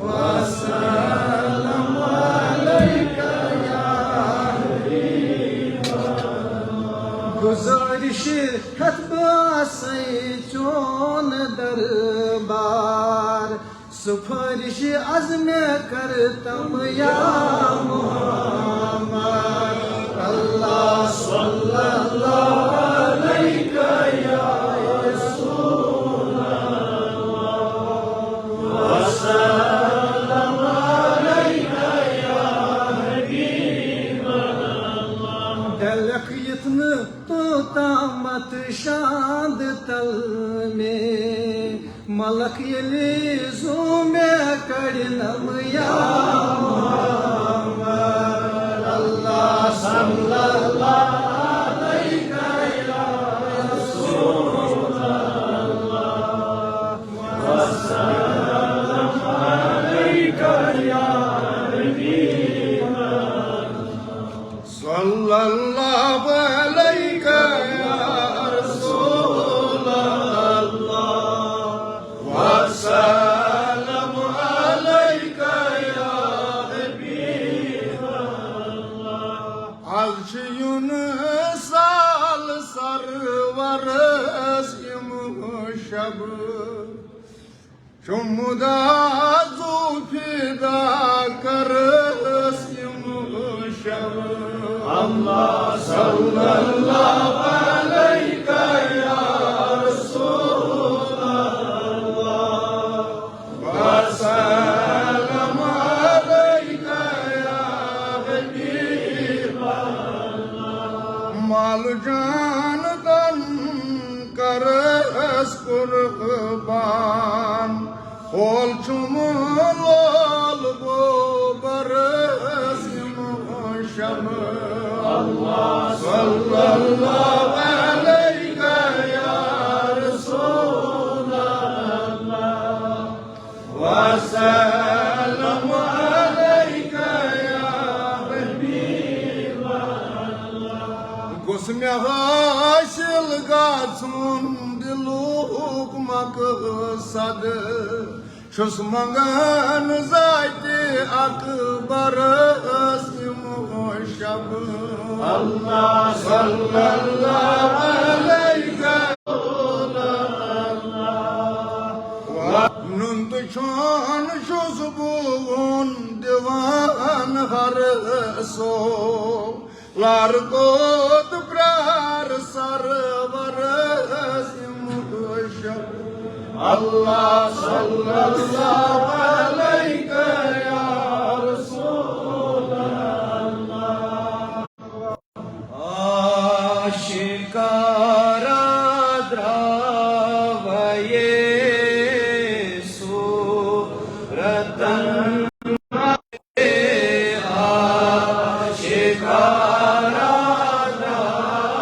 وسلم عليك يا حبيب الله گزارش خطبہ سے چون دربار سفارش عزم کرتم یا محمد اللہ صلی اللہ علیہ یا رسول اللہ وسلم علیہ یا حبیب اللہ دلق یتن تو تامت شاند تل میں ملک یلی زوم کرنم یا محمد اللہ صلی اللہ علیہ یا رسول اللہ وسلم علیہ یا حبیب اللہ صلی اللہ علیہ یا رسول اللہ وسلم عليك يا حبيب الله عرش يونس السرور يمشب شمدا زوفدا كرس يمشب الله صلى الله عليك يا رسول الله وسلم عليك Olçumul barız yumuşam Allah sallallahu aleyke ya Resulallah ve selamu aleyke ya Habiballah Gosme haşil gatsun diluk maksad Şusmangan zaydi akbar simuşam Allah sallallahu aleyke Allah Nunt çan şusbun divan harso Lar kod prar sarvar simuşam Allah sallallahu aleyke ya Resulallah Aşikara dravaye suratan Aşikara dravaye